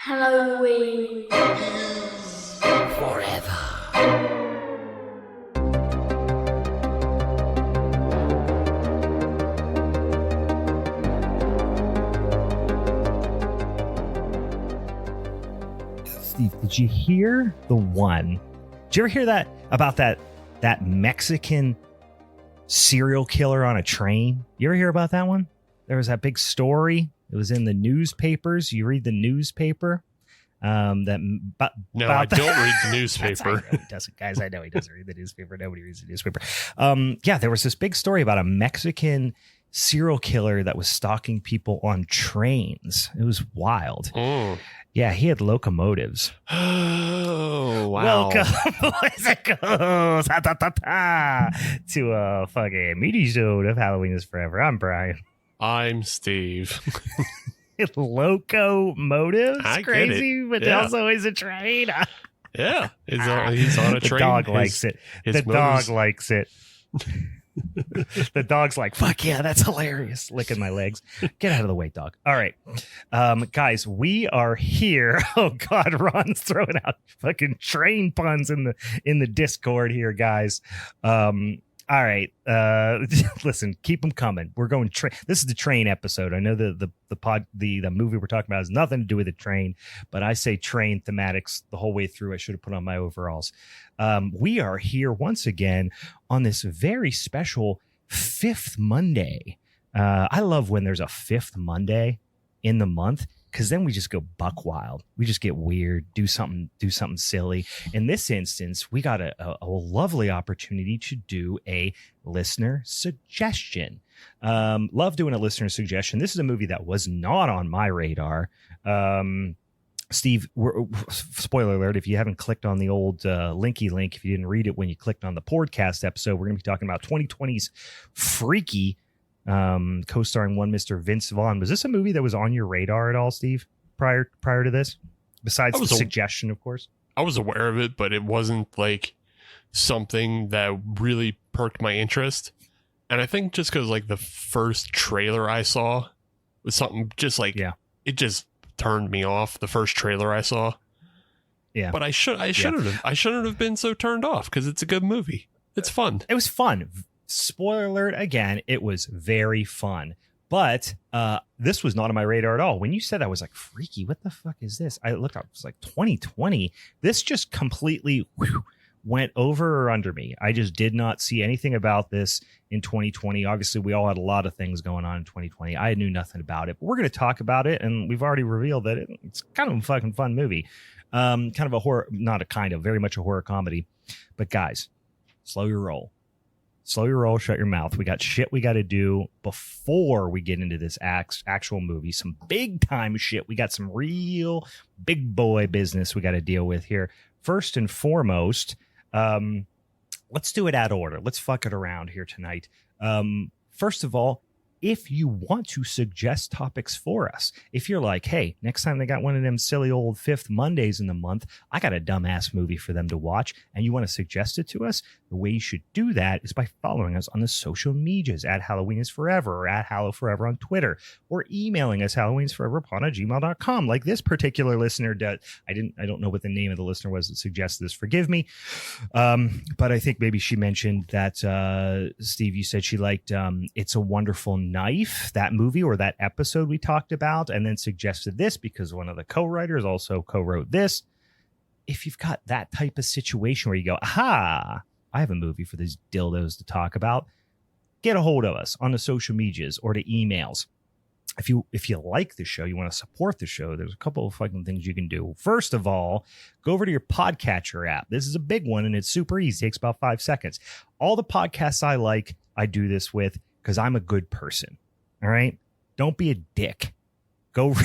Halloween forever. Steve, did you hear the one? Did you ever hear that about that Mexican serial killer on a train? You ever hear about that one? There was that big story. It was in the newspapers. You read the newspaper. I don't read the newspaper. He doesn't, guys. I know he doesn't read the newspaper. Nobody reads the newspaper. Yeah, there was this big story about a Mexican serial killer that was stalking people on trains. It was wild. Oh. Yeah, he had locomotives. Oh, wow. Welcome, boys and girls, to a fucking Minisode of Halloween is Forever. I'm Brian. I'm Steve. Locomotives? I Crazy, but also is a train. Yeah, he's on a train. The dog likes it. The dog likes it. The dog's like, fuck yeah, that's hilarious. Licking my legs. Get out of the way, dog. All right. Guys, we are here. Oh God, Ron's throwing out fucking train puns in the Discord here, guys. All right. Listen, keep them coming. We're going train. This is the train episode. I know the movie we're talking about has nothing to do with the train, but I say train thematics the whole way through. I should have put on my overalls. We are here once again on this very special fifth Monday. I love when there's a fifth Monday in the month, because then we just go buck wild. We just get weird, do something silly. In this instance, we got a lovely opportunity to do a listener suggestion. Love doing a listener suggestion. This is a movie that was not on my radar. Steve, spoiler alert, if you haven't clicked on the old linky link, if you didn't read it when you clicked on the podcast episode, we're going to be talking about 2020's Freaky, co-starring one Mr. Vince Vaughn. Was this a movie that was on your radar at all, Steve, prior to this? Besides the suggestion, of course. I was aware of it, but it wasn't like something that really perked my interest. And I think just because like the first trailer I saw was something just like, it just turned me off. The first trailer I saw. Yeah. But I shouldn't have been so turned off, because it's a good movie. It's fun. It was fun. Spoiler alert again, it was very fun, but this was not on my radar at all. When you said, I was like, freaky, what the fuck is this? I looked up, it was like 2020. This just completely went over or under me. I just did not see anything about this in 2020. Obviously, we all had a lot of things going on in 2020. I knew nothing about it, but we're going to talk about it, and we've already revealed that it's kind of a fucking fun movie. Kind of a horror, not a kind of, very much a horror comedy. But guys, slow your roll. Slow your roll, shut your mouth. We got shit we got to do before we get into this actual movie. Some big time shit. We got some real big boy business we got to deal with here. First and foremost, let's do it out of order. Let's fuck it around here tonight. First of all, if you want to suggest topics for us, if you're like, hey, next time they got one of them silly old fifth Mondays in the month, I got a dumbass movie for them to watch, and you want to suggest it to us, the way you should do that is by following us on the social medias at Halloween is Forever or at Hallow Forever on Twitter, or emailing us halloweenisforeverpod@gmail.com, like this particular listener does. I don't know what the name of the listener was that suggested this. Forgive me. But I think maybe she mentioned that, Steve, you said she liked It's a Wonderful Knife, that movie or that episode we talked about, and then suggested this because one of the co-writers also co-wrote this. If you've got that type of situation where you go, aha, I have a movie for these dildos to talk about, get a hold of us on the social medias or the emails. If you like the show, you want to support the show, there's a couple of fucking things you can do. First of all, go over to your podcatcher app. This is a big one, and it's super easy. It takes about 5 seconds. All the podcasts I like, I do this with, because I'm a good person. All right? Don't be a dick. Go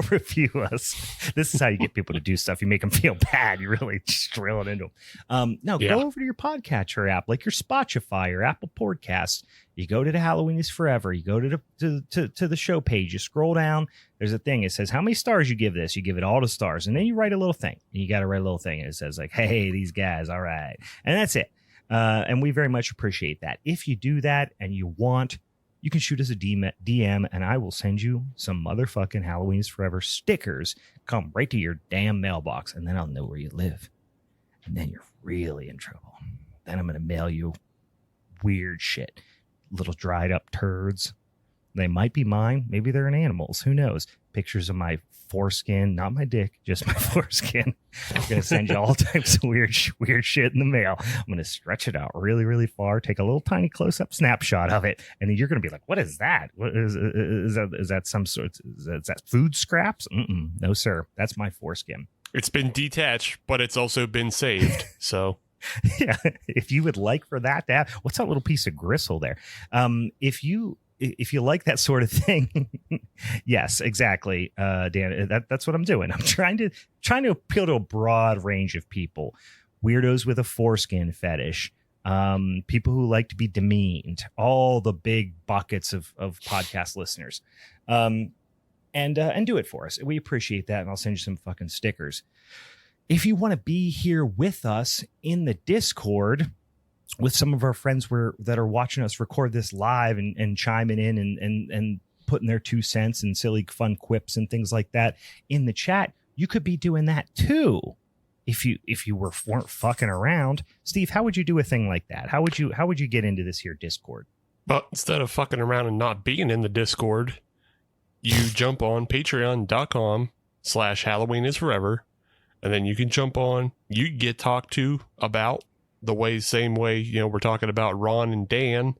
review us. This is how you get people to do stuff. You make them feel bad. You really just drill it into them. Go over to your podcatcher app, like your Spotify or Apple Podcasts. You go to the Halloween is Forever. You go to the show page. You scroll down. There's a thing. It says how many stars you give this. You give it all the stars. And then you write a little thing. And you got to write a little thing. And it says like, hey, these guys. All right. And that's it. And we very much appreciate that. If you do that and you want you can shoot us a DM and I will send you some motherfucking Halloween is Forever stickers. Come right to your damn mailbox, and then I'll know where you live. And then you're really in trouble. Then I'm going to mail you weird shit. Little dried up turds. They might be mine. Maybe they're an animal's. Who knows? Pictures of my foreskin, not my dick, just my foreskin. I'm going to send you all types of weird shit in the mail. I'm going to stretch it out really, really far, take a little tiny close-up snapshot of it, and then you're going to be like, what is that? What is that some sort? Is that food scraps? No, sir. That's my foreskin. It's been detached, but it's also been saved. So... yeah, if you would like for that to have, what's that little piece of gristle there? If you like that sort of thing, yes, exactly, Dan. That's what I'm doing. I'm trying to appeal to a broad range of people: weirdos with a foreskin fetish, people who like to be demeaned, all the big buckets of podcast listeners, and do it for us. We appreciate that, and I'll send you some fucking stickers. If you want to be here with us in the Discord with some of our friends that are watching us record this live and chiming in and putting their 2 cents and silly fun quips and things like that in the chat, you could be doing that too. If you weren't fucking around. Steve, how would you do a thing like that? How would you get into this here Discord? Well, instead of fucking around and not being in the Discord, you jump on patreon.com/HalloweenIsForever. And then you can jump on, you get talked to about the same way, we're talking about Ron and Dan.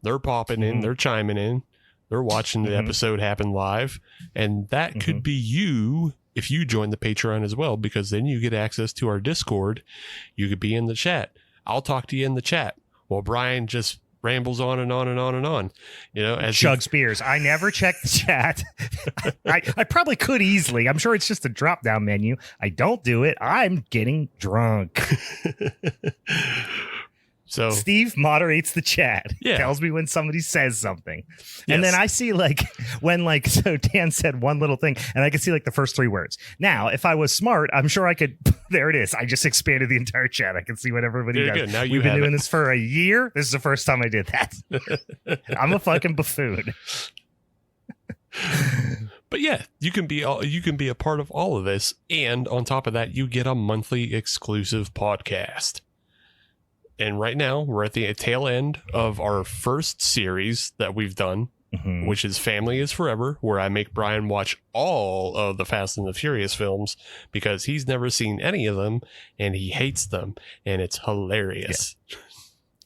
They're popping in, they're chiming in, they're watching the episode happen live. And that could be you if you join the Patreon as well, because then you get access to our Discord. You could be in the chat. I'll talk to you in the chat while Brian just rambles on and on and on and on, as Chug Spears. I never check the chat. I probably could easily. I'm sure it's just a drop down menu. I don't do it. I'm getting drunk. So Steve moderates the chat. Yeah. Tells me when somebody says something. Yes. And then I see so Dan said one little thing and I can see the first 3 words. Now, if I was smart, I'm sure I could. There it is. I just expanded the entire chat. I can see what everybody does. Now We've been doing this for a year. This is the first time I did that. I'm a fucking buffoon. But yeah, you can be a part of all of this. And on top of that, you get a monthly exclusive podcast. And right now, we're at the tail end of our first series that we've done, which is Family is Forever, where I make Brian watch all of the Fast and the Furious films because he's never seen any of them and he hates them. And it's hilarious. Yeah.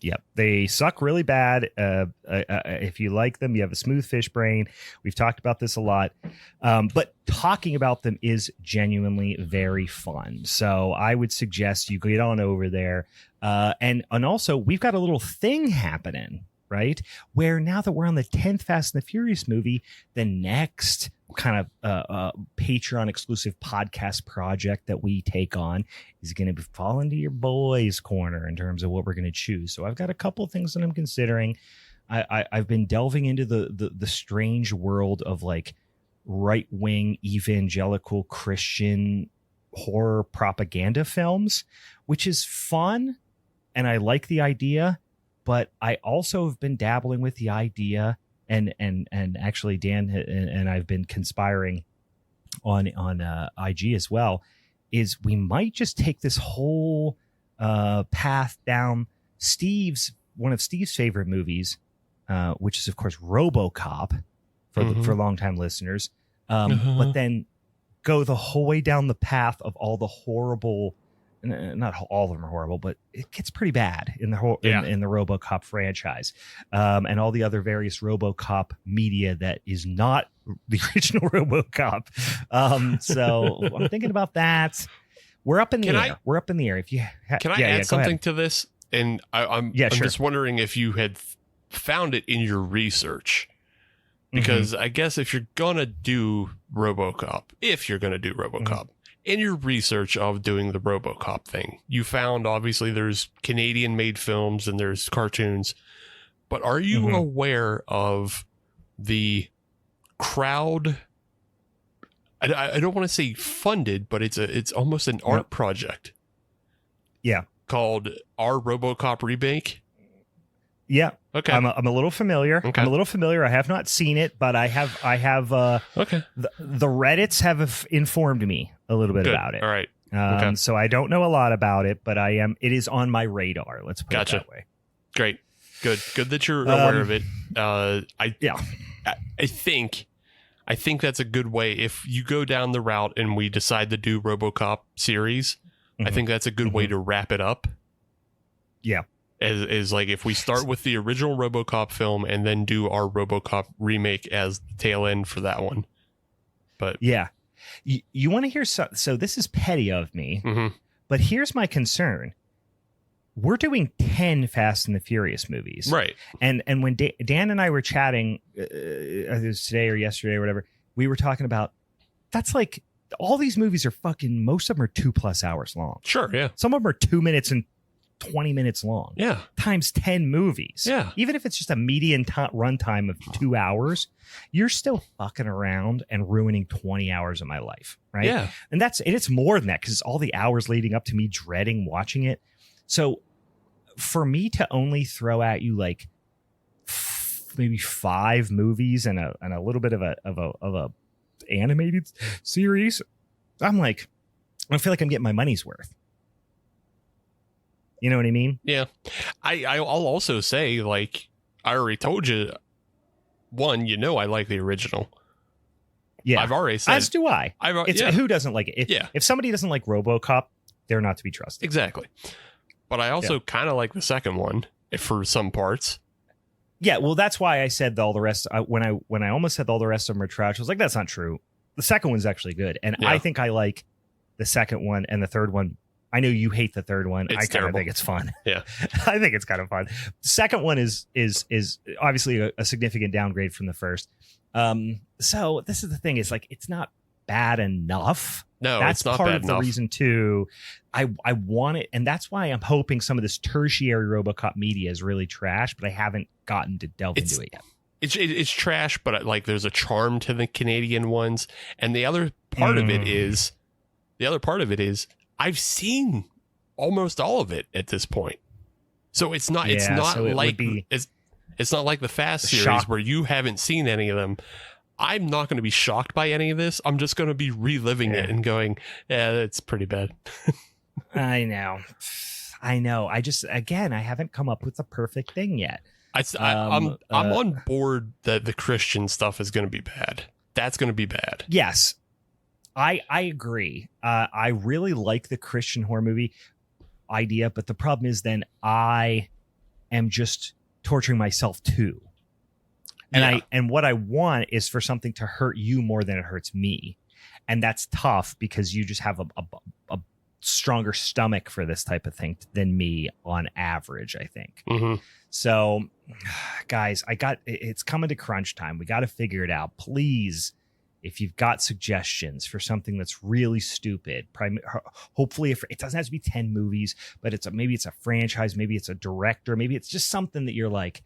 Yep. They suck really bad. If you like them, you have a smooth fish brain. We've talked about this a lot. But talking about them is genuinely very fun. So I would suggest you get on over there. And also, we've got a little thing happening, right? Where now that we're on the 10th Fast and the Furious movie, the next kind of Patreon exclusive podcast project that we take on is going to fall into your boys' corner in terms of what we're going to choose. So I've got a couple things that I'm considering. I've been delving into the strange world of right-wing evangelical Christian horror propaganda films, which is fun. And I like the idea, but I also have been dabbling with the idea, and actually Dan and I've been conspiring on IG as well, is we might just take this whole path down one of Steve's favorite movies, which is of course RoboCop for longtime listeners, but then go the whole way down the path of all the horrible. Not all of them are horrible, but it gets pretty bad in the in the RoboCop franchise, and all the other various RoboCop media that is not the original RoboCop. So I'm thinking about that. We're up in the air. We're up in the air. If you can I add something to this? And I'm sure. Just wondering if you had found it in your research, because I guess if you're gonna do RoboCop, in your research of doing the RoboCop thing, you found obviously there's Canadian made films and there's cartoons, but are you aware of the crowd? I don't want to say funded, but it's almost an art project. Yeah. Called Our RoboCop Remake. Yeah. Okay. I'm a little familiar. Okay. I'm a little familiar. I have not seen it, but I have okay. The Reddits have informed me a little bit Good. about it. All right. Okay. So it don't know a lot about it, but it is on my radar. Let's put Gotcha. it that way. Great. Good that you're aware of it. I think that's a good way. If you go down the route and we decide to do RoboCop series, I think that's a good way to wrap it up. Yeah. Is like if we start with the original RoboCop film and then do our RoboCop remake as the tail end for that one. But yeah, you want to hear so this is petty of me, but here's my concern. We're doing 10 Fast and the Furious movies. Right. And when Dan and I were chatting, it was today or yesterday or whatever, we were talking about, that's like, all these movies are fucking, most of them are 2+ hours long. Sure, yeah. Some of them are 2 minutes and 20 minutes long. Yeah. Times 10 movies. Yeah. Even if it's just a median runtime of 2 hours, you're still fucking around and ruining 20 hours of my life. Right. Yeah. And it's more than that because it's all the hours leading up to me dreading watching it. So for me to only throw at you like maybe 5 movies and a little bit of a animated series, I'm like, I feel like I'm getting my money's worth. You know what I mean? Yeah. I'll also say, like, I already told you, one, I like the original. Yeah. I've already said. As do I. Who doesn't like it? If somebody doesn't like RoboCop, they're not to be trusted. Exactly. But I also kind of like the second one for some parts. Yeah, well, that's why I said all the rest. When I almost said all the rest of them are trash, I was like, that's not true. The second one's actually good. And I think I like the second one and the third one. I know you hate the third one. I kind of think it's fun. Yeah. I think it's kind of fun. The second one is obviously a significant downgrade from the first. So this is the thing, is like, it's not bad enough. No, that's it's not part bad of enough. The reason too. I want it, and that's why I'm hoping some of this tertiary RoboCop media is really trash, but I haven't gotten to delve into it yet. It's trash, but like there's a charm to the Canadian ones, and the other part of it is I've seen almost all of it at this point, so it's not it's not like the Fast series where you haven't seen any of them. I'm not going to be shocked by any of this. I'm just going to be reliving it and going, yeah, that's pretty bad. I know. I just, again, I haven't come up with the perfect thing yet. I'm on board that the Christian stuff is going to be bad. That's going to be bad. Yes, I agree. I really like the Christian horror movie idea, but the problem is then I am just torturing myself too. And what I want is for something to hurt you more than it hurts me. And that's tough because you just have a stronger stomach for this type of thing than me on average, I think. So, guys, it's coming to crunch time. We got to figure it out. Please, if you've got suggestions for something that's really stupid, hopefully it doesn't have to be 10 movies, but maybe it's a franchise, maybe it's a director, maybe it's just something that you're like,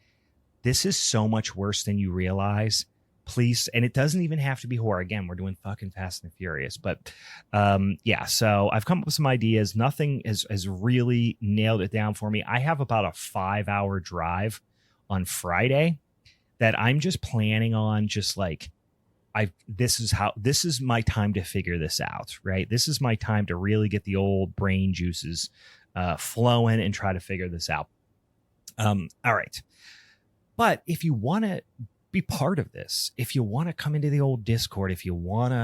this is so much worse than you realize. Please. And it doesn't even have to be horror. Again, we're doing fucking Fast and Furious. But so I've come up with some ideas. Nothing has really nailed it down for me. I have about a 5-hour drive on Friday that I'm just planning on just like, this is my time to figure this out, right? This is my time to really get the old brain juices flowing and try to figure this out. All right. But if you want to be part of this, if you want to come into the old Discord, if you want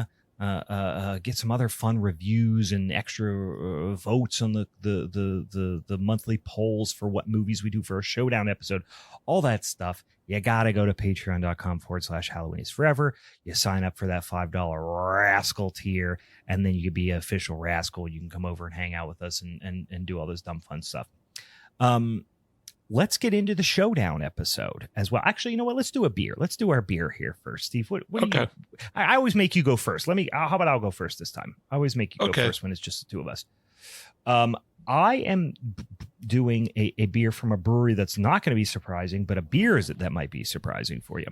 to get some other fun reviews and extra votes on the monthly polls for what movies we do for a showdown episode, all that stuff, you got to go to patreon.com/Halloween is forever. You sign up for that $5 rascal tier, and then you can be an official rascal. You can come over and hang out with us and do all this dumb fun stuff. Let's get into the showdown episode as well. Actually, you know what? Let's do a beer. Let's do our beer here first. Steve, what do you? I always make you go first. How about I'll go first this time? I always make you go first when it's just the two of us. I am doing a beer from a brewery that's not going to be surprising, but a beer that might be surprising for you.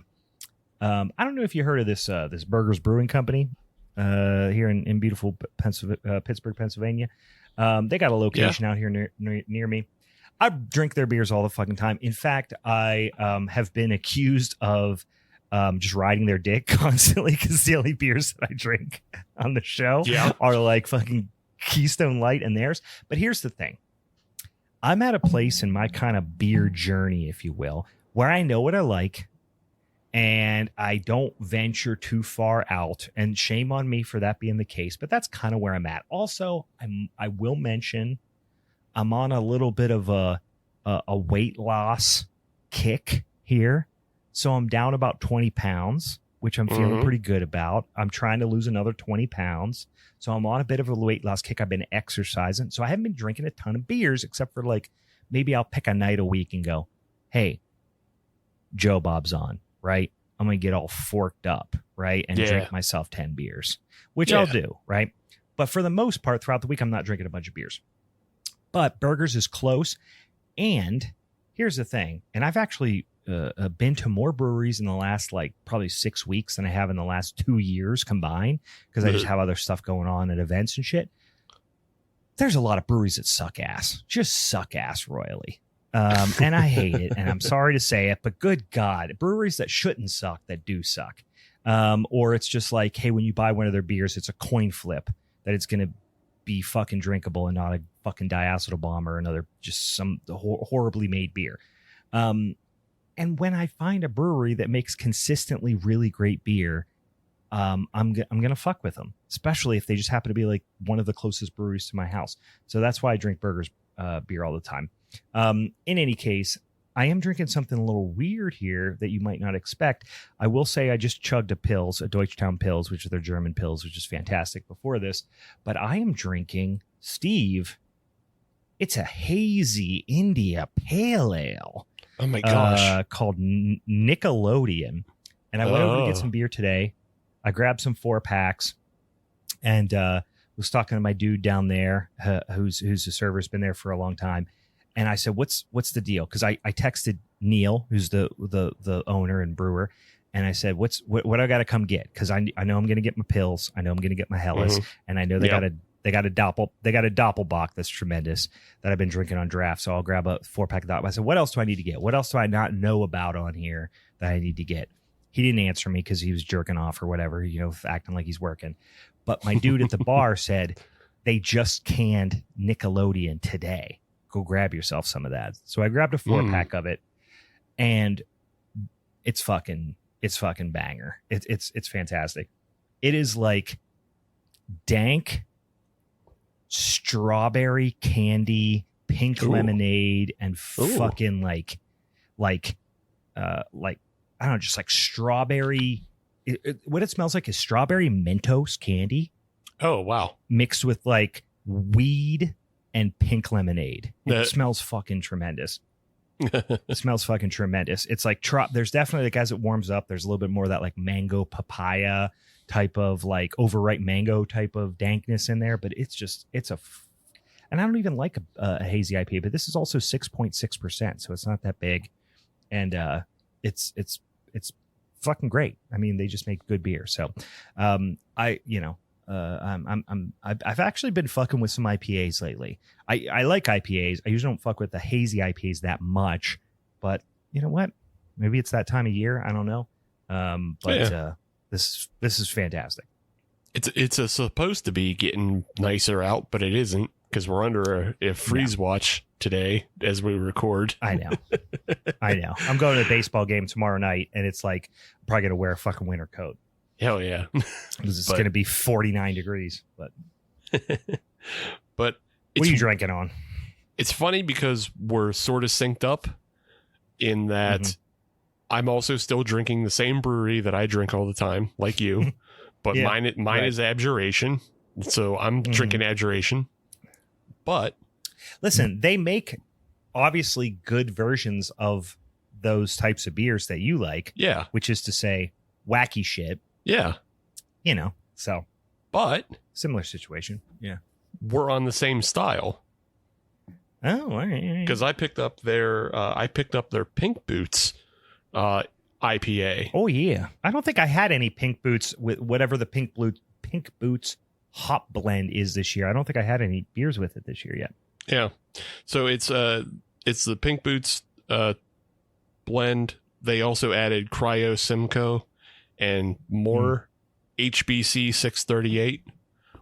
I don't know if you heard of this Burgers Brewing Company here in beautiful Pittsburgh, Pennsylvania. They got a location out here near me. I drink their beers all the fucking time. In fact, I have been accused of just riding their dick constantly because the only beers that I drink on the show are like fucking Keystone Light and theirs. But here's the thing. I'm at a place in my kind of beer journey, if you will, where I know what I like and I don't venture too far out. And shame on me for that being the case, but that's kind of where I'm at. Also, I will mention I'm on a little bit of a weight loss kick here. So I'm down about 20 pounds, which I'm feeling pretty good about. I'm trying to lose another 20 pounds. So I'm on a bit of a weight loss kick. I've been exercising. So I haven't been drinking a ton of beers, except for like maybe I'll pick a night a week and go, hey, Joe Bob's on, right? I'm going to get all forked up, right? And drink myself 10 beers, which I'll do, right? But for the most part, throughout the week, I'm not drinking a bunch of beers. But Burgers is close. And here's the thing. And I've actually been to more breweries in the last like probably 6 weeks than I have in the last 2 years combined, because I just have other stuff going on at events and shit. There's a lot of breweries that suck ass, just suck ass royally. And I hate it. And I'm sorry to say it, but good God, breweries that shouldn't suck, that do suck. Or it's just like, hey, when you buy one of their beers, it's a coin flip that it's going to be fucking drinkable and not a fucking diacetyl bomb or another, just some horribly made beer. And when I find a brewery that makes consistently really great beer, I'm going to fuck with them, especially if they just happen to be like one of the closest breweries to my house. So that's why I drink Burgers beer all the time. In any case, I am drinking something a little weird here that you might not expect. I will say I just chugged a Pils, a Deutschtown Pils, which are their German Pils, which is fantastic before this. But I am drinking, Steve, it's a hazy India Pale Ale. Oh my gosh. Called Nickelodeon. And I went over to get some beer today. I grabbed some 4-packs and was talking to my dude down there who's a server, has been there for a long time. And I said, what's the deal? Because I texted Neil, who's the owner and brewer, and I said, what I got to come get? Because I know I'm going to get my Pils, I know I'm going to get my Helles, and I know they got a Doppelbock that's tremendous that I've been drinking on draft. So I'll grab a 4-pack of that. I said, what else do I need to get? What else do I not know about on here that I need to get? He didn't answer me because he was jerking off or whatever, acting like he's working. But my dude at the bar said they just canned Nickelodeon today. Go grab yourself some of that. So I grabbed a 4-pack of it, and it's fucking banger. It's fantastic. It is like dank strawberry candy, pink lemonade, and fucking like I don't know, just like strawberry. What it smells like is strawberry Mentos candy. Oh wow! Mixed with like weed and pink lemonade. It smells fucking tremendous. It smells fucking tremendous. It's like there's definitely, like, as it warms up, there's a little bit more of that like mango papaya type of like overripe mango type of dankness in there, but and I don't even like a hazy IPA, but this is also 6.6%, so it's not that big, and it's fucking great. I mean, they just make good beer. So I've actually been fucking with some IPAs lately. I like IPAs. I usually don't fuck with the hazy IPAs that much, but you know what? Maybe it's that time of year. I don't know. This is fantastic. It's supposed to be getting nicer out, but it isn't, because we're under a freeze watch today as we record. I know. I'm going to a baseball game tomorrow night, and it's like I'm probably gonna wear a fucking winter coat. Hell yeah. Because it's going to be 49 degrees. But what are you drinking on? It's funny because we're sort of synced up in that I'm also still drinking the same brewery that I drink all the time, like you. But mine is Abjuration. So I'm drinking Abjuration. But listen, they make obviously good versions of those types of beers that you like. Yeah. Which is to say wacky shit. Yeah. So. But. Similar situation. Yeah. We're on the same style. Oh, all right. Because I picked up their Pink Boots IPA. Oh, yeah. I don't think I had any Pink Boots with whatever the Pink Boots hop blend is this year. I don't think I had any beers with it this year yet. Yeah. So it's it's the Pink Boots blend. They also added Cryo Simcoe and more HBC 638,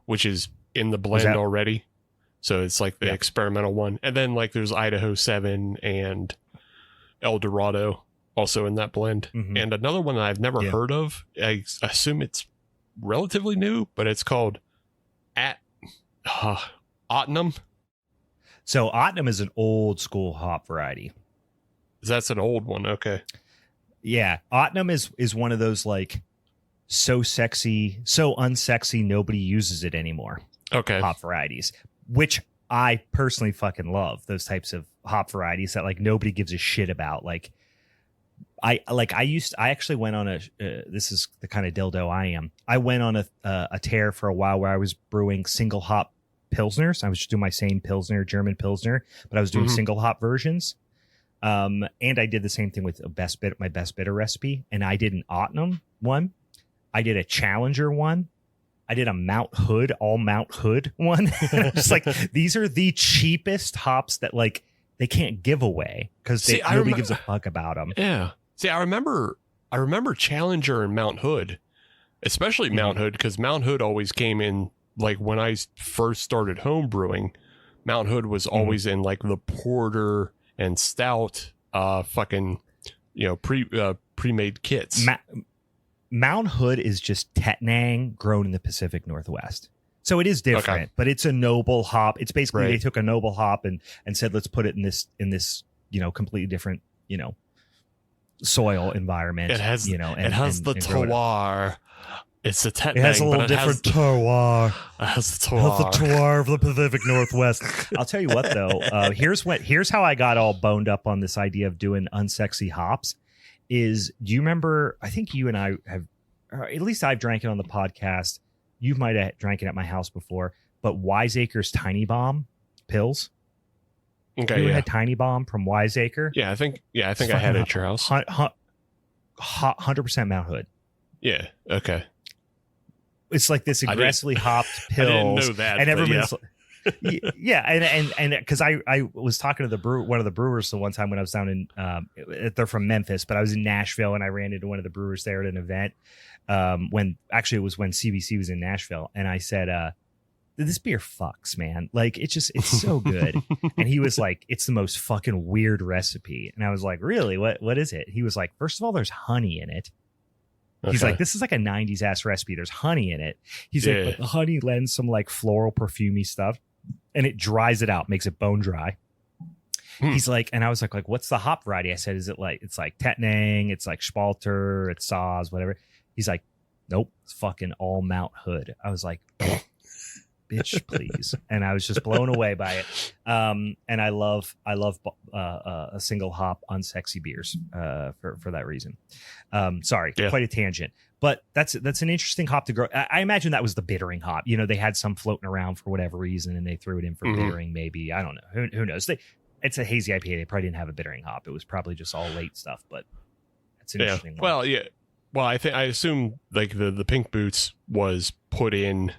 which is in the blend already. So it's like the experimental one. And then like there's Idaho 7 and El Dorado also in that blend. And another one that I've never heard of, I assume it's relatively new, but it's called Ottenham. So Ottenham is an old school hop variety. That's an old one. Okay. Yeah. Ottenham is one of those like so sexy, so unsexy, nobody uses it anymore. Okay. Hop varieties, which I personally fucking love, those types of hop varieties that like nobody gives a shit about. Like I actually went on this is the kind of dildo I am. I went on a tear for a while where I was brewing single hop Pilsners. I was just doing my same Pilsner, German Pilsner, but I was doing single hop versions. And I did the same thing with my best bitter recipe. And I did an Ottenham one. I did a Challenger one. I did a Mount Hood one. Just like, these are the cheapest hops that like they can't give away because nobody gives a fuck about them. Yeah. See, I remember Challenger and Mount Hood, especially Mount Hood, because Mount Hood always came in like when I first started home brewing. Mount Hood was always in like the porter and stout, pre-made kits. Mount Hood is just Tettnang grown in the Pacific Northwest. So it is different, but it's a noble hop. It's basically they took a noble hop and said, let's put it in this, completely different, soil environment. It has, the terroir. It's a Tettnang. It has a little different terroir. It has the terroir. It has the terroir of the Pacific Northwest. I'll tell you what, though. Here's how I got all boned up on this idea of doing unsexy hops. Do you remember? I think you and I have, or at least I've drank it on the podcast. You might have drank it at my house before, but Wiseacre's Tiny Bomb pills. Okay, you had Tiny Bomb from Wiseacre. Yeah, I think I had it at your house. 100% Mount Hood. Yeah. Okay. It's like this aggressively hopped pills. I didn't know that. And everyone's and because I was talking to one of the brewers the one time when I was down in they're from Memphis, but I was in Nashville and I ran into one of the brewers there at an event when it was when CBC was in Nashville, and I said, this beer fucks, man. Like it's so good. And he was like, it's the most fucking weird recipe. And I was like, really? What is it? He was like, first of all, there's honey in it. He's like, this is like a 90s ass recipe. There's honey in it. He's like, but the honey lends some like floral perfumey stuff and it dries it out, makes it bone dry. He's like, and I was like, what's the hop variety? I said, it's like Tettnang, it's like Spalter, it's Saaz, whatever. He's like, nope, it's fucking all Mount Hood. I was like, bitch, please. And I was just blown away by it. And I love a single hop unsexy beers for that reason. Sorry, quite a tangent, but that's an interesting hop to grow. I imagine that was the bittering hop. They had some floating around for whatever reason and they threw it in for bittering. Maybe, I don't know. Who knows? It's a hazy IPA. They probably didn't have a bittering hop. It was probably just all late stuff, but that's an interesting one. Well, yeah. Well, I assume like the Pink Boots was put in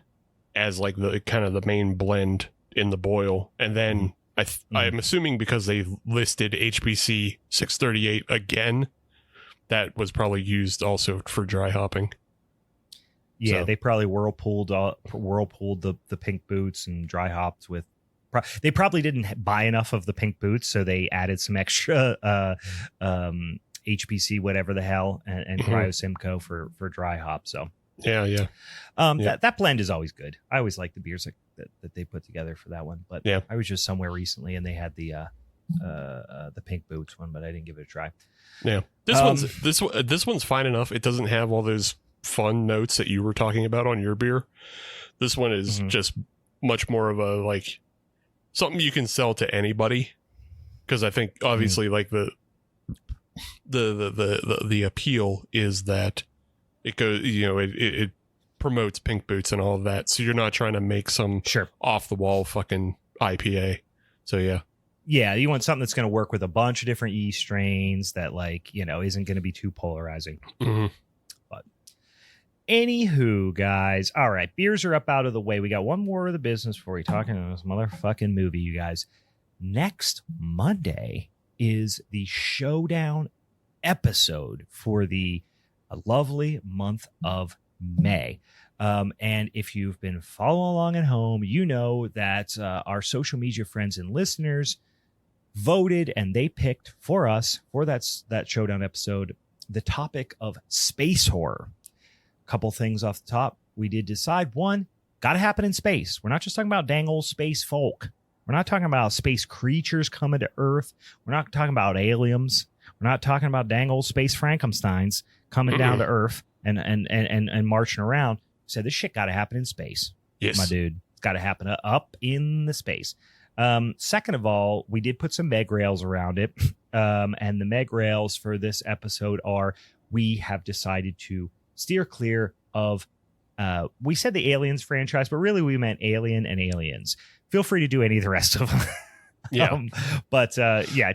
as like the kind of the main blend in the boil, and then I'm assuming because they listed HBC 638 again, that was probably used also for dry hopping. Yeah, so. They probably whirlpooled the Pink Boots and dry hopped with. They probably didn't buy enough of the Pink Boots, so they added some extra HBC whatever the hell and Cryo Simcoe for dry hop. So. Yeah. That blend is always good. I always like the beers that they put together for that one. But I was just somewhere recently and they had the Pink Boots one, but I didn't give it a try. Yeah, this one's fine enough. It doesn't have all those fun notes that you were talking about on your beer. This one is just much more of a like something you can sell to anybody, because I think obviously like the appeal is that it goes, it promotes Pink Boots and all of that. So you're not trying to make some off the wall fucking IPA. So yeah, you want something that's going to work with a bunch of different yeast strains that isn't going to be too polarizing. But anywho, guys, all right, beers are up out of the way. We got one more of the business before we talking about this motherfucking movie, you guys. next Monday is the showdown episode for the lovely month of May. And if you've been following along at home, you know that our social media friends and listeners voted, and they picked for us for that showdown episode the topic of space horror. A couple things off the top. We did decide, one, got to happen in space. We're not just talking about dang old space folk. We're not talking about space creatures coming to Earth. We're not talking about aliens. We're not talking about dang old space Frankensteins coming down to Earth and marching around. So this shit got to happen in space. Yes, my dude. It's got to happen up in the space. Second of all, we did put some Meg rails around it. And the Meg rails for this episode are, we have decided to steer clear of, we said the Aliens franchise, but really we meant Alien and Aliens. Feel free to do any of the rest of them. Yeah. But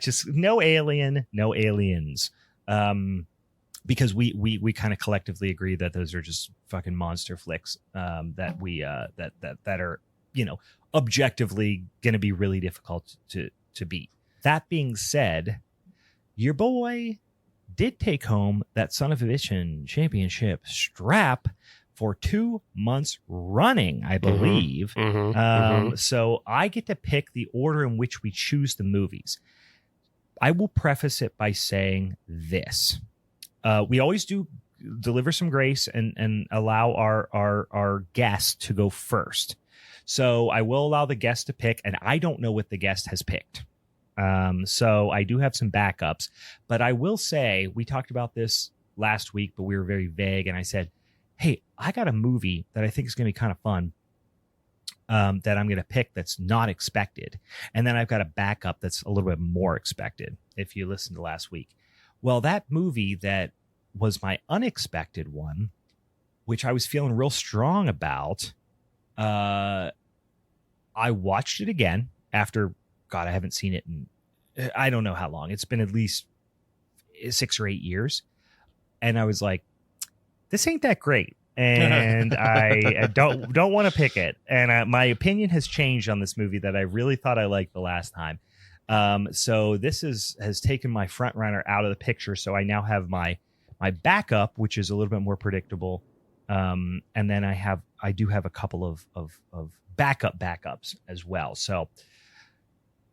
just no Alien, no Aliens. Because we kind of collectively agree that those are just fucking monster flicks that we that are, you know, objectively going to be really difficult to beat. That being said, your boy did take home that Son of a Bitchin' championship strap for 2 months running, I believe. So I get to pick the order in which we choose the movies. I will preface it by saying this. We always do deliver some grace and allow our guest to go first. So I will allow the guest to pick, and I don't know what the guest has picked. So I do have some backups, but I will say, we talked about this last week, but we were very vague. And I said, hey, I got a movie that I think is going to be kind of fun, that I'm going to pick that's not expected. And then I've got a backup that's a little bit more expected, if you listened to last week. Well, that movie that was my unexpected one, which I was feeling real strong about, I watched it again after, God, I haven't seen it in, I don't know how long. It's been at least 6 or 8 years. And I was like, this ain't that great. And I don't want to pick it. And my opinion has changed on this movie that I really thought I liked the last time. So this has taken my front runner out of the picture. So I now have my backup, which is a little bit more predictable. And then I do have a couple of backups as well. So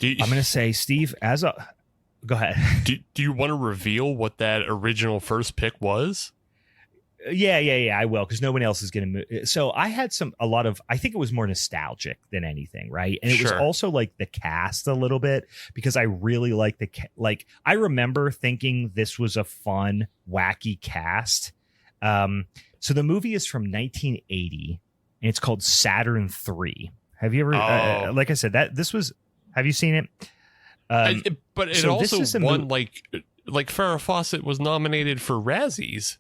I'm going to say, Steve, go ahead. Do you want to reveal what that original first pick was? Yeah, I will, because no one else is going to move. So I had I think it was more nostalgic than anything, right? And it was also like the cast a little bit, because I really like I remember thinking this was a fun, wacky cast. So the movie is from 1980, and it's called Saturn III. Have you ever, like I said, have you seen it? But it also won, like Farrah Fawcett was nominated for Razzies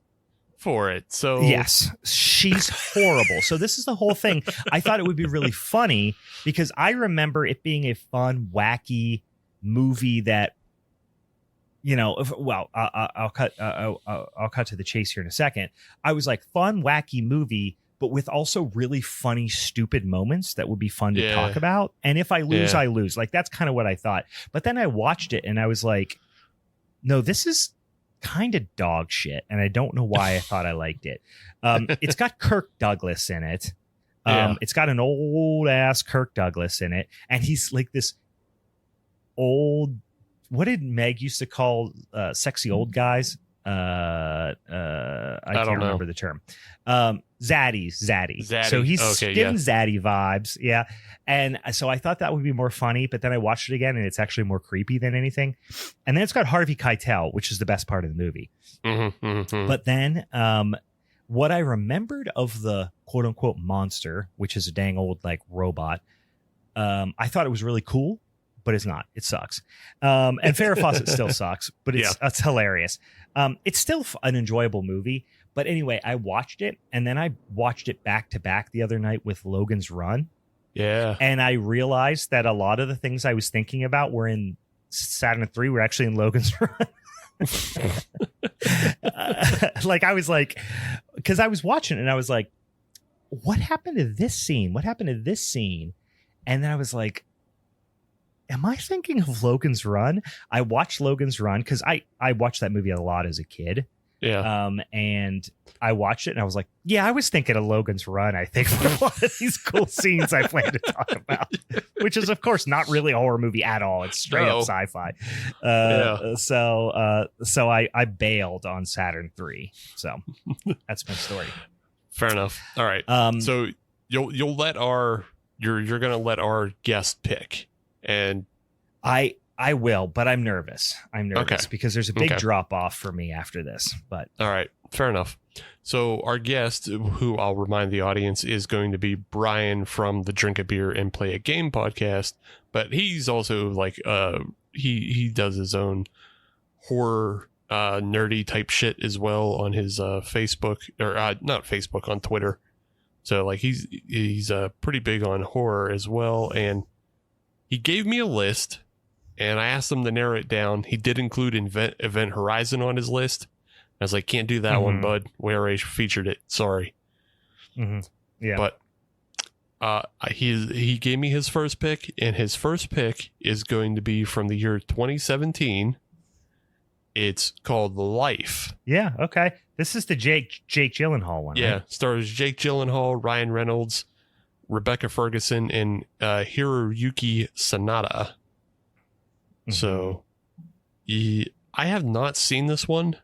for it. So yes, she's horrible. So this is the whole thing. I thought it would be really funny, because I remember it being a fun, wacky movie that, you know, I'll cut to the chase here in a second. I was like, fun, wacky movie, but with also really funny, stupid moments that would be fun to talk about. And if I lose, I lose. Like, that's kind of what I thought. But then I watched it and I was like, no, this is kind of dog shit. And I don't know why I thought I liked it. It's got Kirk Douglas in it. It's got an old ass Kirk Douglas in it. And he's like this old, what did Meg used to call sexy old guys? I can't remember the term. Zaddy. So he's giving Zaddy vibes. Yeah. And so I thought that would be more funny, but then I watched it again and it's actually more creepy than anything. And then it's got Harvey Keitel, which is the best part of the movie. But then what I remembered of the quote unquote monster, which is a dang old like robot, I thought it was really cool, but it's not. It sucks. And Farrah Fawcett still sucks, but it's hilarious. It's still an enjoyable movie. But anyway, I watched it, and then I watched it back to back the other night with Logan's Run. Yeah. And I realized that a lot of the things I was thinking about were in Saturn III, were actually in Logan's Run. Like, I was like, because I was watching it, and I was like, what happened to this scene? What happened to this scene? And then I was like, am I thinking of Logan's Run? I watched Logan's Run because I watched that movie a lot as a kid. Yeah. And I watched it and I was like, yeah, I was thinking of Logan's Run, I think, for a lot of these cool scenes I plan to talk about, which is, of course, not really a horror movie at all. It's straight up sci-fi. So I bailed on Saturn 3. So that's my story. Fair enough. All right. So you're gonna let our guest pick, and I will, but I'm nervous. Because there's a big drop off for me after this. But all right, fair enough. So our guest, who I'll remind the audience, is going to be Brian from the Drink a Beer and Play a Game podcast. But he's also like he does his own horror nerdy type shit as well on his Facebook, or not Facebook, on Twitter. So like he's pretty big on horror as well, and he gave me a list. And I asked him to narrow it down. He did include Event Horizon on his list. I was like, can't do that one, bud. We already featured it. Sorry. Yeah. But he gave me his first pick, and his first pick is going to be from the year 2017. It's called Life. Yeah, okay. This is the Jake Gyllenhaal one, yeah, right? Stars Jake Gyllenhaal, Ryan Reynolds, Rebecca Ferguson, and Hiroyuki Sanada. So, I have not seen this one.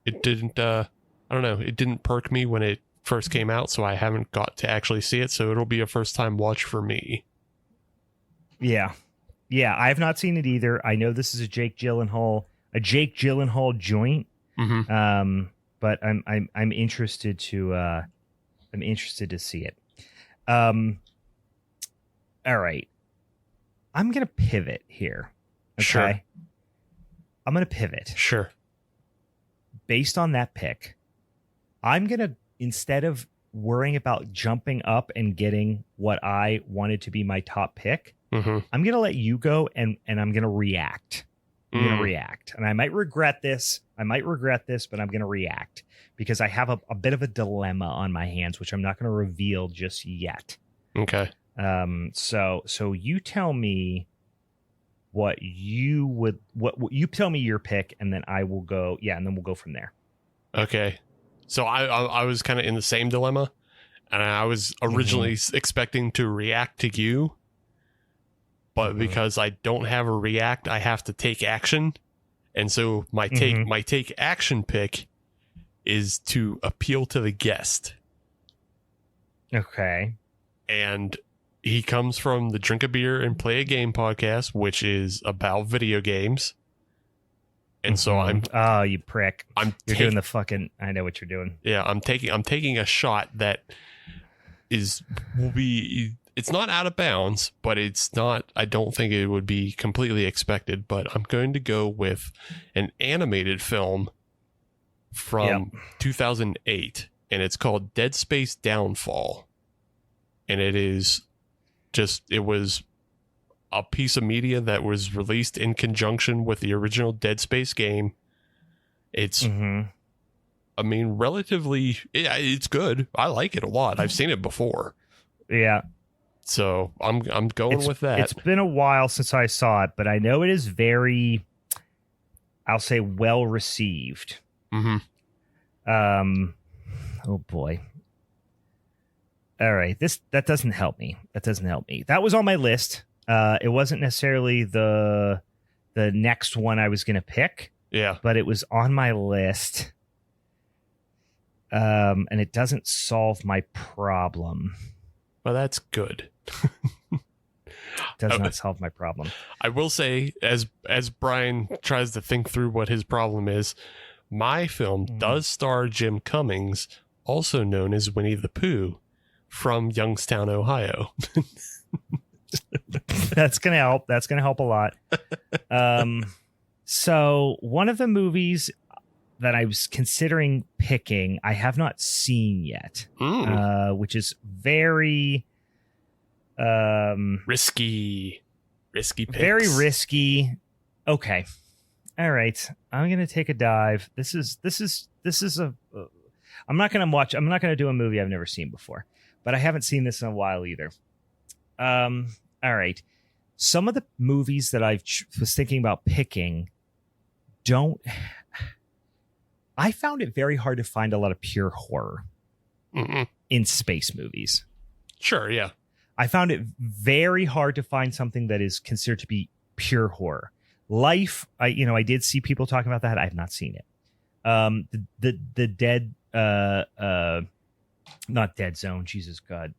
It didn't, I don't know, it didn't perk me when it first came out, so I haven't got to actually see it, so it'll be a first-time watch for me. Yeah. Yeah, I have not seen it either. I know this is a Jake Gyllenhaal joint. But I'm interested to see it. All right. I'm going to pivot here. Okay. Sure. I'm going to pivot. Sure. Based on that pick, I'm going to, instead of worrying about jumping up and getting what I wanted to be my top pick, I'm going to let you go and I'm going to react. I'm going to react. And I might regret this. But I'm going to react because I have a bit of a dilemma on my hands, which I'm not going to reveal just yet. Okay. So you tell me what you tell me your pick, and then I will go. Yeah. And then we'll go from there. Okay. So I was kind of in the same dilemma, and I was originally expecting to react to you, but because I don't have a react, I have to take action. And so my take action pick is to appeal to the guest. Okay. And he comes from the Drink a Beer and Play a Game podcast, which is about video games. And so I'm... Oh, you prick. You're doing the fucking... I know what you're doing. Yeah, I'm taking a shot that will be... It's not out of bounds, but it's not... I don't think it would be completely expected, but I'm going to go with an animated film from 2008, and it's called Dead Space Downfall. And it was a piece of media that was released in conjunction with the original Dead Space game. It's, I mean, relatively, it's good. I like it a lot. I've seen it before. Yeah. So I'm going with that. It's been a while since I saw it, but I know it is very, I'll say, well received. Oh boy. All right. That doesn't help me. That was on my list. It wasn't necessarily the next one I was going to pick. Yeah. But it was on my list. And it doesn't solve my problem. Well, that's good. Does not solve my problem. I will say, as Brian tries to think through what his problem is, my film does star Jim Cummings, also known as Winnie the Pooh, from Youngstown, Ohio. That's gonna help. That's gonna help a lot. So one of the movies that I was considering picking, I have not seen yet, which is very risky picks. Very risky. Okay. All right. I'm gonna take a dive. This is a. I'm not gonna do a movie I've never seen before, but I haven't seen this in a while either. All right. some of the movies that I was thinking about picking I found it very hard to find a lot of pure horror in space movies. Sure, yeah. I found it very hard to find something that is considered to be pure horror. Life, I did see people talking about that. I have not seen it. The Dead, not Dead Zone. Jesus God,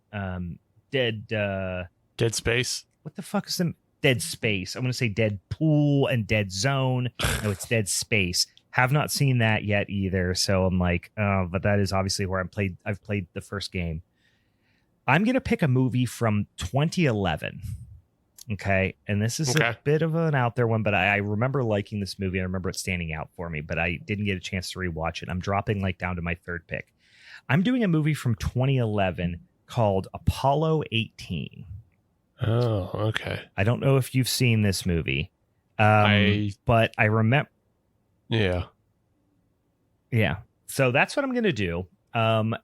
Dead Space. What the fuck is the Dead Space? I'm going to say Dead Pool and Dead Zone. No, it's Dead Space. Have not seen that yet either. So I'm like, but that is obviously where I've played the first game. I'm going to pick a movie from 2011. Okay. And this is a bit of an out there one, but I remember liking this movie. I remember it standing out for me, but I didn't get a chance to rewatch it. I'm dropping down to my third pick. I'm doing a movie from 2011 called Apollo 18. Oh, okay. I don't know if you've seen this movie, but I remember. Yeah. Yeah. So that's what I'm going to do. And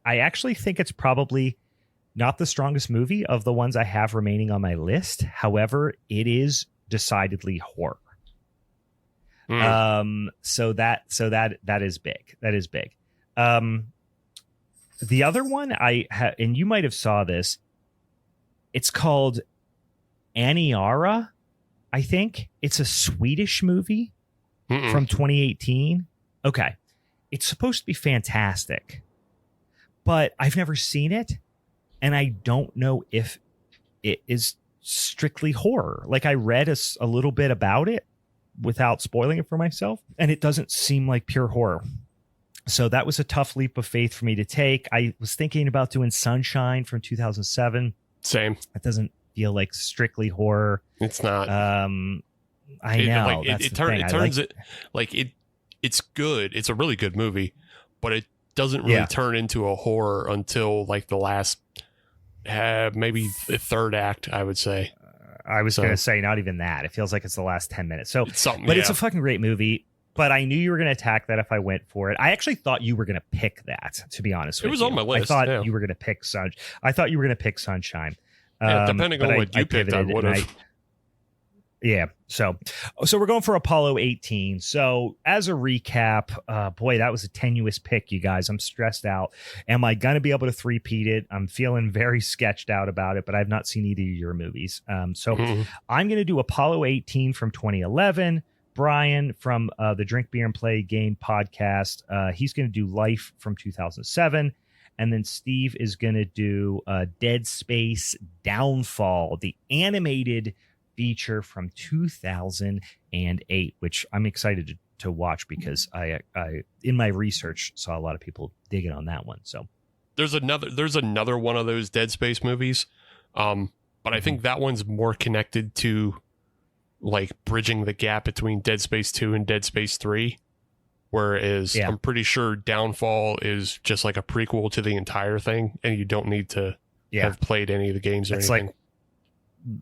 I actually think it's probably not the strongest movie of the ones I have remaining on my list. However, it is decidedly horror. So that is big. That is big. The other one and you might have saw this. It's called Aniara, I think. It's a Swedish movie from 2018. Okay. It's supposed to be fantastic, but I've never seen it, and I don't know if it is strictly horror. Like, I read a little bit about it without spoiling it for myself, and it doesn't seem like pure horror. So that was a tough leap of faith for me to take. I was thinking about doing Sunshine from 2007. Same. It doesn't feel like strictly horror. It's not. I know. It's good. It's a really good movie, but it doesn't really turn into a horror until like the last, maybe the third act, I would say. I was going to say not even that. It feels like it's the last 10 minutes. So, it's something, but it's a fucking great movie. But I knew you were going to attack that if I went for it. I actually thought you were going to pick that, to be honest with you. It was on my list. I thought you were going to pick Sunshine. Depending on what you picked, I would have. Yeah. So we're going for Apollo 18. So as a recap, boy, that was a tenuous pick, you guys. I'm stressed out. Am I going to be able to three-peat it? I'm feeling very sketched out about it, but I've not seen either of your movies. I'm going to do Apollo 18 from 2011. Brian from the Drink Beer and Play Game podcast. He's going to do Life from 2007. And then Steve is going to do Dead Space Downfall, the animated feature from 2008, which I'm excited to watch because I in my research saw a lot of people digging on that one. So there's another one of those Dead Space movies, but I think that one's more connected to like bridging the gap between Dead Space 2 and Dead Space 3, whereas I'm pretty sure Downfall is just like a prequel to the entire thing, and you don't need to have played any of the games or anything. Like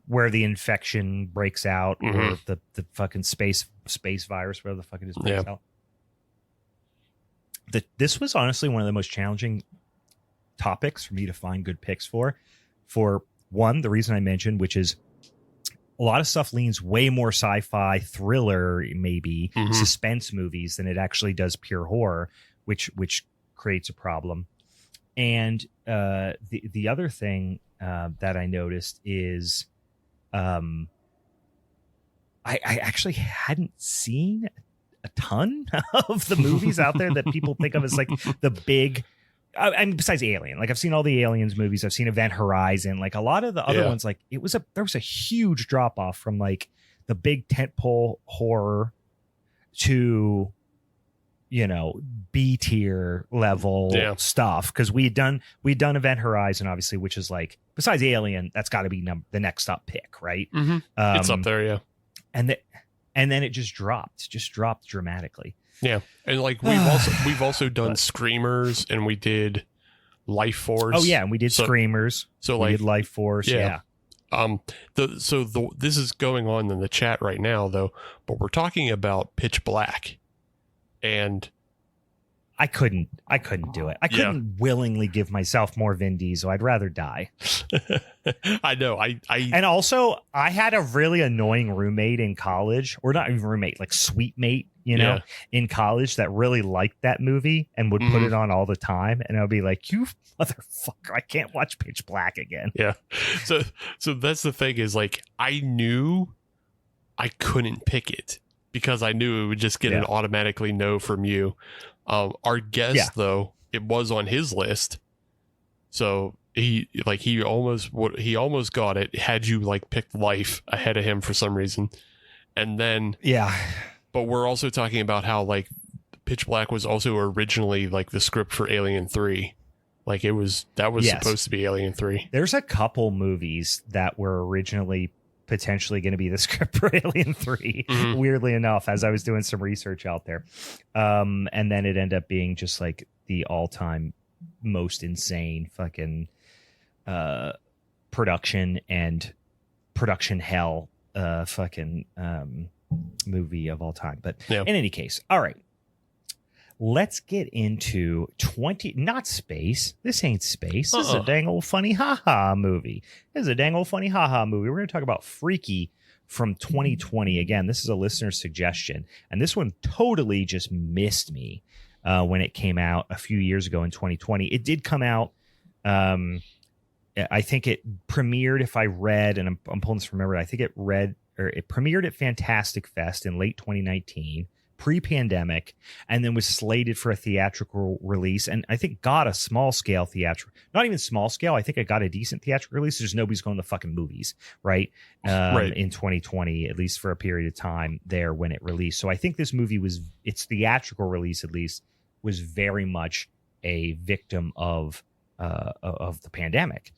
where the infection breaks out, or the fucking space virus, whatever the fuck it is, breaks out. This was honestly one of the most challenging topics for me to find good picks for one, the reason I mentioned, which is a lot of stuff leans way more sci-fi, thriller, maybe suspense movies than it actually does pure horror, which creates a problem. And the other thing that I noticed is I actually hadn't seen a ton of the movies out there that people think of as like the big. I mean, besides Alien, like I've seen all the Aliens movies, I've seen Event Horizon, like a lot of the other ones, like there was a huge drop off from like the big tentpole horror to, B tier level stuff. Cause we'd done Event Horizon, obviously, which is like, besides Alien, that's gotta be the next up pick. Right. It's up there. Yeah. And then it just dropped dramatically. Yeah, and like we've also done Screamers, and we did Life Force. Oh yeah, and we did Screamers. So we did Life Force. Yeah. This is going on in the chat right now, though. But we're talking about Pitch Black, and I couldn't do it. I couldn't willingly give myself more Vin Diesel. I'd rather die. I know. And also, I had a really annoying roommate in college, or not even roommate, like suite mate, in college that really liked that movie and would put it on all the time. And I'd be like, you motherfucker, I can't watch Pitch Black again. Yeah. So that's the thing is, like, I knew I couldn't pick it because I knew it would just get an automatically no from you. Our guest, though, it was on his list. So he almost got it had you like picked Life ahead of him for some reason. And then but we're also talking about how like Pitch Black was also originally like the script for Alien 3. Like that was supposed to be Alien 3. There's a couple movies that were originally potentially going to be the script for Alien 3, weirdly enough, as I was doing some research out there. And then it ended up being just like the all-time most insane fucking production hell fucking movie of all time. But in any case, all right. Let's get into not space. This ain't space. This is a dang old funny haha movie. We're going to talk about Freaky from 2020. Again, this is a listener suggestion. And this one totally just missed me when it came out a few years ago in 2020. It did come out. I think it premiered, if I read, and I'm pulling this from memory, I think it premiered at Fantastic Fest in late 2019. Pre-pandemic, and then was slated for a theatrical release, and I think got a small scale theatrical, not even small scale. I think it got a decent theatrical release. There's nobody's going to fucking movies, right? In 2020, at least for a period of time there when it released. So I think this movie its theatrical release, at least, was very much a victim of the pandemic.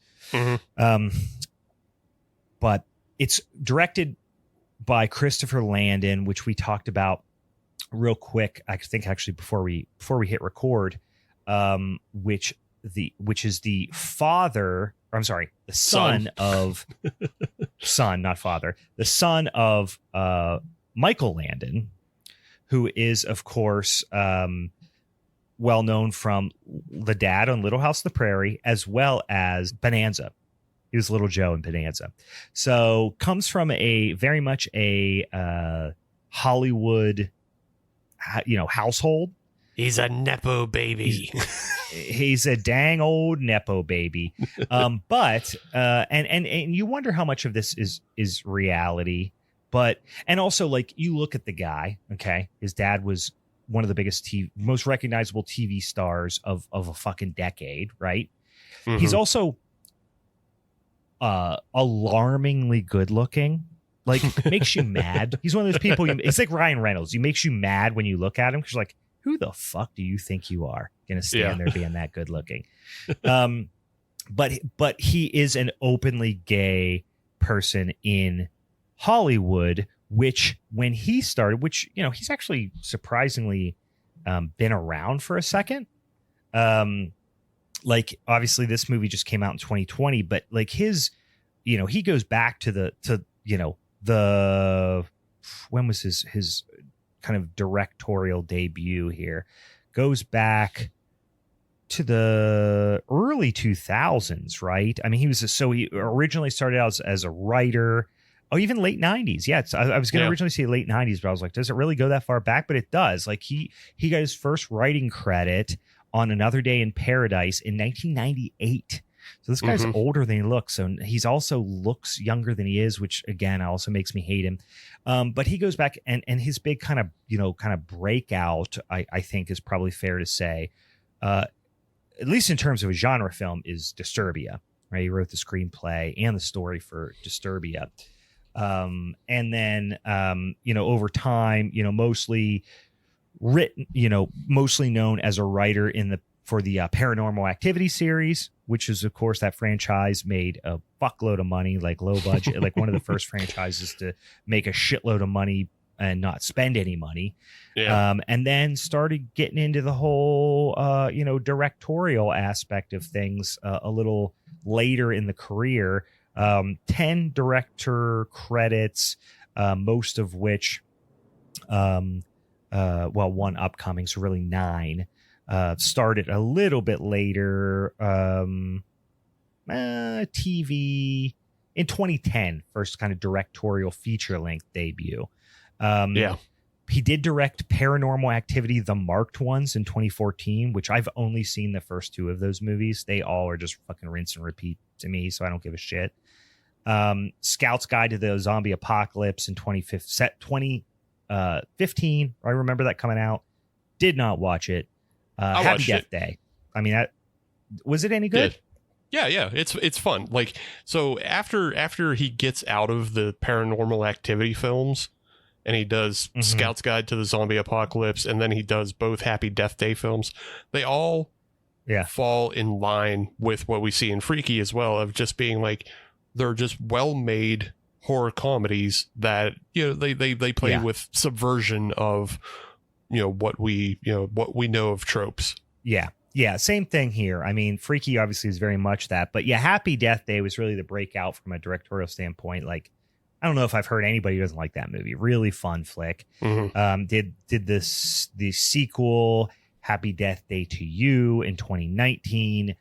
But it's directed by Christopher Landon, which we talked about real quick, I think actually before we hit record, which is the father, or I'm sorry, the son of the son of Michael Landon, who is of course well known from the dad on Little House on the Prairie, as well as Bonanza. He was Little Joe in Bonanza. So comes from very much a Hollywood household. He's a nepo baby. He's a dang old nepo baby. But and you wonder how much of this is reality. But and also, like, you look at the guy. Okay, his dad was one of the biggest most recognizable TV stars of a fucking decade, right? He's also alarmingly good looking. Like, makes you mad. He's one of those people. It's like Ryan Reynolds. He makes you mad when you look at him because you're like, who the fuck do you think you are going to stand there being that good looking? But he is an openly gay person in Hollywood, which when he started, he's actually surprisingly been around for a second. Like, obviously this movie just came out in 2020, but like he goes back to when was his kind of directorial debut here? Goes back to the early 2000s, right? I mean, he originally started out as a writer. Oh, even late 90s. Yeah, I was going to originally say late 90s, but I was like, does it really go that far back? But it does. Like, he got his first writing credit on Another Day in Paradise in 1998. So this guy's older than he looks. So he's also looks younger than he is, which again also makes me hate him. But he goes back and his big kind of breakout, I think is probably fair to say, at least in terms of a genre film, is Disturbia. Right, he wrote the screenplay and the story for Disturbia. And then over time, mostly written, mostly known as a writer for the Paranormal Activity series, which is, of course, that franchise made a fuckload of money, like low budget, like one of the first franchises to make a shitload of money and not spend any money. Yeah. And then started getting into the whole, directorial aspect of things a little later in the career. 10 director credits, most of which, one upcoming, so really 9. Started a little bit later. TV in 2010, first kind of directorial feature length debut. He did direct Paranormal Activity, the marked ones, in 2014, which I've only seen the first two of those movies. They all are just fucking rinse and repeat to me, so I don't give a shit. Scout's Guide to the Zombie Apocalypse in 2015. I remember that coming out. Did not watch it. Happy Death Day. I mean, was it any good? Yeah, it's fun. Like, so after he gets out of the Paranormal Activity films, and he does Scout's Guide to the Zombie Apocalypse, and then he does both Happy Death Day films, they all fall in line with what we see in Freaky as well, of just being like, they're just well-made horror comedies that, they play with subversion of, what we know of tropes. Yeah, same thing here. I mean, Freaky obviously is very much that, but Happy Death Day was really the breakout from a directorial standpoint. Like, I don't know if I've heard anybody who doesn't like that movie. Really fun flick. Did the sequel Happy Death Day to You in 2019,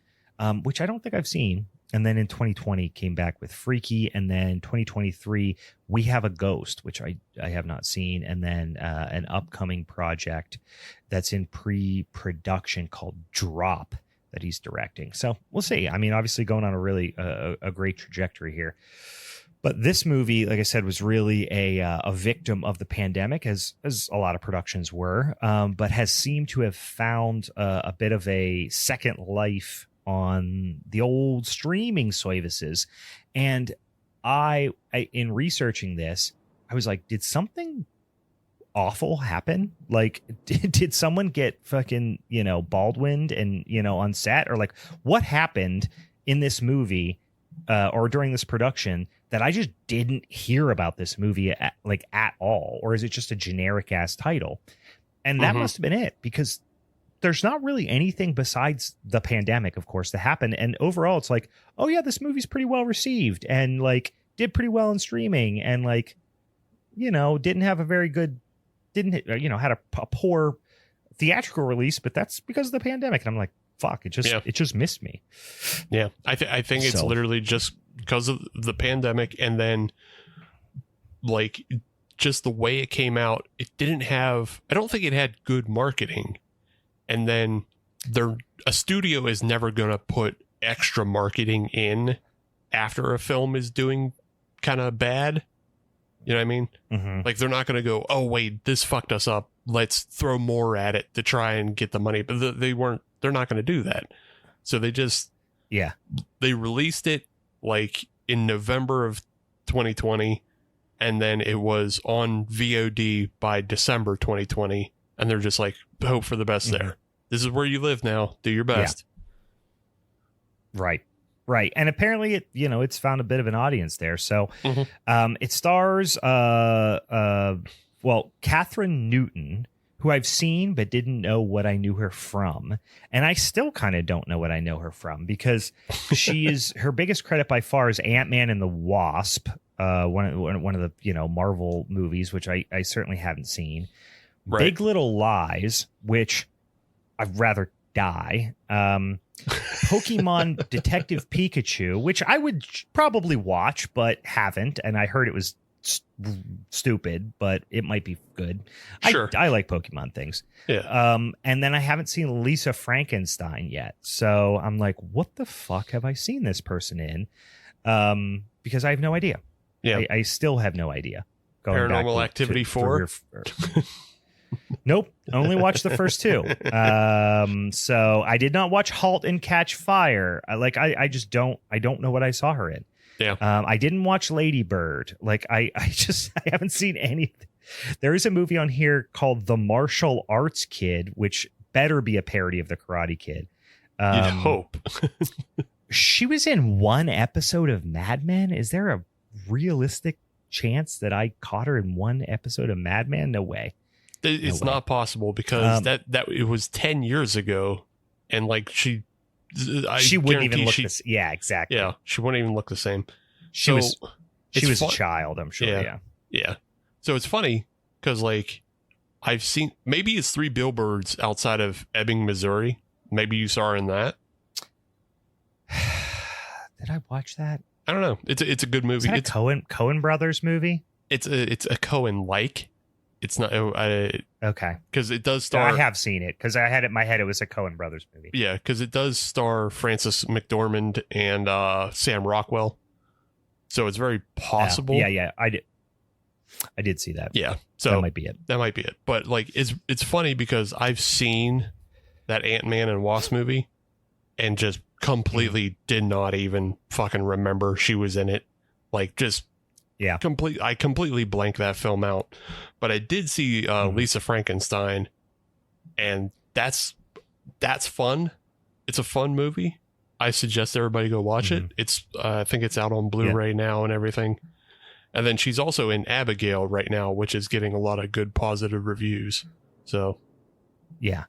which I don't think I've seen. And then in 2020 came back with Freaky, and then 2023 We Have a Ghost, which I have not seen, and then an upcoming project that's in pre-production called Drop that he's directing. So we'll see. I mean, obviously going on a really a great trajectory here. But this movie, like I said, was really a victim of the pandemic, as a lot of productions were, but has seemed to have found a bit of a second life on the old streaming services. And I in researching this, I was like, did something awful happen? Like, did someone get fucking, Baldwined and, on set? Or like, what happened in this movie or during this production that I just didn't hear about this movie at all? Or is it just a generic ass title? And that must have been it, because there's not really anything besides the pandemic, of course, that happened. And overall, it's like, oh yeah, this movie's pretty well received and like did pretty well in streaming, and like, didn't have a very good, had a poor theatrical release, but that's because of the pandemic. And I'm like, fuck, it just missed me. Yeah. I think it's literally just because of the pandemic, and then like just the way it came out, I don't think it had good marketing. And then a studio is never going to put extra marketing in after a film is doing kind of bad. You know what I mean? Like, they're not going to go, oh wait, this fucked us up, let's throw more at it to try and get the money. But they're not going to do that. So they just, they released it like in November of 2020. And then it was on VOD by December 2020. And they're just like, hope for the best there. This is where you live now. Do your best. Yeah. Right. And apparently it's found a bit of an audience there. So it stars Kathryn Newton, who I've seen but didn't know what I knew her from. And I still kind of don't know what I know her from, because her biggest credit by far is Ant-Man and the Wasp, one of the Marvel movies, which I certainly haven't seen. Right. Big Little Lies, which I'd rather die. Pokemon Detective Pikachu, which I would probably watch but haven't, and I heard it was stupid, but it might be good. Sure. I like Pokemon things. Yeah. And then I haven't seen Lisa Frankenstein yet, so I'm like, what the fuck have I seen this person in? Because I have no idea. Yeah, I still have no idea. Paranormal Activity 4. Nope, only watched the first two. So I did not watch Halt and Catch Fire. I just don't know what I saw her in. Yeah. I didn't watch Lady Bird. Like I haven't seen anything. There is a movie on here called The Martial Arts Kid, which better be a parody of The Karate Kid. You'd hope. She was in one episode of Mad Men. Is there a realistic chance that I caught her in one episode of Mad Men? No way. It's not possible, because that it was 10 years ago, and like she wouldn't even look this. Yeah, exactly. Yeah, she wouldn't even look the same. She was a child, I'm sure. Yeah. So it's funny because like I've seen, maybe it's 3 Billboards Outside of Ebbing, Missouri. Maybe you saw her in that. Did I watch that? I don't know. It's a good movie. It's a Coen Brothers movie. It's a Coen like. It's not okay, because it does star. I have seen it because I had it in my head. It was a Coen Brothers movie. Yeah, because it does star Frances McDormand and Sam Rockwell. So it's very possible. Yeah, I did see that. Yeah, so that might be it. But like, it's funny because I've seen that Ant-Man and Wasp movie, and just completely did not even fucking remember she was in it. Like, just I completely blanked that film out. But I did see Lisa Frankenstein, and that's fun. It's a fun movie. I suggest everybody go watch it. It's I think it's out on Blu-ray now and everything. And then she's also in Abigail right now, which is getting a lot of good positive reviews. So, yeah,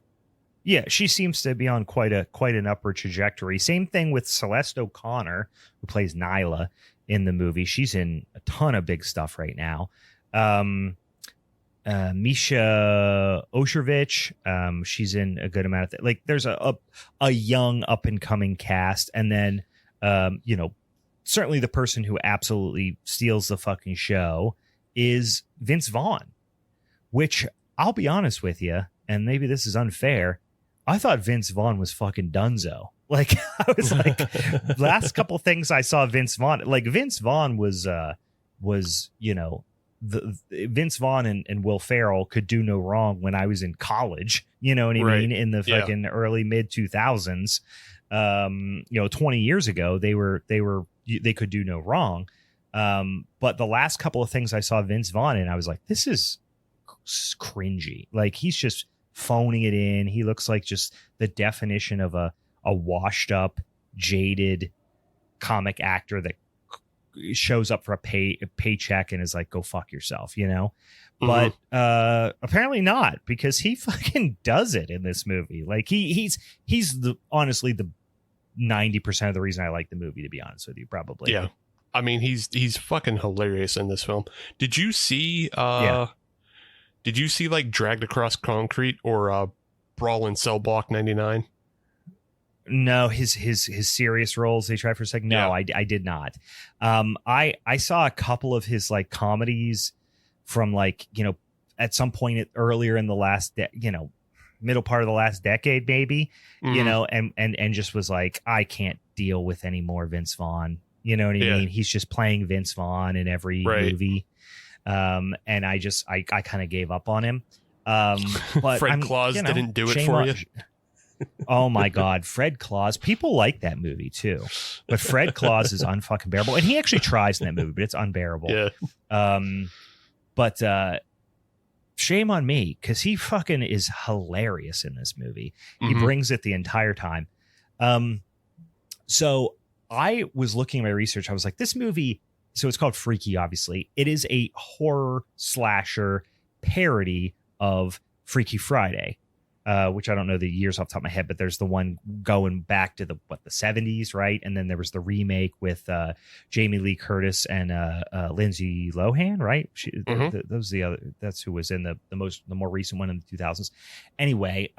she seems to be on quite an upward trajectory. Same thing with Celeste O'Connor, who plays Nyla in the movie. She's in a ton of big stuff right now. Misha Osherovich, she's in a good amount of like there's a young up and coming cast, and then certainly the person who absolutely steals the fucking show is Vince Vaughn, which I'll be honest with you, and maybe this is unfair, I thought Vince Vaughn was fucking donezo. Like, I was like, last couple things I saw Vince Vaughn, like Vince Vaughn was Vince Vaughn and Will Ferrell could do no wrong when I was in college, you know what I mean? In the fucking early mid 2000s, 20 years ago, they could do no wrong. But the last couple of things I saw Vince Vaughn in, I was like, this is cringy. Like, he's just phoning it in. He looks like just the definition of a washed up, jaded comic actor that shows up for a paycheck and is like, go fuck yourself, you know? But apparently not, because he fucking does it in this movie. Like, he's honestly the 90% of the reason I like the movie, to be honest with you, probably. Yeah. I mean, he's fucking hilarious in this film. Did you see like Dragged Across Concrete or Brawl in Cell Block 99? No, his serious roles they tried for a second. No, I did not. I saw a couple of his like comedies from like, at some point earlier in the last, middle part of the last decade, maybe, and just was like, I can't deal with any more Vince Vaughn. You know what I mean? He's just playing Vince Vaughn in every movie. And I kind of gave up on him. But Fred Claus didn't do it for you. Oh my God, Fred Claus. People like that movie too, but Fred Claus is unfucking bearable, and he actually tries in that movie, but it's unbearable. Yeah. But shame on me, because he fucking is hilarious in this movie. He brings it the entire time. So I was looking at my research. I was like, this movie. So it's called Freaky. Obviously, it is a horror slasher parody of Freaky Friday. Which I don't know the years off the top of my head, but there's the one going back to the 70s, right? And then there was the remake with Jamie Lee Curtis and Lindsay Lohan, right? Those the other. That's who was in the more recent one in the 2000s. Anyway,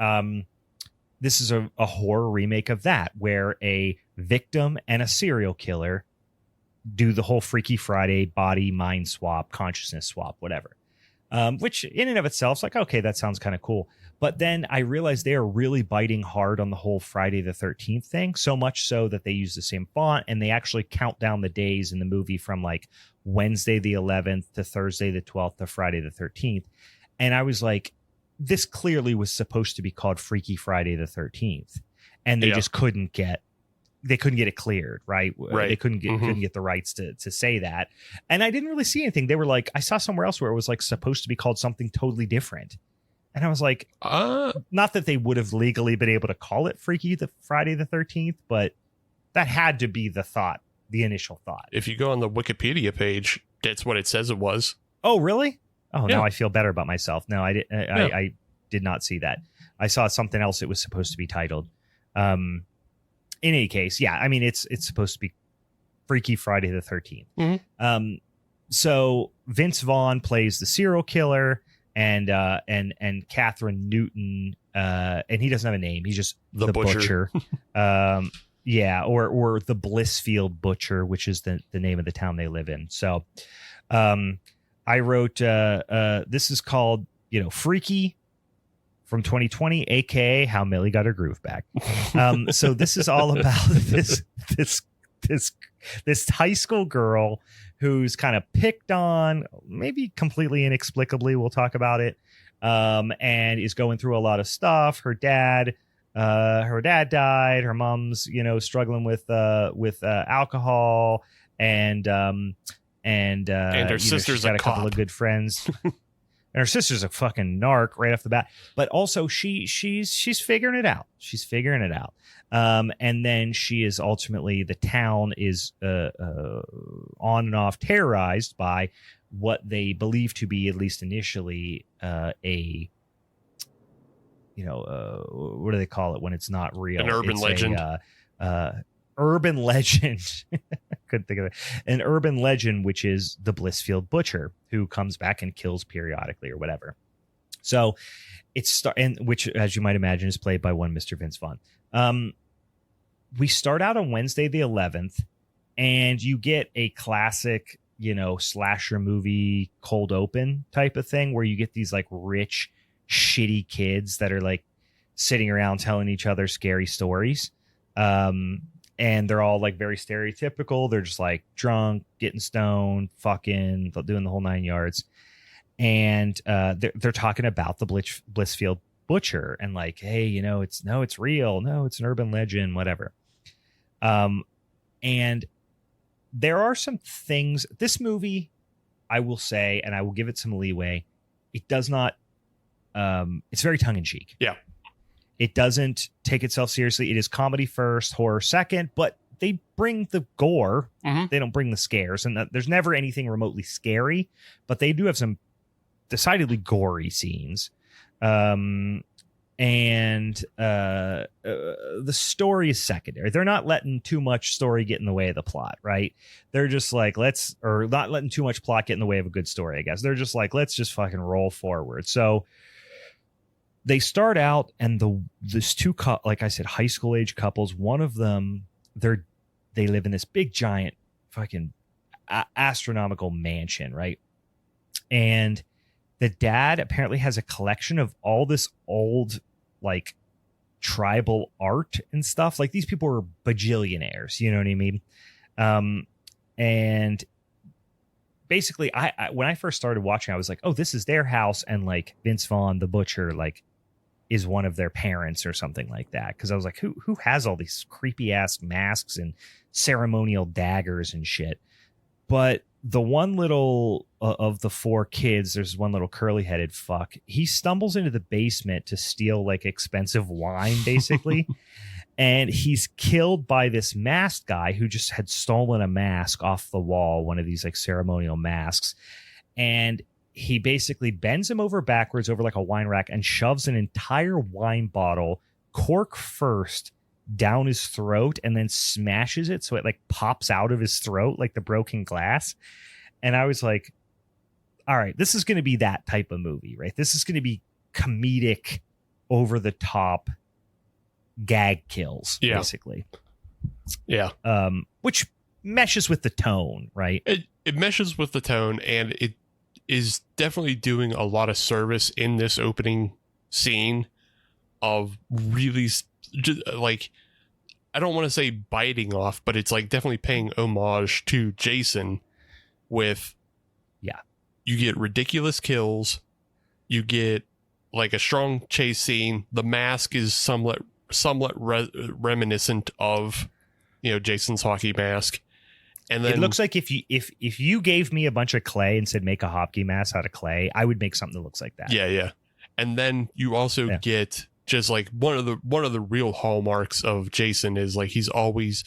this is a horror remake of that, where a victim and a serial killer do the whole Freaky Friday body mind swap, consciousness swap, whatever. Which in and of itself is like, okay, that sounds kind of cool. But then I realized they are really biting hard on the whole Friday the 13th thing, so much so that they use the same font, and they actually count down the days in the movie from like Wednesday the 11th to Thursday the 12th to Friday the 13th. And I was like, this clearly was supposed to be called Freaky Friday the 13th. And they just couldn't get it cleared, right? They couldn't get the rights to say that. And I didn't really see anything. They were like, I saw somewhere else where it was like supposed to be called something totally different. And I was like, not that they would have legally been able to call it Freaky the Friday the 13th, but that had to be the initial thought. If you go on the Wikipedia page, that's what it says it was. Oh, really? Oh, yeah. Now I feel better about myself. No, I did not see that. I saw something else it was supposed to be titled. In any case, yeah, I mean, it's supposed to be Freaky Friday the 13th. So Vince Vaughn plays the serial killer, and Kathryn Newton, and he doesn't have a name. He's just the Butcher. Yeah, or the Blissfield Butcher, which is the name of the town they live in. So I wrote this is called, Freaky from 2020, aka How Millie Got Her Groove Back. So this is all about this high school girl who's kind of picked on, maybe completely inexplicably, we'll talk about it, and is going through a lot of stuff. Her dad died. Her mom's, struggling with alcohol, and her sister's she's got a a couple cop. of good friends. And her sister's a fucking narc right off the bat. But also she's figuring it out. She's figuring it out. And then she is ultimately, the town is on and off terrorized by what they believe to be, at least initially, what do they call it when it's not real? An urban legend. Urban legend. Couldn't think of it. An urban legend, which is the Blissfield Butcher, who comes back and kills periodically or whatever. So which, as you might imagine, is played by one Mr. Vince Vaughn. We start out on Wednesday the 11th, and you get a classic, slasher movie cold open type of thing, where you get these like rich, shitty kids that are like sitting around telling each other scary stories. And they're all like very stereotypical. They're just like drunk, getting stoned, fucking doing the whole 9 yards. And they're talking about the Blissfield Butcher and like, hey, it's real. No, it's an urban legend, whatever. And there are some things, this movie, I will say, and I will give it some leeway, it does not, it's very tongue in cheek. Yeah. It doesn't take itself seriously. It is comedy first, horror second, but they bring the gore. Mm-hmm. They don't bring the scares. And there's never anything remotely scary, but they do have some decidedly gory scenes. The story is secondary. They're not letting too much story get in the way of the plot, right? They're just like, not letting too much plot get in the way of a good story, I guess. They're just like, let's just fucking roll forward. So they start out, and this two, like I said, high school age couples. One of them, they live in this big giant fucking astronomical mansion, right? And the dad apparently has a collection of all this old, like, tribal art and stuff. Like, these people are bajillionaires, you know what I mean? And basically, I when I first started watching, I was like, oh, this is their house, and like Vince Vaughn, the butcher, like, is one of their parents or something like that. Because I was like, who has all these creepy ass masks and ceremonial daggers and shit? But the one little of the four kids, there's one little curly headed fuck. He stumbles into the basement to steal like expensive wine, basically. And he's killed by this masked guy who just had stolen a mask off the wall, one of these like ceremonial masks. And he basically bends him over backwards over like a wine rack and shoves an entire wine bottle, cork first, down his throat, and then smashes it so it like pops out of his throat like the broken glass. And I was like, all right, this is going to be that type of movie, right? This is going to be comedic, over the top gag kills, basically. Yeah. Which meshes with the tone, right? It meshes with the tone, and it is definitely doing a lot of service in this opening scene of really just like, I don't want to say biting off, but it's like definitely paying homage to Jason with, you get ridiculous kills, you get like a strong chase scene. The mask is somewhat reminiscent of, Jason's hockey mask. And then it looks like if you gave me a bunch of clay and said make a hockey mask out of clay, I would make something that looks like that. Yeah. And then you also get just like one of the real hallmarks of Jason is like he's always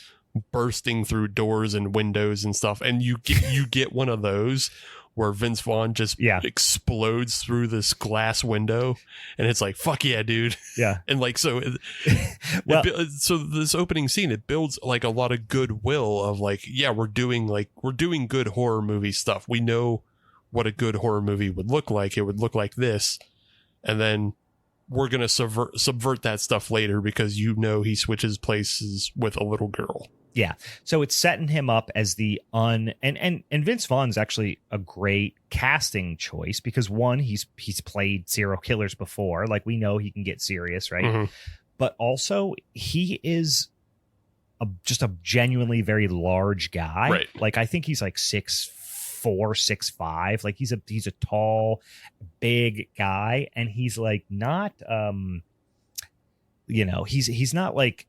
bursting through doors and windows and stuff. And you get one of those where Vince Vaughn just explodes through this glass window, and it's like, fuck yeah, dude. Yeah. And like, so so this opening scene, it builds like a lot of goodwill of like, we're doing good horror movie stuff. We know what a good horror movie would look like. It would look like this. And then we're going to subvert that stuff later because he switches places with a little girl. Yeah. So it's setting him up as the and Vince Vaughn's actually a great casting choice because one, he's played serial killers before. Like we know he can get serious, right? Mm-hmm. But also he is just a genuinely very large guy. Right. Like I think he's like 6'4", 6'5". Like he's a tall, big guy, and he's like not he's not like,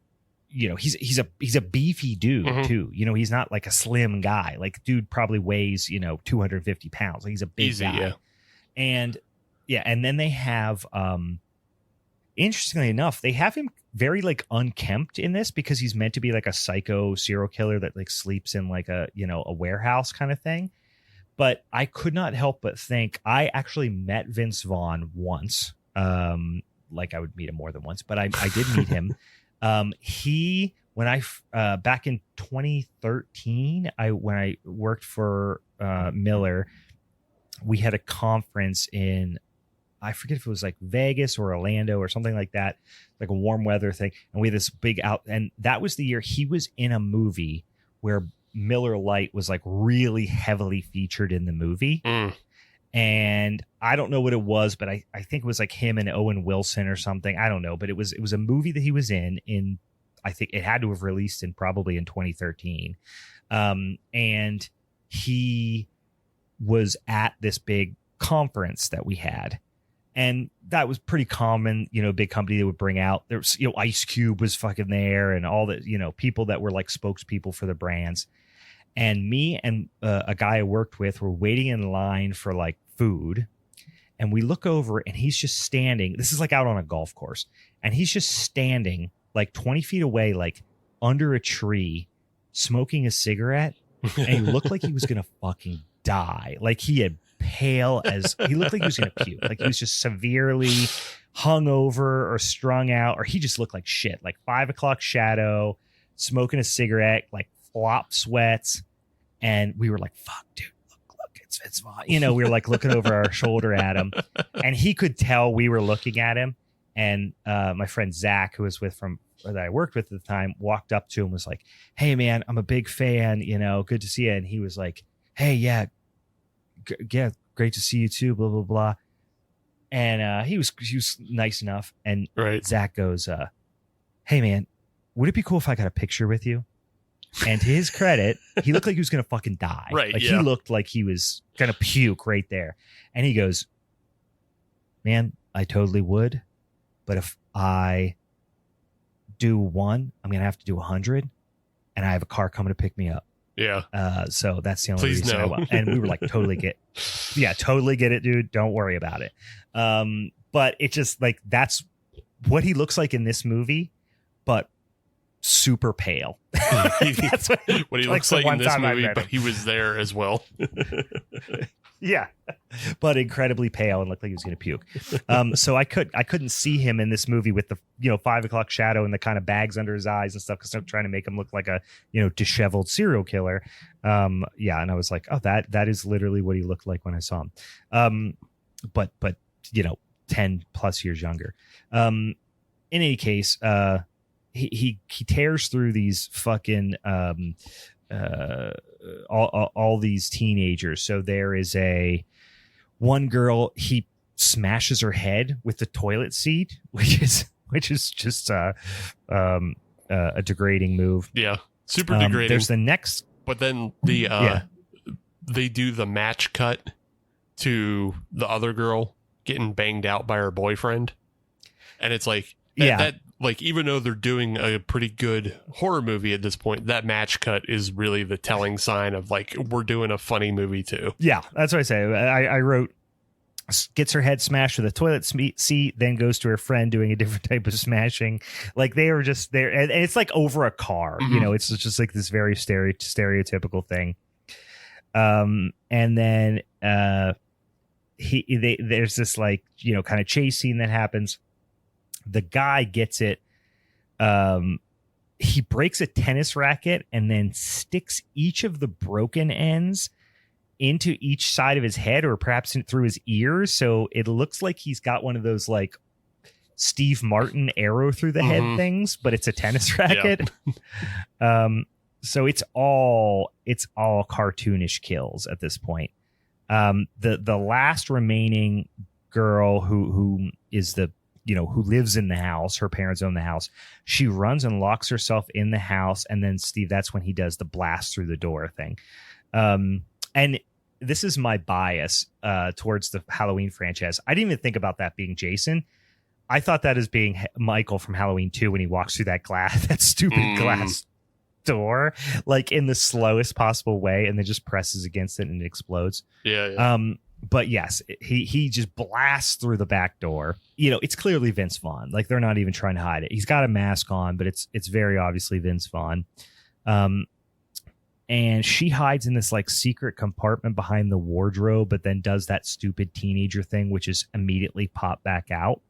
he's a beefy dude mm-hmm. too. He's not like a slim guy. Like dude probably weighs 250 pounds. Like he's a big guy. Yeah. And then they have interestingly enough, they have him very like unkempt in this because he's meant to be like a psycho serial killer that like sleeps in like a warehouse kind of thing. But I could not help but think I actually met Vince Vaughn once. Like I would meet him more than once, but I did meet him. When I back in 2013, when I worked for Miller, we had a conference in, I forget if it was like Vegas or Orlando or something like that, like a warm weather thing. And we had this big and that was the year he was in a movie where Miller Lite was like really heavily featured in the movie. And I don't know what it was, but I think it was like him and Owen Wilson or something. I don't know, but it was a movie that he was in, I think it had to have released probably in 2013. And he was at this big conference that we had. And that was pretty common, big company that would bring out, there was, Ice Cube was fucking there and all the, people that were like spokespeople for the brands. And me and a guy I worked with were waiting in line for like food. And we look over and he's just standing. This is like out on a golf course. And he's just standing like 20 feet away, like under a tree, smoking a cigarette. And he looked like he was going to fucking die. Like he looked like he was going to puke. Like he was just severely hungover or strung out, or he just looked like shit. Like 5 o'clock shadow, smoking a cigarette, like flop sweats. And we were like, fuck, dude, look, it's Vince Vaughn. We were like looking over our shoulder at him, and he could tell we were looking at him. And my friend Zach, who was that I worked with at the time, walked up to him, was like, hey man, I'm a big fan, good to see you. And he was like, hey, yeah, great to see you too, blah, blah, blah. And he was nice enough. And right. Zach goes, hey man, would it be cool if I got a picture with you? And to his credit, he looked like he was going to fucking die. Right. Like he looked like he was going to puke right there. And he goes, man, I totally would. But if I do one, I'm going to have to do 100. And I have a car coming to pick me up. Yeah. So that's the only reason I went. And we were like, totally get it, dude. Don't worry about it. But it's just like, that's what he looks like in this movie, but super pale. That's what he looks like in this movie, but he was there as well. Yeah, but incredibly pale and looked like he was going to puke. So I couldn't see him in this movie with the 5 o'clock shadow and the kind of bags under his eyes and stuff, because I'm trying to make him look like a disheveled serial killer. And I was like, oh, that is literally what he looked like when I saw him. But 10 plus years younger. In any case, he tears through these fucking all these teenagers. So there is one girl, he smashes her head with the toilet seat, which is just a degrading move. Yeah, super degrading. There's the next, but then they do the match cut to the other girl getting banged out by her boyfriend, and it's like that like, even though they're doing a pretty good horror movie at this point, that match cut is really the telling sign of like, we're doing a funny movie too. Yeah, that's what I say. I wrote, gets her head smashed with a toilet seat, then goes to her friend doing a different type of smashing. Like they were just there, and it's like over a car. Mm-hmm. It's just like this very stereotypical thing. And then there's this like kind of chase scene that happens. The guy gets it. He breaks a tennis racket and then sticks each of the broken ends into each side of his head, or perhaps through his ears. So it looks like he's got one of those like Steve Martin arrow through the head things, but it's a tennis racket. So it's all cartoonish kills at this point. The last remaining girl who is who lives in the house, her parents own the house. She runs and locks herself in the house. And then Steve, that's when he does the blast through the door thing. And this is my bias towards the Halloween franchise. I didn't even think about that being Jason. I thought that as being Michael from Halloween 2 when he walks through that stupid glass door, like in the slowest possible way, and then just presses against it and it explodes. Yeah. But yes, he just blasts through the back door. It's clearly Vince Vaughn. Like, they're not even trying to hide it. He's got a mask on, but it's very obviously Vince Vaughn. And she hides in this like secret compartment behind the wardrobe, but then does that stupid teenager thing, which is immediately pop back out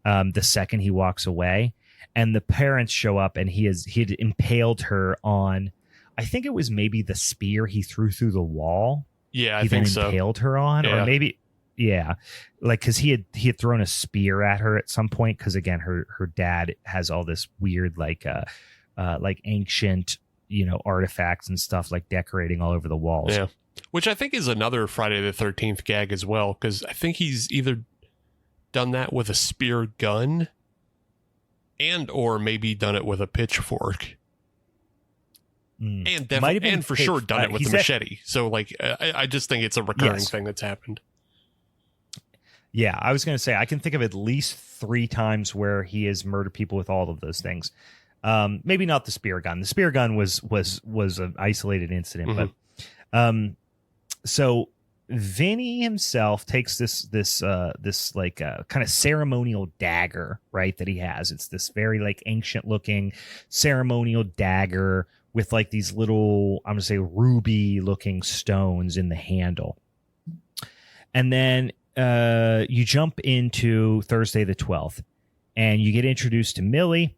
the second he walks away. And the parents show up, and he had impaled her on, I think it was maybe the spear he threw through the wall. Yeah, I think so. He then impaled her on, or maybe, like, because he had thrown a spear at her at some point. Because again, her dad has all this weird like ancient artifacts and stuff like decorating all over the walls. Yeah, which I think is another Friday the 13th gag as well, because I think he's either done that with a spear gun, or maybe done it with a pitchfork. And for sure done it with the machete. So like, I just think it's a recurring thing that's happened. Yeah, I was going to say, I can think of at least 3 times where he has murdered people with all of those things. Maybe not the spear gun. The spear gun was an isolated incident, but so Vinny himself takes this like kind of ceremonial dagger, right, that he has. It's this very like ancient looking ceremonial dagger with like these little, I'm gonna say ruby looking stones in the handle. And then you jump into Thursday the 12th, and you get introduced to Millie.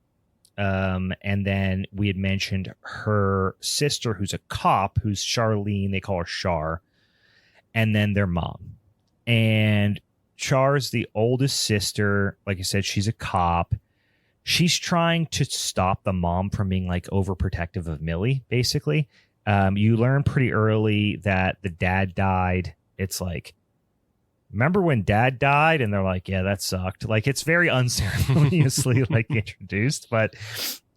And then we had mentioned her sister, who's a cop, who's Charlene. They call her Char. And then their mom. And Char's the oldest sister. Like I said, she's a cop. She's trying to stop the mom from being like overprotective of Millie, basically. You learn pretty early that the dad died. It's like, remember when dad died? And they're like, yeah, that sucked. Like, it's very unceremoniously like introduced, but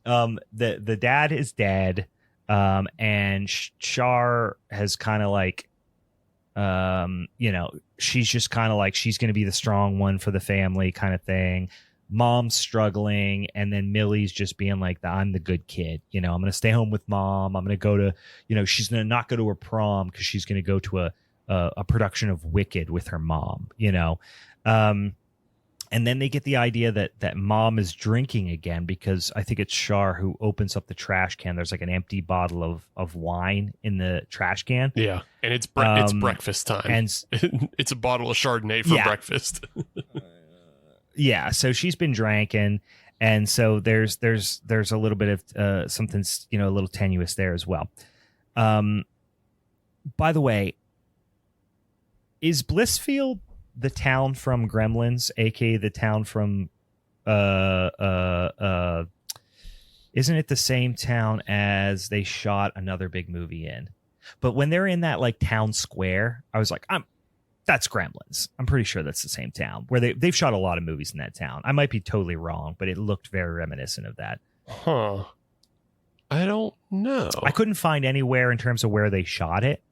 the dad is dead. And Char has kind of like, she's just kind of like, she's going to be the strong one for the family kind of thing. Mom's struggling, and then Millie's just being like, I'm the good kid. I'm going to stay home with mom. I'm going to go to, she's going to not go to her prom because she's going to go to a production of Wicked with her mom, and then they get the idea that mom is drinking again, because I think it's Char who opens up the trash can. There's like an empty bottle of wine in the trash can. Yeah. And it's breakfast time. And it's a bottle of Chardonnay for breakfast. Yeah. So she's been drinking. And so there's a little bit of something, a little tenuous there as well. By the way, is Blissfield the town from Gremlins, aka the town from isn't it the same town as they shot another big movie in? But when they're in that like town square, I was like, that's Gremlins. I'm pretty sure that's the same town where they've shot a lot of movies in that town. I might be totally wrong, but it looked very reminiscent of that. Huh. I don't know. I couldn't find anywhere in terms of where they shot it.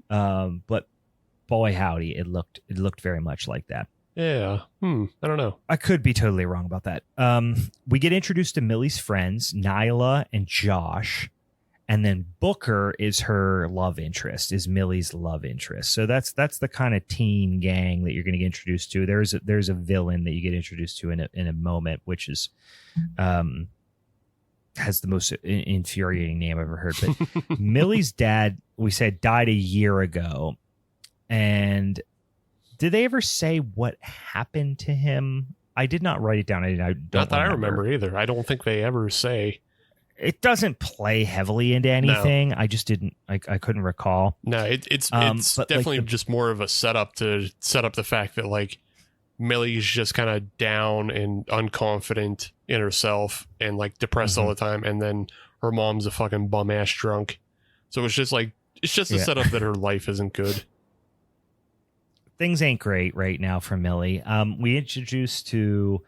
But boy, howdy, it looked very much like that. Yeah. I don't know. I could be totally wrong about that. We get introduced to Millie's friends, Nyla and Josh. And then Booker is her love interest, is Millie's love interest. So that's the kind of teen gang that you're going to get introduced to. There's a villain that you get introduced to in a moment, which is has the most infuriating name I've ever heard. But Millie's dad, we said, died a year ago. And did they ever say what happened to him? I did not write it down. I don't Not that I remember either. I don't think they ever say. It doesn't play heavily into anything. No. I just didn't. I couldn't recall. No, it's definitely like just more of a setup to set up the fact that like Millie's just kind of down and unconfident in herself and like depressed all the time, and then her mom's a fucking bum ass drunk. So it's just a setup that her life isn't good. Things ain't great right now for Millie. We introduced to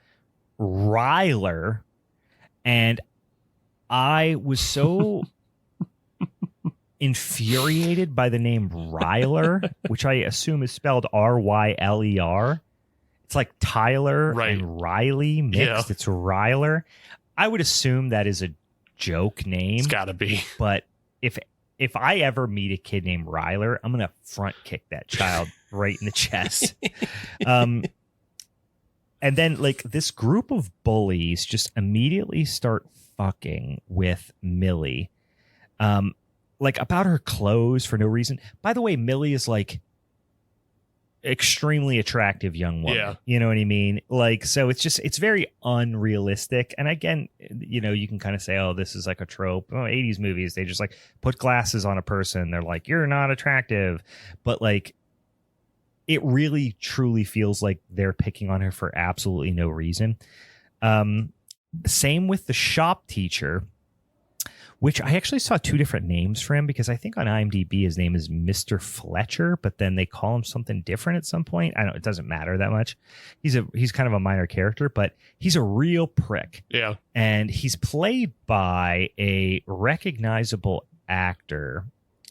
Ryler, and I was so infuriated by the name Ryler, which I assume is spelled Ryler. It's like Tyler and Riley mixed. Yeah. It's Ryler. I would assume that is a joke name. It's gotta be. But if I ever meet a kid named Ryler, I'm gonna front kick that child right in the chest. And then like this group of bullies just immediately start fucking with Millie. Like about her clothes for no reason. By the way, Millie is like extremely attractive young woman. Yeah. You know what I mean? Like, so it's very unrealistic. And again, you know, you can kind of say, oh, this is like a trope. Oh, 80s movies, they just like put glasses on a person. They're like, you're not attractive. But like, it really truly feels like they're picking on her for absolutely no reason. Same with the shop teacher, which I actually saw two different names for him, because I think on IMDb his name is Mr. Fletcher, but then they call him something different at some point. I don't. It doesn't matter that much. He's kind of a minor character, but he's a real prick. Yeah, and he's played by a recognizable actor.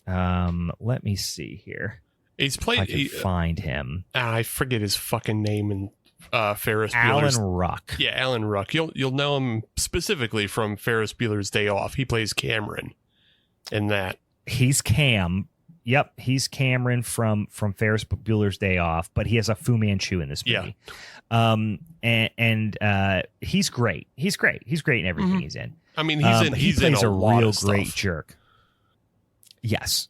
Let me see here. He's played. I can find him. I forget his fucking name in Ferris Bueller's. Alan Ruck. Yeah, Alan Ruck. You'll know him specifically from Ferris Bueller's Day Off. He plays Cameron in that. He's Cam. Yep, he's Cameron from Ferris Bueller's Day Off, but he has a Fu Manchu in this movie. Yeah. And he's great. He's great. He's great in everything he's in. I mean, he plays in a real great stuff. jerk. Yes,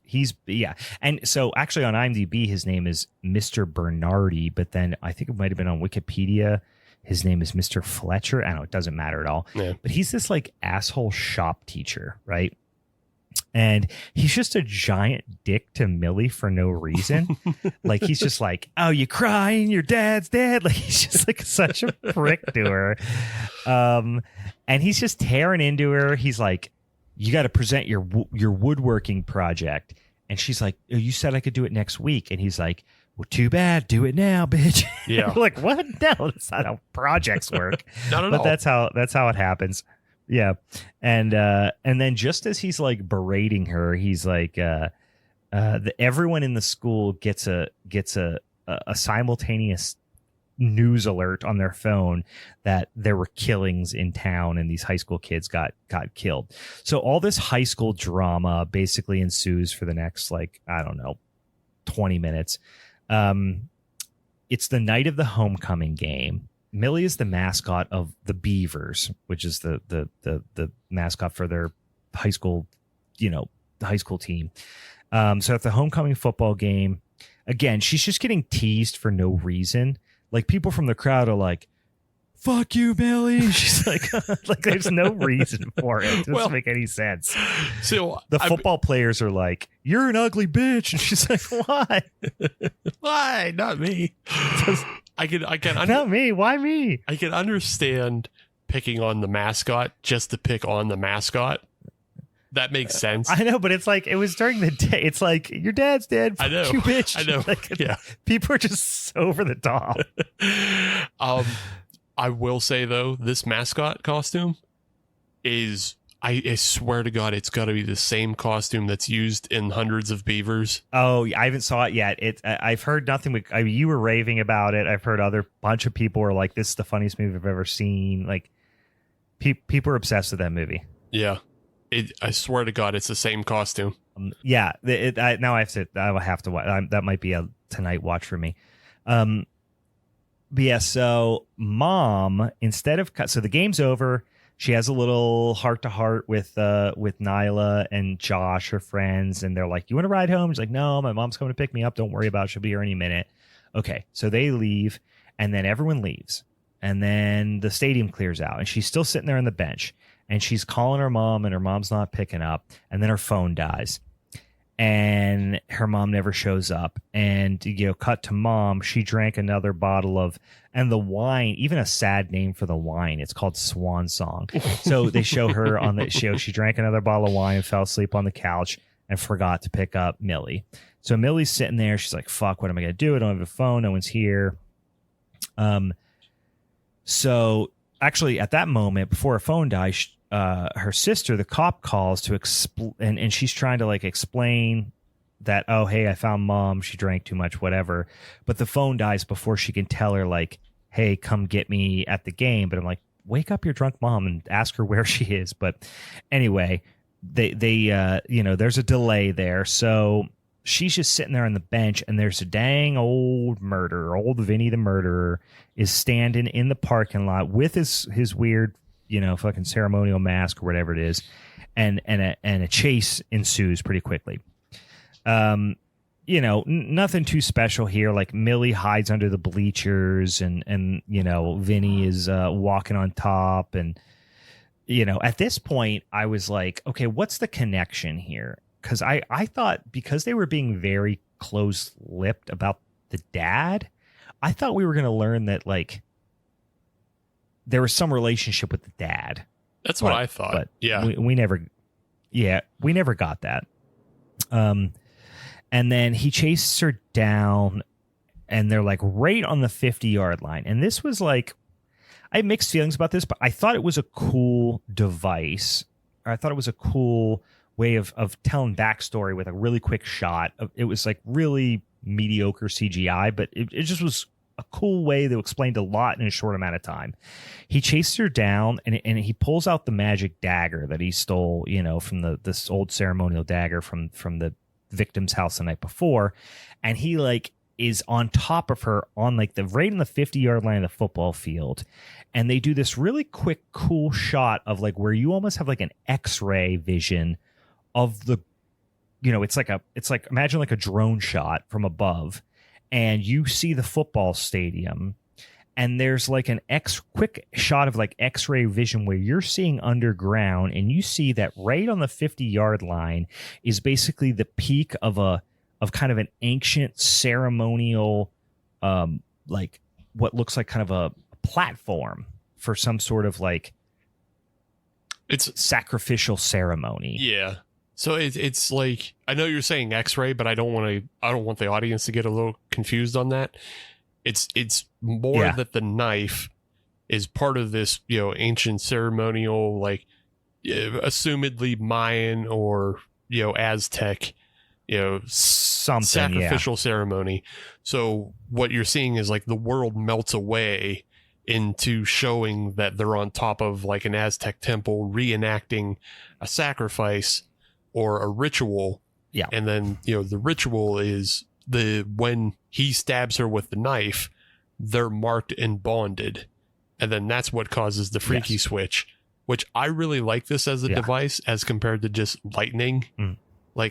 and so actually on IMDb his name is Mr. Bernardi, but then I think it might have been on Wikipedia his name is Mr. Fletcher. I don't know, it doesn't matter at all. Yeah. But he's this like asshole shop teacher, right? And he's just a giant dick to Millie for no reason. Like he's just like, oh, you crying? Your dad's dead. Like he's just like such a prick to her. And he's just tearing into her. He's like, you got to present your woodworking project. And she's like, oh, you said I could do it next week. And he's like, well, too bad. Do it now, bitch. Yeah. Like, what? No, that's not how projects work. Not at but all. That's how it happens. Yeah. And then just as he's like berating her, he's like, everyone in the school gets a simultaneous news alert on their phone that there were killings in town and these high school kids got killed. So all this high school drama basically ensues for the next, like, I don't know, 20 minutes. It's the night of the homecoming game. Millie is the mascot of the Beavers, which is the mascot for their high school, the high school team. So at the homecoming football game, again, she's just getting teased for no reason. Like people from the crowd are like, fuck you, Millie. She's like, like there's no reason for it. It doesn't make any sense. So the football players are like, you're an ugly bitch. And she's like, why? Why? Not me. I can not me. Why me? I can understand picking on the mascot just to pick on the mascot. That makes sense. I know, but it's like it was during the day. It's like your dad's dead. I know. You bitch. I know. Like, yeah. People are just over the top. I will say though, this mascot costume is, I swear to God, it's got to be the same costume that's used in hundreds of Beavers. Oh, I haven't saw it yet. I've heard nothing. You were raving about it. I've heard other bunch of people were like, "This is the funniest movie I've ever seen." Like, people are obsessed with that movie. Yeah, I swear to God, it's the same costume. Yeah, now I will have to watch. That might be a tonight watch for me. But yeah, so mom, so the game's over. She has a little heart-to-heart with Nyla and Josh, her friends, and they're like, you want to ride home? She's like, no, my mom's coming to pick me up. Don't worry about it. She'll be here any minute. Okay, so they leave, and then everyone leaves. And then the stadium clears out, and she's still sitting there on the bench. and she's calling her mom, and her mom's not picking up, and then her phone dies. And her mom never shows up. And, cut to mom. She drank another bottle of, and the wine, even a sad name for the wine, it's called Swan Song. So they show her on the show. She drank another bottle of wine and fell asleep on the couch and forgot to pick up Millie. So Millie's sitting there. She's like, fuck, what am I going to do? I don't have a phone. No one's here. So actually at that moment, before her phone dies, her sister, the cop, calls to and she's trying to explain that, oh, hey, I found mom. She drank too much, whatever. But the phone dies before she can tell her, hey, come get me at the game. But I'm like, wake up your drunk mom and ask her where she is. But anyway, they there's a delay there. So she's just sitting there on the bench, and there's a dang old murderer. Old Vinny the murderer is standing in the parking lot with his weird, fucking ceremonial mask or whatever it is, and a chase ensues pretty quickly. Nothing too special here. Millie hides under the bleachers, and Vinny is walking on top, and at this point I was like, okay, what's the connection here? Because I thought, because they were being very close-lipped about the dad, I thought we were going to learn that there was some relationship with the dad. That's what I thought. But yeah, we never got that. And then he chases her down, and they're right on the 50-yard line. And this was I had mixed feelings about this, but I thought it was a cool device. Or I thought it was a cool way of telling backstory with a really quick shot. It was really mediocre CGI, but it just was a cool way that explained a lot in a short amount of time. He chases her down, and he pulls out the magic dagger that he stole, from this old ceremonial dagger from the victim's house the night before. And he is on top of her on the right in the 50-yard line of the football field. And they do this really quick, cool shot of where you almost have an X-ray vision of the, it's imagine a drone shot from above, and you see the football stadium, and there's an quick shot of X-ray vision where you're seeing underground, and you see that right on the 50-yard line is basically the peak of kind of an ancient ceremonial, what looks like kind of a platform for some sort of it's sacrificial ceremony. Yeah. So it's I know you're saying X-ray, but I don't want the audience to get a little confused on that. It's more that the knife is part of this, ancient ceremonial, assumedly Mayan or, Aztec, something sacrificial ceremony. So what you're seeing is the world melts away into showing that they're on top of an Aztec temple reenacting a sacrifice or a ritual. Yeah. And then, the ritual is when he stabs her with the knife, they're marked and bonded. And then that's what causes the freaky switch, which I really like this as a device as compared to just lightning. Mm.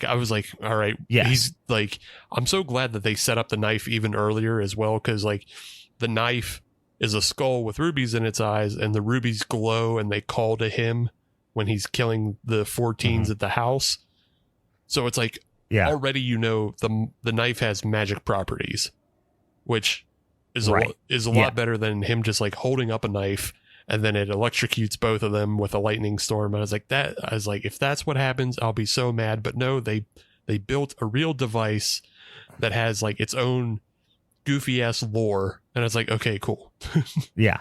I was like, all right, he's I'm so glad that they set up the knife even earlier as well. Cause the knife is a skull with rubies in its eyes, and the rubies glow and they call to him when he's killing the 14s at the house. So it's already, the knife has magic properties, which is a lot better than him just holding up a knife and then it electrocutes both of them with a lightning storm. And I was like, if that's what happens, I'll be so mad. But no, they built a real device that has its own goofy ass lore. And it's okay, cool. Yeah.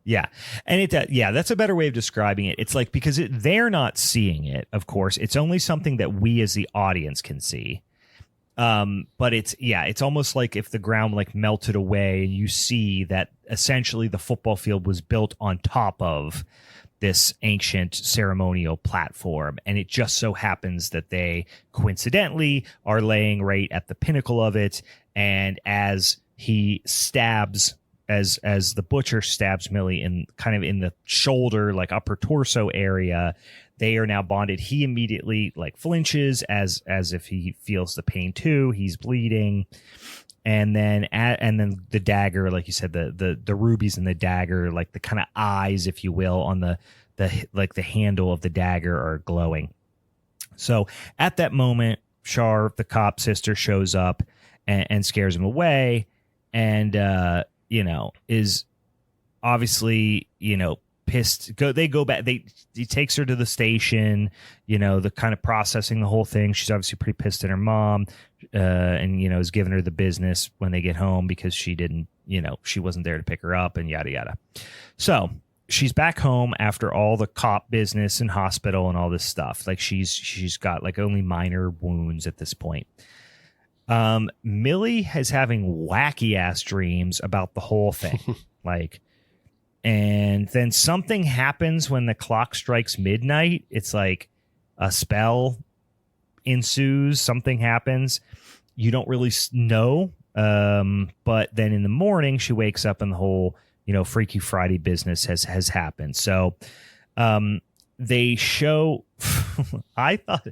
Yeah. And that's a better way of describing it. It's because they're not seeing it, of course. It's only something that we as the audience can see. But it's almost like if the ground melted away, and you see that essentially the football field was built on top of this ancient ceremonial platform. And it just so happens that they coincidentally are laying right at the pinnacle of it. And as he stabs, as the butcher stabs Millie in the shoulder, upper torso area, they are now bonded. He immediately flinches as if he feels the pain too. He's bleeding. And then the dagger, like you said, the rubies in the dagger, the kind of eyes, if you will, on the the handle of the dagger are glowing. So at that moment, Char, the cop sister, shows up and scares him away, and is obviously pissed. They go back. He takes her to the station. The kind of processing the whole thing. She's obviously pretty pissed at her mom, and is giving her the business when they get home because she didn't. She wasn't there to pick her up, and yada yada. So she's back home after all the cop business and hospital and all this stuff. Like she's got like only minor wounds at this point. Millie is having wacky ass dreams about the whole thing. And then something happens when the clock strikes midnight. It's like a spell ensues. Something happens. You don't really know. But then in the morning, she wakes up and the whole, Freaky Friday business has happened. So they show, I thought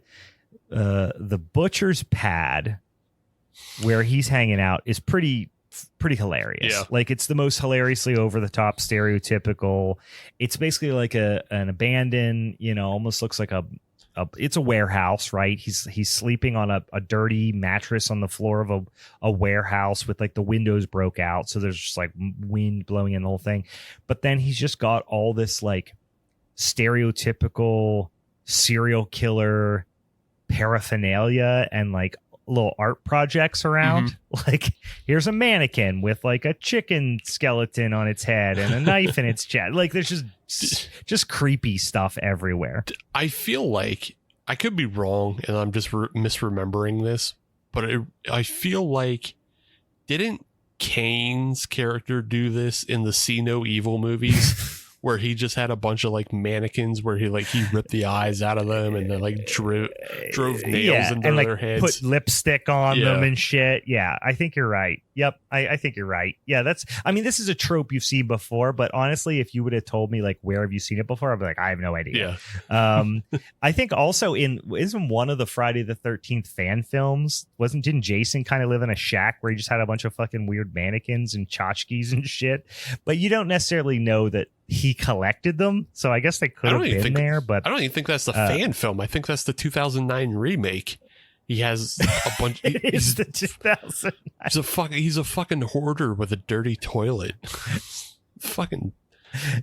the butcher's pad where he's hanging out is pretty hilarious. Yeah. Like it's the most hilariously over the top stereotypical. It's basically like an abandoned, almost looks like it's a warehouse, right? He's sleeping on a dirty mattress on the floor of a warehouse with like the windows broke out. So there's just like wind blowing in the whole thing. But then he's just got all this like stereotypical serial killer paraphernalia and like little art projects around. Like here's a mannequin with like a chicken skeleton on its head and a knife in its chest. Like there's just creepy stuff everywhere. I feel like I could be wrong and I'm just misremembering this, but I feel like didn't Kane's character do this in the See No Evil movies? Where he just had a bunch of like mannequins where he ripped the eyes out of them and then like drove nails into and, their heads, put lipstick on them and shit. Yeah, I think you're right. Yep, I think you're right. Yeah, this is a trope you've seen before, but honestly, if you would have told me like where have you seen it before, I'd be like, I have no idea. Yeah. I think also isn't one of the Friday the 13th fan films didn't Jason kind of live in a shack where he just had a bunch of fucking weird mannequins and tchotchkes and shit, but you don't necessarily know that he collected them, so I guess they could have been there. But I don't even think that's the fan film. I think that's the 2009 remake. He has a bunch. It's the 2009. He's a fucking hoarder with a dirty toilet. Fucking.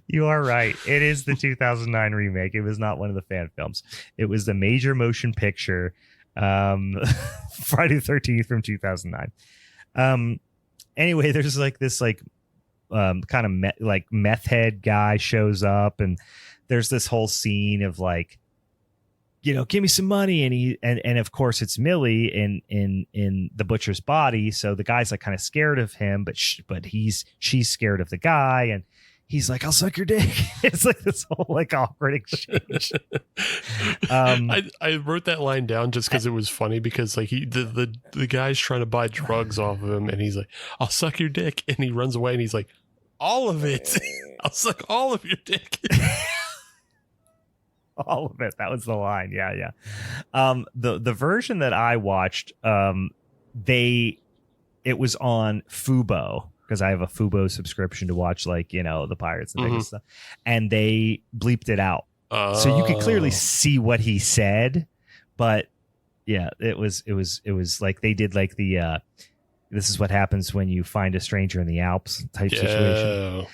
You are right. It is the 2009 remake. It was not one of the fan films. It was the major motion picture, Friday the 13th from 2009. Anyway, there's like this kind of meth head guy shows up, and there's this whole scene of like, give me some money, and of course it's Millie in the butcher's body, so the guy's like kind of scared of him, but she's scared of the guy, and he's like, I'll suck your dick. It's like this whole like awkward exchange. I wrote that line down just because it was funny, because like the guy's trying to buy drugs off of him, and he's like, I'll suck your dick, and he runs away, and he's like, all of it. I'll suck all of your dick. All of it. That was the line. Yeah. The version that I watched, it was on Fubo, because I have a Fubo subscription to watch the Pirates and things stuff, and they bleeped it out. So you could clearly see what he said, but yeah, it was like they did like the this is what happens when you find a stranger in the Alps type situation.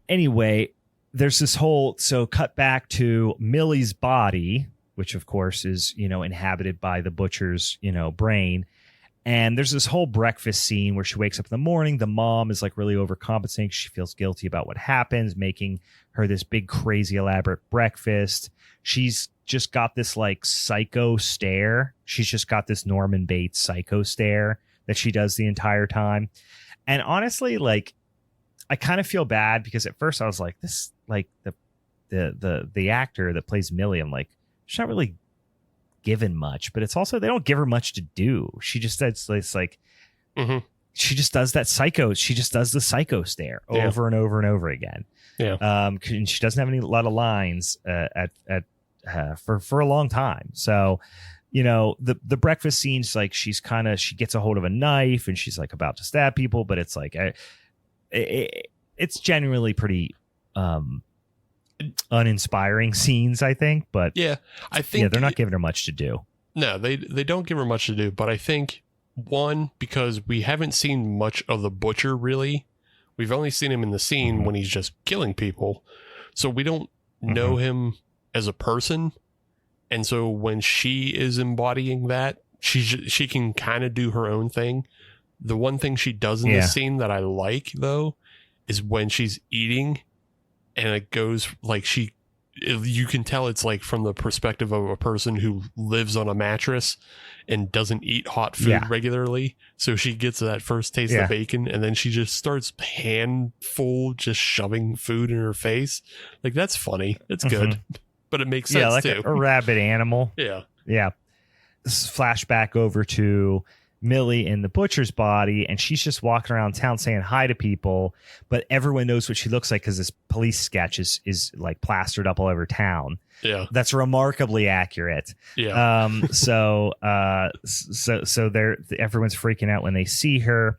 Anyway, there's this whole, cut back to Millie's body, which of course is, inhabited by the butcher's, brain. And there's this whole breakfast scene where she wakes up in the morning. The mom is like really overcompensating. She feels guilty about what happens, making her this big, crazy, elaborate breakfast. She's just got this like psycho stare. She's just got this Norman Bates psycho stare that she does the entire time. And honestly, like, I kind of feel bad, because at first I was like, this, like the actor that plays Millie, I'm like, she's not really given much, but it's also, they don't give her much to do. She just does this like, she just does that psycho. She just does the psycho stare over and over and over again. Yeah. And she doesn't have a lot of lines for a long time. So, the breakfast scene's like, she gets a hold of a knife and she's like about to stab people, but it's like, it's genuinely pretty uninspiring scenes, I think. But yeah, I think they're not giving her much to do. No, they don't give her much to do. But I think, one, because we haven't seen much of the Butcher, really. We've only seen him in the scene when he's just killing people. So we don't know him as a person. And so when she is embodying that, she can kind of do her own thing. The one thing she does in this scene that I like, though, is when she's eating and it goes like you can tell it's like from the perspective of a person who lives on a mattress and doesn't eat hot food regularly. So she gets that first taste of bacon and then she just starts handful just shoving food in her face. Like, that's funny. It's good, but it makes sense like too. A rabid animal. Yeah. This flashback over to Millie in the Butcher's body, and she's just walking around town saying hi to people, but everyone knows what she looks like because this police sketch is like plastered up all over town. Yeah, that's remarkably accurate. Yeah. So everyone's freaking out when they see her.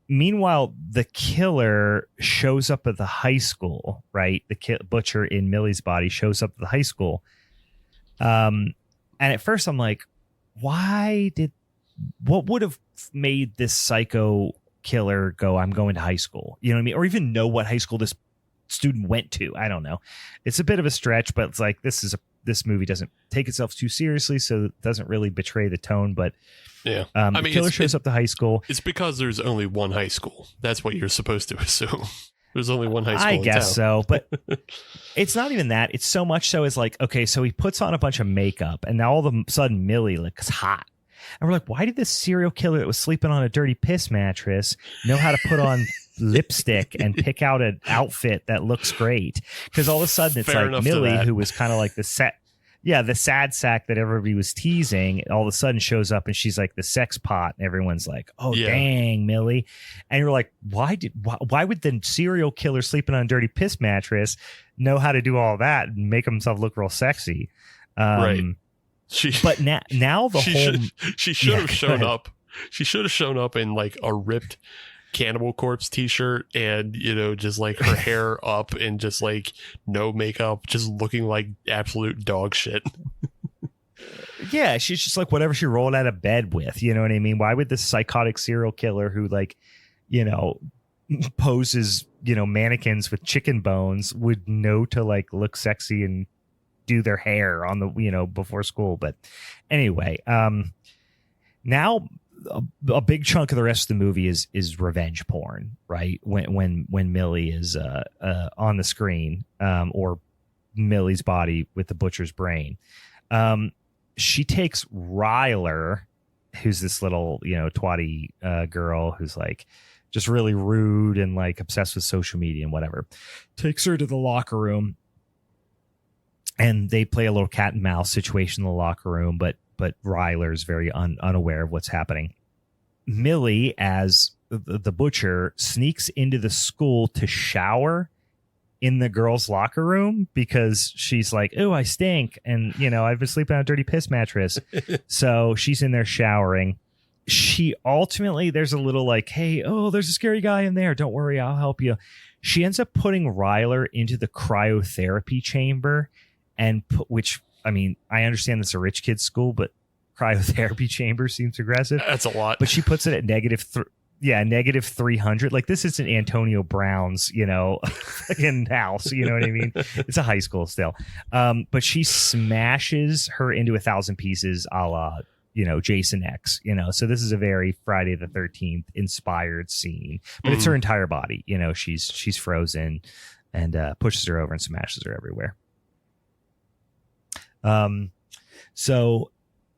Meanwhile, the killer shows up at the high school. Right, the Butcher in Millie's body shows up at the high school. And at first, I'm like, what would have made this psycho killer go, I'm going to high school? You know what I mean? Or even know what high school this student went to. I don't know. It's a bit of a stretch, but it's like, this movie doesn't take itself too seriously, so it doesn't really betray the tone. But yeah, the killer shows up to high school. It's because there's only one high school. That's what you're supposed to assume. There's only one high school. I guess so, but it's not even that. It's so much so as like, okay, so he puts on a bunch of makeup, and now all of a sudden Millie looks hot, and we're like, why did this serial killer that was sleeping on a dirty piss mattress know how to put on lipstick and pick out an outfit that looks great? Because all of a sudden it's Fair like Millie, who was kind of like the sad sack that everybody was teasing, all of a sudden shows up and she's like the sex pot, and everyone's like, oh, dang, Millie. And you're like, why would the serial killer sleeping on a dirty piss mattress know how to do all that and make himself look real sexy? Right. But now she should have shown up. She should have shown up in like a ripped Cannibal Corpse t-shirt and, just like her hair up and just like no makeup, just looking like absolute dog shit. Yeah, she's just like whatever she rolled out of bed with, you know what I mean? Why would this psychotic serial killer who like, poses, mannequins with chicken bones would know to like look sexy and do their hair on the, before school? But anyway, now a big chunk of the rest of the movie is revenge porn, right? When Millie is on the screen, or Millie's body with the Butcher's brain. She takes Ryler, who's this little twatty girl who's like just really rude and like obsessed with social media and whatever, takes her to the locker room, and they play a little cat and mouse situation in the locker room, but Ryler's very unaware of what's happening. Millie, as the Butcher, sneaks into the school to shower in the girls' locker room because she's like, oh, I stink. And, I've been sleeping on a dirty piss mattress. So she's in there showering. She ultimately, there's a little like, hey, there's a scary guy in there. Don't worry, I'll help you. She ends up putting Ryler into the cryotherapy chamber, which, I mean, I understand this is a rich kid's school, but cryotherapy chamber seems aggressive. That's a lot. But she puts it at negative 300. Like, this isn't Antonio Brown's, fucking house. You know what I mean? It's a high school still. But she smashes her into 1,000 pieces, a la, Jason X. So this is a very Friday the 13th inspired scene. But it's her entire body. She's frozen, and pushes her over and smashes her everywhere. So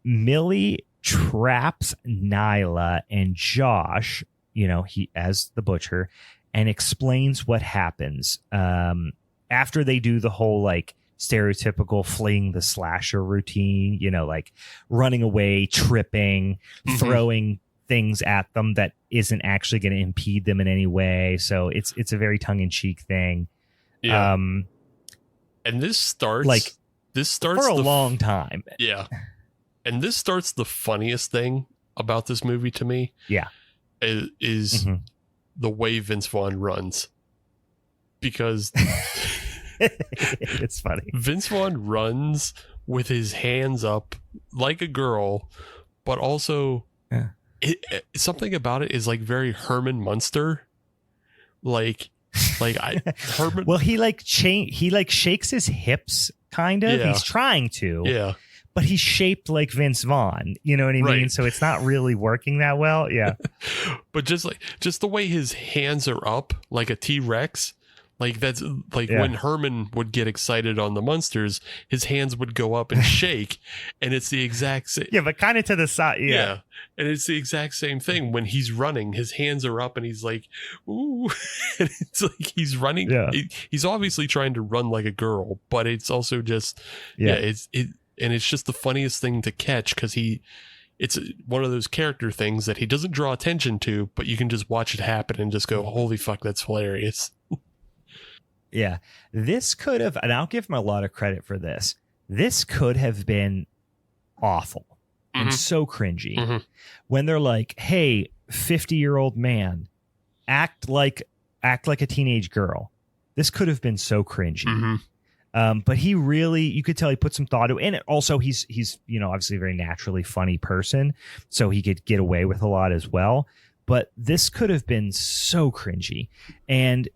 Millie traps Nyla and Josh, he as the Butcher, and explains what happens after they do the whole like stereotypical fleeing the slasher routine, like running away, tripping, throwing things at them that isn't actually going to impede them in any way. So it's a very tongue-in-cheek thing. Yeah. And this starts for a long time. Yeah. And this starts the funniest thing about this movie to me. Yeah. Is the way Vince Vaughn runs. Because It's funny. Vince Vaughn runs with his hands up like a girl, but also something about it is like very Herman Munster. Herman. Well, he shakes his hips kind of. Yeah. He's trying to. Yeah. But he's shaped like Vince Vaughn. You know what I mean? Right. So it's not really working that well. Yeah. But just the way his hands are up like a T-Rex, like that's like when Herman would get excited on the Munsters, his hands would go up and shake, and it's the exact same. Yeah, but kind of to the side. Yeah. And it's the exact same thing when he's running. His hands are up and he's like, ooh. And it's like he's running. Yeah. He's obviously trying to run like a girl, but it's also just, and it's just the funniest thing to catch because it's one of those character things that he doesn't draw attention to, but you can just watch it happen and just go, holy fuck, that's hilarious. Yeah. This could have, and I'll give him a lot of credit for this. This could have been awful and so cringy when they're like, hey, 50-year-old man, act like a teenage girl. This could have been so cringy. But he really, you could tell he put some thought to it. And also he's, obviously a very naturally funny person. So he could get away with a lot as well. But this could have been so cringy. And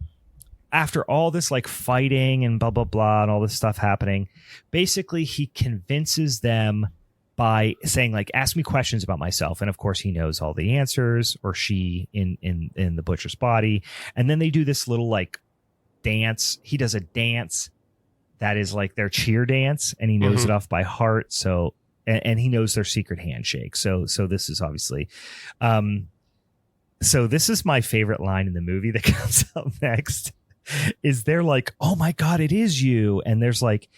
after all this like fighting and blah, blah, blah, and all this stuff happening, basically he convinces them by saying like, ask me questions about myself. And of course he knows all the answers, or she in the butcher's body. And then they do this little like dance. He does a dance that is like their cheer dance, and he knows it off by heart. So, and he knows their secret handshake. So this is obviously, so this is my favorite line in the movie that comes up next is they're like, oh my God, it is you. And there's like,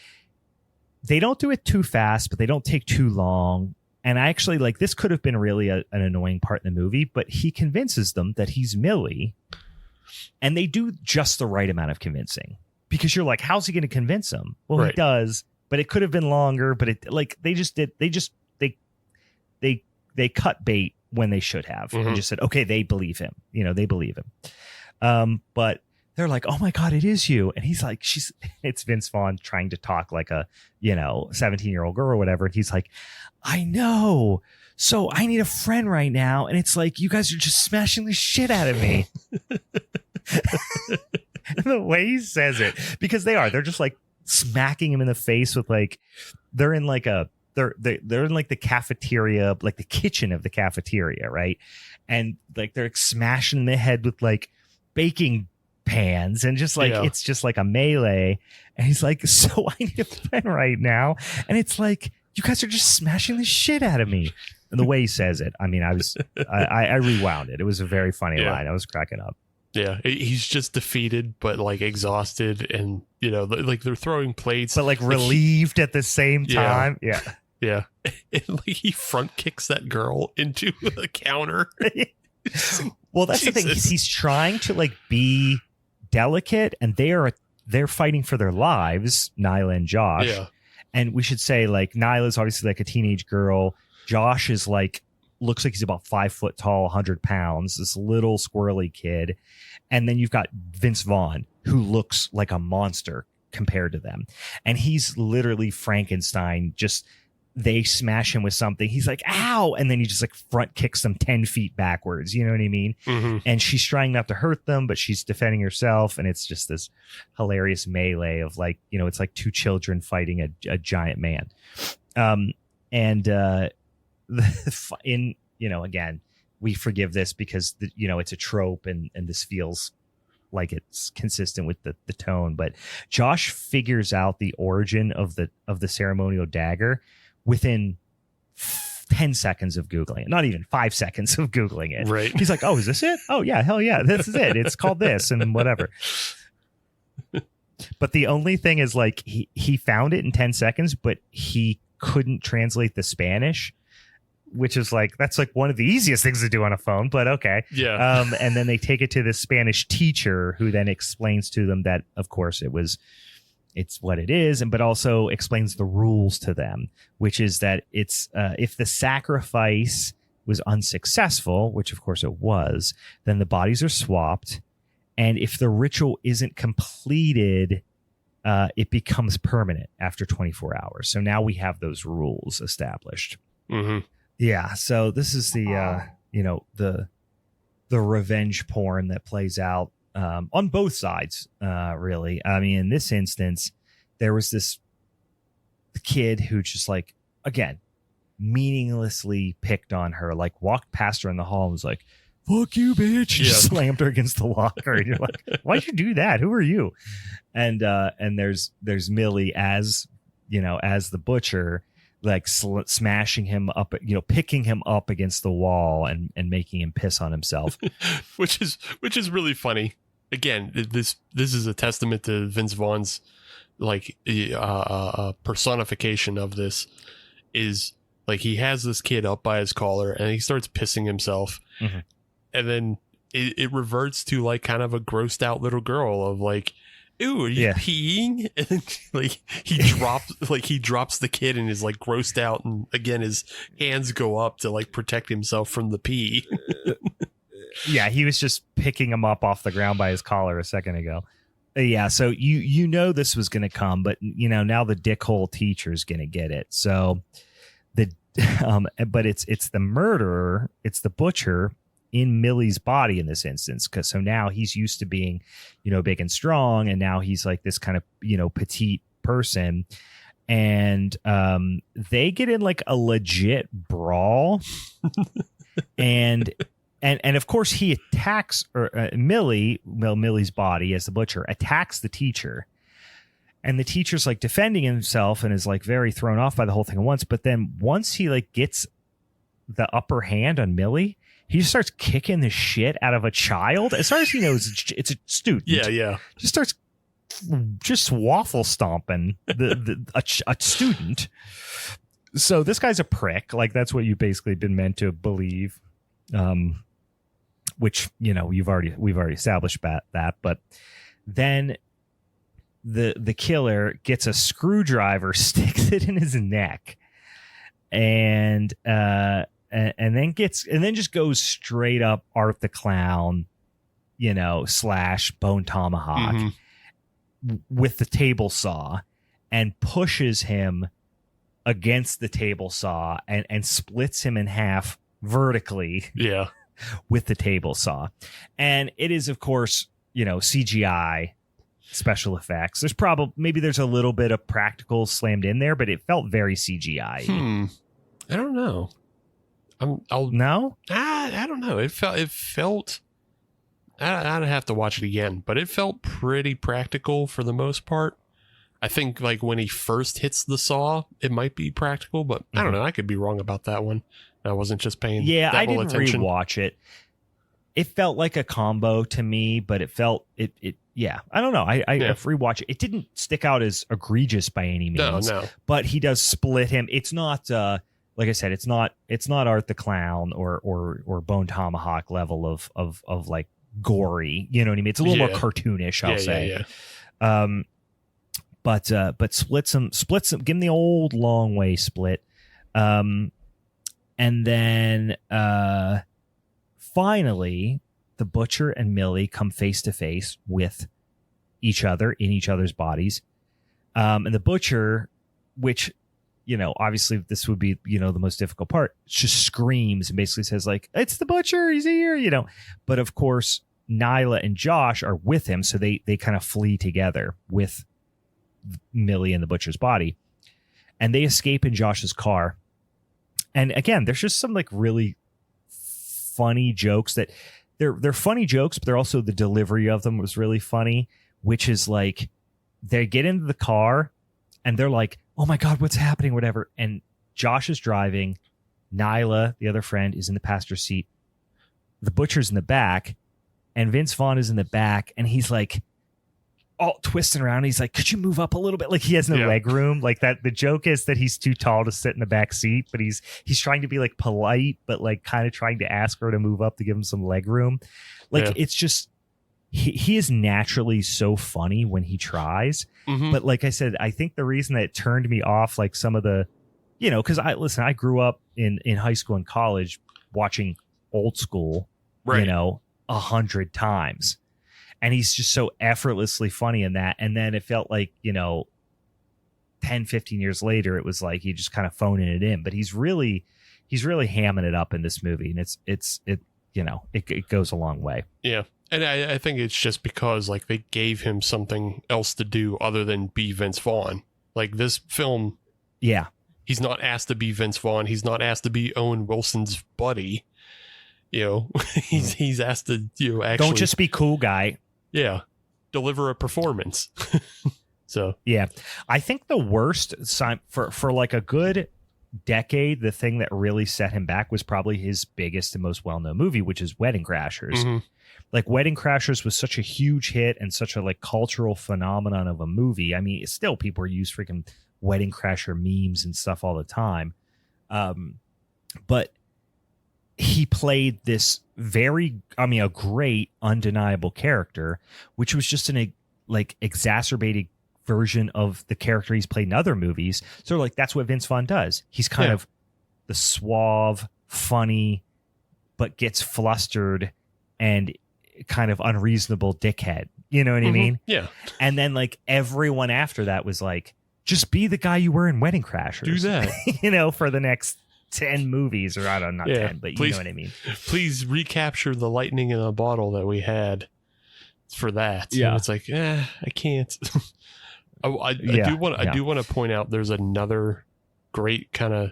they don't do it too fast, but they don't take too long. And I actually like, this could have been really an annoying part in the movie, but he convinces them that he's Millie, and they do just the right amount of convincing. Because you're like, how's he going to convince him? Well, he does, but it could have been longer. But it like they cut bait when they should have, and just said, okay, they believe him. They believe him. But they're like, oh my God, it is you. And he's like, it's Vince Vaughn trying to talk like a 17-year-old girl or whatever. And he's like, I know. So I need a friend right now. And it's like, you guys are just smashing the shit out of me. The way he says it, because they're just like smacking him in the face with like, they're in like they're in like the cafeteria, like the kitchen of the cafeteria. Right. And like, they're smashing in the head with like baking pans, and just like, it's just like a melee. And he's like, so I need a friend right now. And it's like, you guys are just smashing the shit out of me. And the way he says it, I mean, I rewound it. It was a very funny line. I was cracking up. Yeah, he's just defeated, but like exhausted, and like they're throwing plates, but like relieved at the same time. Yeah. And like he front kicks that girl into the counter. Well, that's the thing. He's trying to like be delicate, and they're fighting for their lives, Nyla and Josh. Yeah. And we should say like Nyla's obviously like a teenage girl. Josh is like, looks like he's about 5 foot tall, 100 pounds, this little squirrely kid. And then you've got Vince Vaughn, who looks like a monster compared to them. And he's literally Frankenstein. Just, they smash him with something. He's like, ow. And then he just like front kicks them 10 feet backwards. You know what I mean? And she's trying not to hurt them, but she's defending herself. And it's just this hilarious melee of like, it's like two children fighting a giant man. Again, we forgive this because it's a trope, and this feels like it's consistent with the tone. But Josh figures out the origin of the ceremonial dagger within 10 seconds of Googling it. Not even 5 seconds of Googling it. Right. He's like, oh, is this it? Oh yeah, hell yeah, this is it. It's called this and whatever. But the only thing is like he found it in 10 seconds, but he couldn't translate the Spanish, which is like, that's like one of the easiest things to do on a phone, but okay. Yeah. And then they take it to the Spanish teacher, who then explains to them that, of course, it's what it is, but also explains the rules to them, which is that it's if the sacrifice was unsuccessful, which of course it was, then the bodies are swapped. And if the ritual isn't completed, it becomes permanent after 24 hours. So now we have those rules established. Mm-hmm. Yeah. So this is the revenge porn that plays out on both sides, really. I mean, in this instance, there was this kid who just like, again, meaninglessly picked on her, like walked past her in the hall and was like, fuck you, bitch. Just slammed her against the locker. And you're like, why'd you do that? Who are you? And there's Millie as the butcher, like smashing him up, picking him up against the wall and making him piss on himself. which is really funny. Again, this is a testament to Vince Vaughn's like personification of this is like he has this kid up by his collar and he starts pissing himself. Mm-hmm. And then it reverts to like kind of a grossed out little girl of like, ooh, are you peeing? And then, like he drops the kid and is like grossed out, and again his hands go up to like protect himself from the pee. Yeah, he was just picking him up off the ground by his collar a second ago. Yeah, so you know this was going to come, but now the dickhole teacher's going to get it. So but it's the murderer, it's the butcher in Millie's body in this instance, because so now he's used to being big and strong, and now he's like this kind of petite person, and they get in like a legit brawl. and of course he attacks Millie's body as the butcher attacks the teacher, and the teacher's like defending himself and is like very thrown off by the whole thing at once. But then once he like gets the upper hand on Millie, he just starts kicking the shit out of a child. As far as he knows, it's a student. Yeah. Just starts just waffle stomping a student. So this guy's a prick. Like that's what you've basically been meant to believe. Which we've already established that. But then the killer gets a screwdriver, sticks it in his neck, and then just goes straight up Art the Clown, / Bone Tomahawk with the table saw, and pushes him against the table saw and splits him in half vertically. Yeah. With the table saw. And it is, of course, CGI special effects. There's a little bit of practical slammed in there, but it felt very CGI. I don't know. No? I don't know. It felt I'd have to watch it again, but it felt pretty practical for the most part. I think like when he first hits the saw, it might be practical, but I don't know. I could be wrong about that one. I wasn't just paying I didn't attention. Rewatch it. It felt like a combo to me, but it felt it I don't know. I rewatch it. It didn't stick out as egregious by any means. No. But he does split him. It's not like I said, it's not Art the Clown or Bone Tomahawk level of like gory. You know what I mean? It's a little more cartoonish, I'll say. Yeah. But splits him, give him the old long way split. And then finally, the butcher and Millie come face to face with each other in each other's bodies. And the butcher, which, obviously this would be, the most difficult part, just screams and basically says like, it's the butcher, he's here, But of course, Nyla and Josh are with him. So they kind of flee together with Millie in the butcher's body. And they escape in Josh's car. And again, there's just some like really funny jokes that they're funny jokes, but they're also the delivery of them was really funny, which is like they get into the car and they're like, oh my God, what's happening? Whatever. And Josh is driving. Nyla, the other friend, is in the passenger seat. The butcher's in the back and Vince Vaughn is in the back. And he's like, all twisting around. He's like, could you move up a little bit? Like he has no leg room. Like that. The joke is that he's too tall to sit in the back seat, but he's trying to be like polite, but like kind of trying to ask her to move up to give him some leg room. Like it's just, he is naturally so funny when he tries. But like I said, I think the reason that it turned me off, like some of the, cause I grew up in high school and college watching Old School, 100 times. and he's just so effortlessly funny in that. And then it felt like, 10, 15 years later, it was like he just kind of phoning it in, but he's really hamming it up in this movie, and it goes a long way. Yeah. And I think it's just because like they gave him something else to do other than be Vince Vaughn. Like this film, yeah, he's not asked to be Vince Vaughn. He's not asked to be Owen Wilson's buddy. He's asked to actually don't just be cool guy. Yeah, deliver a performance. So yeah, I think the worst sign for like a good decade, the thing that really set him back was probably his biggest and most well-known movie, which is Wedding Crashers. Mm-hmm. Like Wedding Crashers was such a huge hit and such a like cultural phenomenon of a movie. I mean, still people use freaking Wedding Crasher memes and stuff all the time. But he played this a great undeniable character, which was just an exacerbated version of the character he's played in other movies. So like that's what Vince Vaughn does. He's kind of the suave, funny, but gets flustered and kind of unreasonable dickhead. You know what I mean? Yeah. And then like everyone after that was like, just be the guy you were in Wedding Crashers. Do that. For the next 10 movies, or I don't know, not 10, but you know what I mean. Please recapture the lightning in a bottle that we had for that. Yeah. And it's like, I can't. I do want to point out there's another great kind of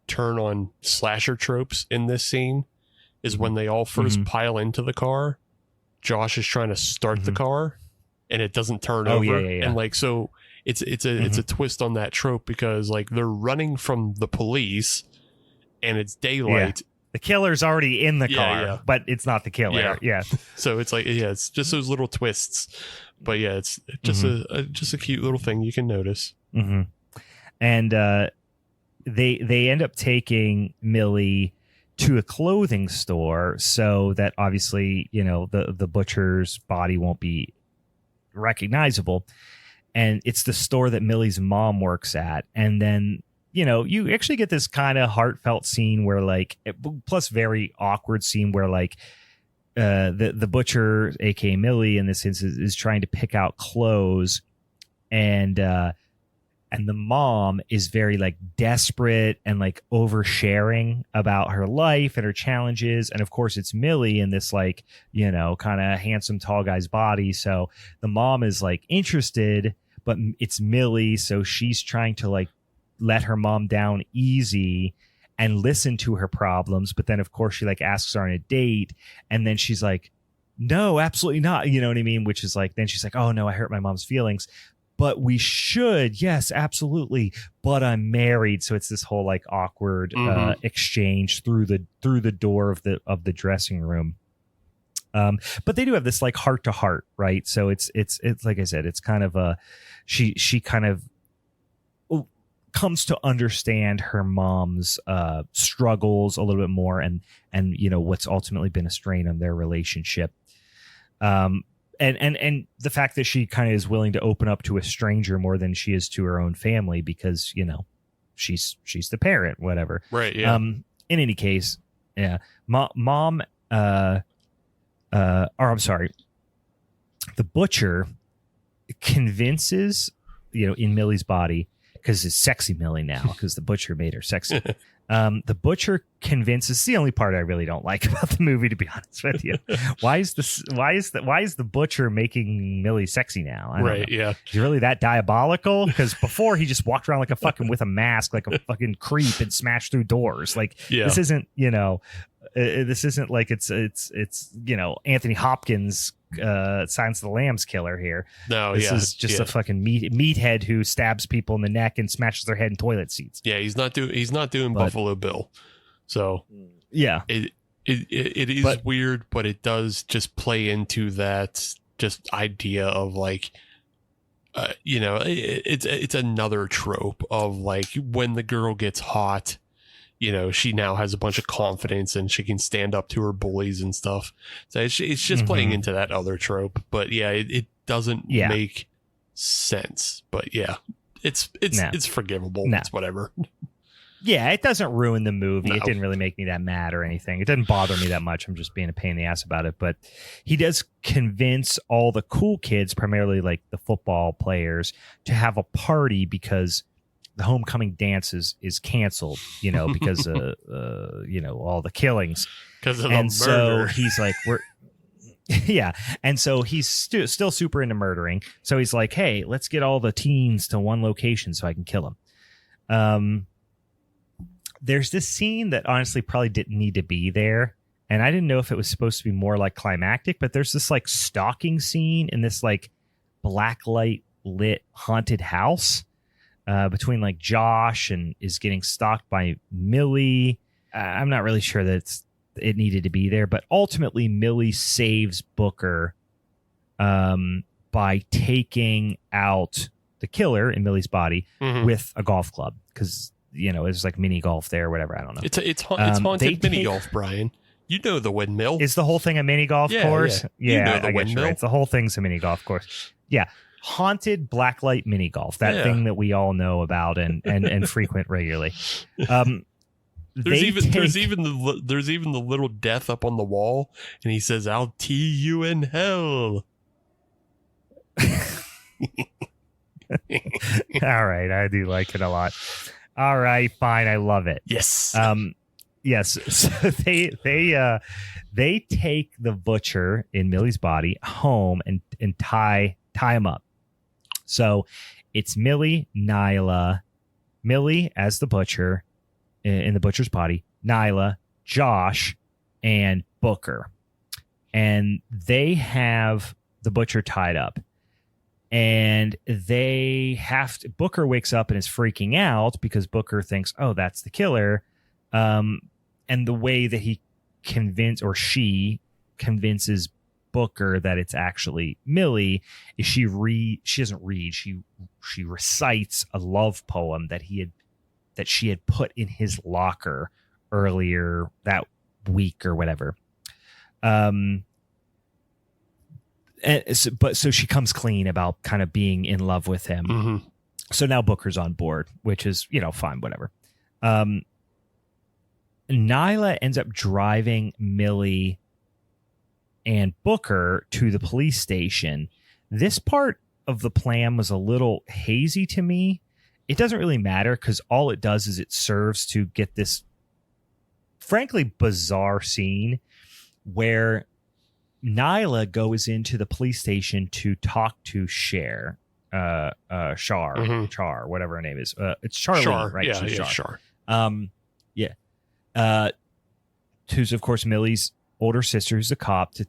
turn on slasher tropes in this scene is when they all first pile into the car. Josh is trying to start the car and it doesn't turn over. Yeah. And like, so it's a twist on that trope because like they're running from the police and it's daylight. Yeah. The killer's already in the car, but it's not the killer. Yeah. So it's like, it's just those little twists. But yeah, it's just a cute little thing you can notice. Mm-hmm. And they end up taking Millie to a clothing store so that obviously, the butcher's body won't be recognizable. And it's the store that Millie's mom works at. And then, you actually get this kind of heartfelt scene where like, plus very awkward scene where like, the butcher, aka Millie, in this instance, is trying to pick out clothes, and the mom is very like desperate and like oversharing about her life and her challenges, and of course it's Millie in this like kind of handsome tall guy's body, so the mom is like interested, but it's Millie, so she's trying to like let her mom down easy and listen to her problems. But then of course she like asks her on a date, and then she's like, no, absolutely not. You know what I mean? Which is like, then she's like, oh no, I hurt my mom's feelings, but we should. Yes, absolutely. But I'm married. So it's this whole like awkward exchange through the door of the dressing room. But they do have this like heart to heart, right? So it's like I said, it's kind of she kind of comes to understand her mom's struggles a little bit more, and what's ultimately been a strain on their relationship, and the fact that she kind of is willing to open up to a stranger more than she is to her own family because she's the parent, whatever, right? Yeah. In any case, yeah, mom or I'm sorry, the butcher convinces in Millie's body, because it's sexy Millie now, because the butcher made her sexy. The butcher convinces. It's the only part I really don't like about the movie, to be honest with you. Why is the butcher making Millie sexy now? I don't know. Yeah. Is he really that diabolical? Because before he just walked around like a fucking with a mask, like a fucking creep, and smashed through doors. Like this isn't this isn't like it's Anthony Hopkins. Silence of the Lambs killer here. No, this is just a fucking meathead who stabs people in the neck and smashes their head in toilet seats. Yeah, he's not doing Buffalo Bill. So yeah, it is weird, but it does just play into that just idea of like, it's another trope of like when the girl gets hot. She now has a bunch of confidence and she can stand up to her bullies and stuff. So it's just playing into that other trope. But yeah, it doesn't make sense. But yeah, it's forgivable. It's whatever. Yeah, it doesn't ruin the movie. No. It didn't really make me that mad or anything. It doesn't bother me that much. I'm just being a pain in the ass about it. But he does convince all the cool kids, primarily like the football players, to have a party because the homecoming dance is canceled, because all the killings. Because of the And murder. so he's like, yeah. And so he's still super into murdering. So he's like, hey, let's get all the teens to one location so I can kill them. There's this scene that honestly probably didn't need to be there. And I didn't know if it was supposed to be more like climactic, but there's this like stalking scene in this like black light lit haunted house between like Josh and is getting stalked by Millie. I'm not really sure that it needed to be there, but ultimately Millie saves Booker by taking out the killer in Millie's body with a golf club because it's like mini golf there or whatever. I don't know. It's haunted mini golf, Brian. You know the windmill. Is the whole thing a mini golf course? Yeah. You know the I guess windmill. Right. The whole thing's a mini golf course. Yeah. Haunted blacklight mini golf. That thing that we all know about and frequent regularly. There's even the little death up on the wall, and he says, "I'll tee you in hell." All right, I do like it a lot. All right, fine, I love it. Yes. Yes. So they take the butcher in Millie's body home and tie him up. So it's Millie, Nyla, Millie as the butcher in the butcher's body, Nyla, Josh, and Booker. And they have the butcher tied up. And Booker wakes up and is freaking out because Booker thinks, oh, that's the killer. And the way that she convinces Booker that it's actually Millie is she doesn't read. She recites a love poem that she had put in his locker earlier that week or whatever. So she comes clean about kind of being in love with him. Mm-hmm. So now Booker's on board, which is, fine, whatever. Nyla ends up driving Millie and Booker to the police station. This part of the plan was a little hazy to me. It doesn't really matter because all it does is it serves to get this frankly bizarre scene where Nyla goes into the police station to talk to Char, whatever her name is. It's Charlene, Char, right? Yeah, She's Char. Who's of course Millie's older sister, who's a cop, to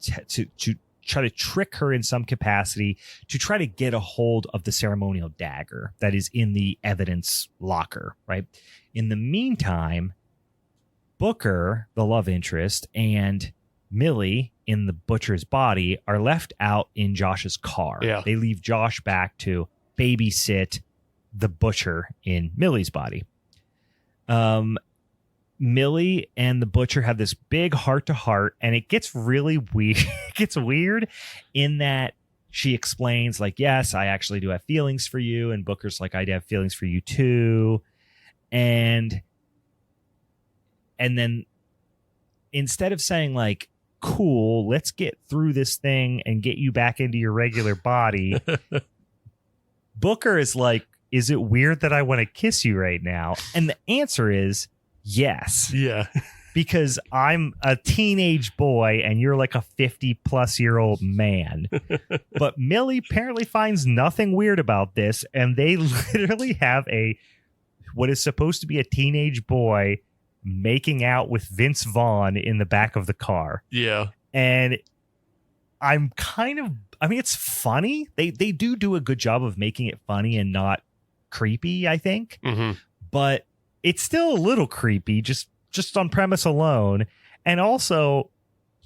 try to trick her in some capacity to try to get a hold of the ceremonial dagger that is in the evidence locker. Right. In the meantime, Booker, the love interest, and Millie in the butcher's body are left out in Josh's car. Yeah. They leave Josh back to babysit the butcher in Millie's body. Millie and the butcher have this big heart-to-heart, and it gets really weird. It gets weird in that she explains, like, yes, I actually do have feelings for you. And Booker's like, I do have feelings for you too. And then instead of saying like, cool, let's get through this thing and get you back into your regular body, Booker is like, is it weird that I want to kiss you right now? And the answer is yes. Yeah. Because I'm a teenage boy and you're like a 50-plus-year-old man. But Millie apparently finds nothing weird about this, and they literally have what is supposed to be a teenage boy making out with Vince Vaughn in the back of the car. Yeah. And it's funny. They do a good job of making it funny and not creepy, I think. Mm-hmm. But it's still a little creepy just on premise alone, and also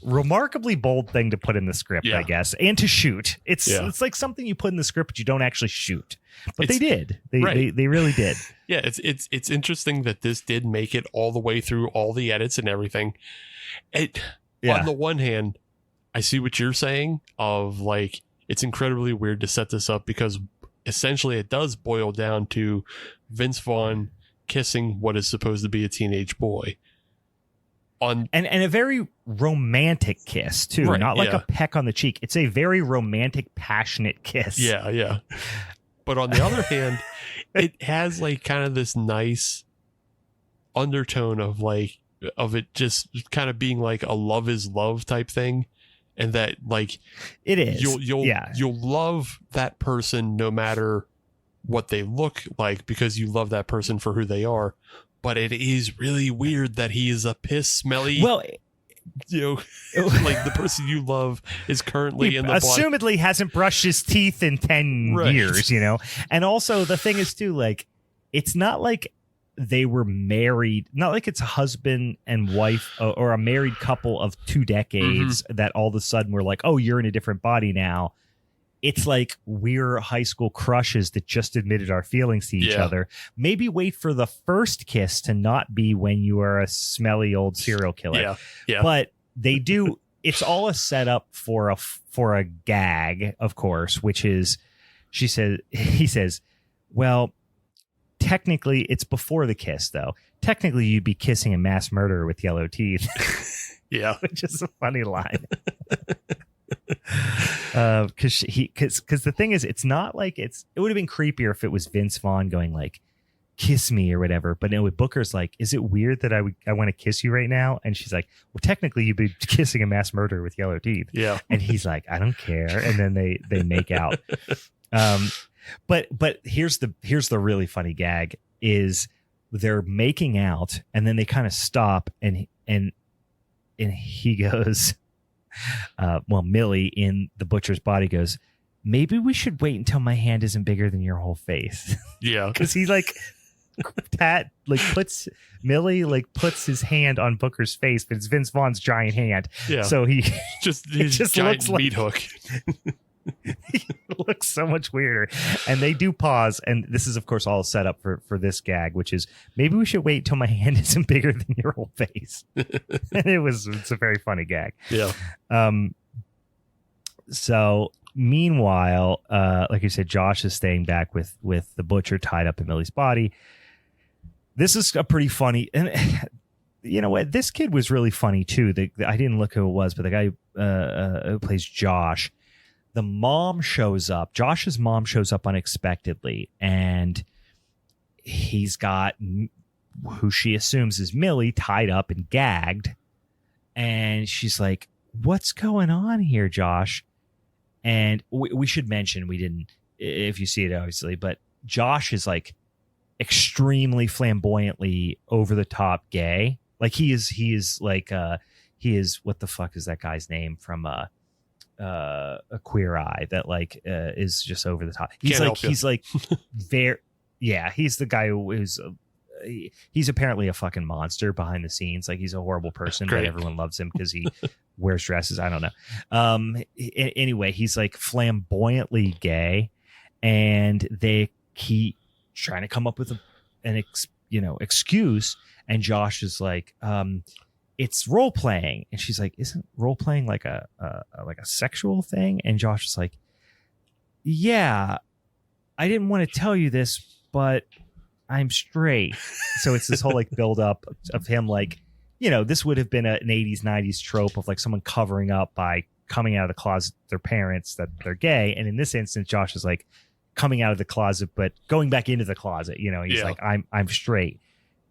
remarkably bold thing to put in the script, I guess, and to shoot. It's like something you put in the script but you don't actually shoot. But they did. They really did. Yeah, it's interesting that this did make it all the way through all the edits and everything. On the one hand, I see what you're saying of like, it's incredibly weird to set this up because essentially it does boil down to Vince Vaughn kissing what is supposed to be a teenage boy. And a very romantic kiss too, right, not like a peck on the cheek. It's a very romantic, passionate kiss. Yeah. But on the other hand, it has like kind of this nice undertone of it just kind of being like a love is love type thing, and that like it is. You'll love that person no matter what they look like because you love that person for who they are. But it is really weird that he is a piss smelly. Well, like the person you love is currently in the assumedly body. Hasn't brushed his teeth in 10 years, And also the thing is too, like, it's not like they were married, not like it's a husband and wife or a married couple of 2 decades that all of a sudden we're like, oh, you're in a different body now. It's like we're high school crushes that just admitted our feelings to each other. Maybe wait for the first kiss to not be when you are a smelly old serial killer. Yeah. But they do. It's all a setup for a gag, of course, which is he says, well, technically it's before the kiss, though. Technically, you'd be kissing a mass murderer with yellow teeth. Yeah, which is a funny line. Because the thing is, it's not like it would have been creepier if it was Vince Vaughn going like, kiss me or whatever. But no, Booker's like, is it weird that I want to kiss you right now? And she's like, well, technically you'd be kissing a mass murderer with yellow teeth. Yeah. And he's like, I don't care. And then they make out. But here's the really funny gag is they're making out and then they kind of stop and he goes, Millie in the butcher's body goes, maybe we should wait until my hand isn't bigger than your whole face. Yeah. Because he puts his hand on Booker's face, but it's Vince Vaughn's giant hand. Yeah. So his just giant meat hook. He looks so much weirder. And they do pause, and this is of course all set up for this gag, which is maybe we should wait till my hand isn't bigger than your whole face. And it's a very funny gag. Yeah. So meanwhile, like you said, Josh is staying back with the butcher tied up in Millie's body. This is a pretty funny, and you know what? This kid was really funny too. I didn't look who it was, but the guy who plays Josh, the mom shows up. Josh's mom shows up unexpectedly, and he's got who she assumes is Millie tied up and gagged. And she's like, what's going on here, Josh? And we should mention, we didn't, if you see it, obviously, but Josh is like extremely flamboyantly over the top gay. Like he is like, he is, what the fuck is that guy's name from a Queer Eye that like is just over the top. He's very, yeah, he's the guy who is, he's apparently a fucking monster behind the scenes. Like he's a horrible person, but everyone loves him because he wears dresses. I don't know. Anyway, he's like flamboyantly gay, and they keep trying to come up with an excuse. And Josh is like, it's role playing, and she's like, isn't role playing like a sexual thing? And Josh is like, yeah, I didn't want to tell you this, but I'm straight. So it's this whole like build up of him like, this would have been an 80s, 90s trope of like someone covering up by coming out of the closet to their parents that they're gay. And in this instance, Josh is like coming out of the closet, but going back into the closet. He's like, I'm straight.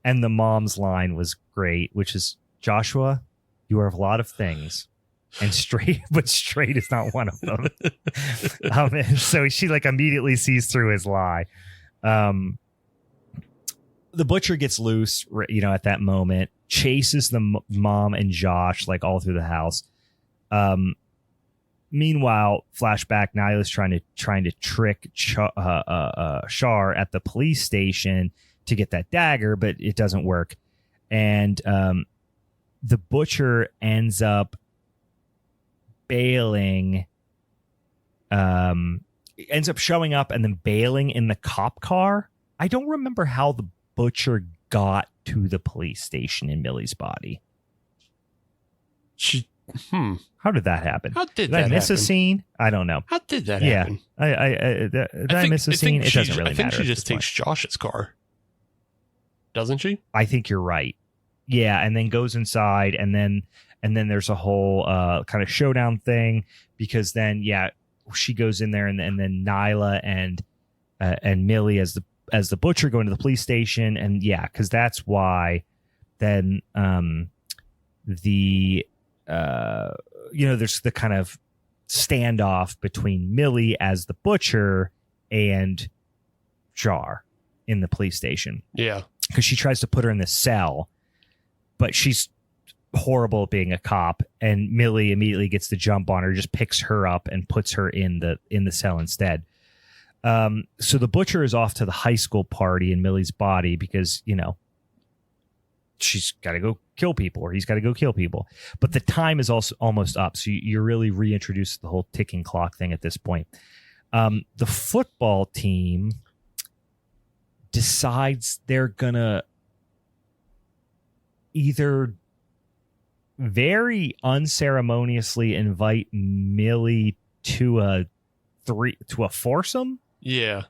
And the mom's line was great, which is, Joshua, you are a lot of things, and straight, but straight is not one of them. And so she like immediately sees through his lie. The butcher gets loose, at that moment, chases the mom and Josh like all through the house. Meanwhile, flashback, Nyla's trying to trick Shar at the police station to get that dagger, but it doesn't work. And the butcher ends up bailing, ends up showing up and then bailing in the cop car. I don't remember how the butcher got to the police station in Millie's body. How did that happen? How did I that miss happen? a scene? I don't know. How did that happen? Did I miss a scene? It doesn't really matter. I think she just takes Josh's car. doesn't she? I think you're right. Yeah, and then goes inside, and then there's a whole kind of showdown thing, because then she goes in there, and then Nyla and Millie as the butcher go into the police station, and because that's why then the there's the kind of standoff between Millie as the butcher and Jar in the police station. Yeah, because she tries to put her in the cell, but she's horrible at being a cop, and Millie immediately gets the jump on her, just picks her up and puts her in the cell instead. So the butcher is off to the high school party in Millie's body because, she's got to go kill people, or he's got to go kill people. But the time is also almost up. So you're really reintroduced to the whole ticking clock thing at this point. The football team decides they're going to either very unceremoniously invite Millie to a foursome. Yeah.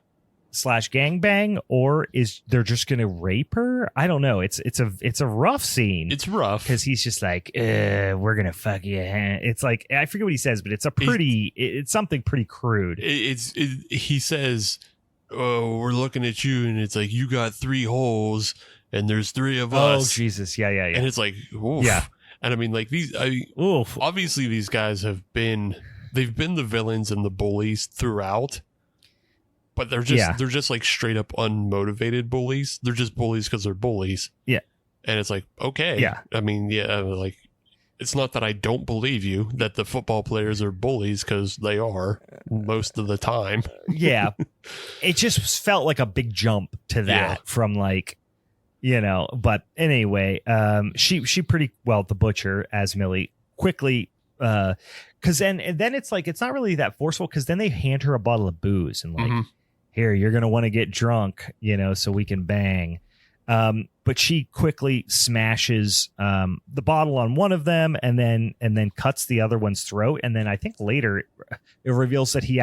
/gangbang, or they're just gonna rape her? I don't know. It's a rough scene. It's rough because he's just like, we're gonna fuck you. It's like, I forget what he says, but it's it's something pretty crude. He says, "Oh, we're looking at you, and it's like you got 3 holes, and there's 3 of us." Oh Jesus, yeah. And it's like, oof. Yeah. And I mean, like obviously these guys they've been the villains and the bullies throughout. But they're just like straight up unmotivated bullies. They're just bullies because they're bullies. Yeah. And it's like, okay. Yeah. I mean, like, it's not that I don't believe you that the football players are bullies, because they are most of the time. Yeah. It just felt like a big jump to that from like, but anyway, she pretty well, the butcher as Millie quickly, because then it's like, it's not really that forceful, because then they hand her a bottle of booze and like, here, you're going to want to get drunk, so we can bang. But she quickly smashes the bottle on one of them, and then cuts the other one's throat. And then I think later it reveals that they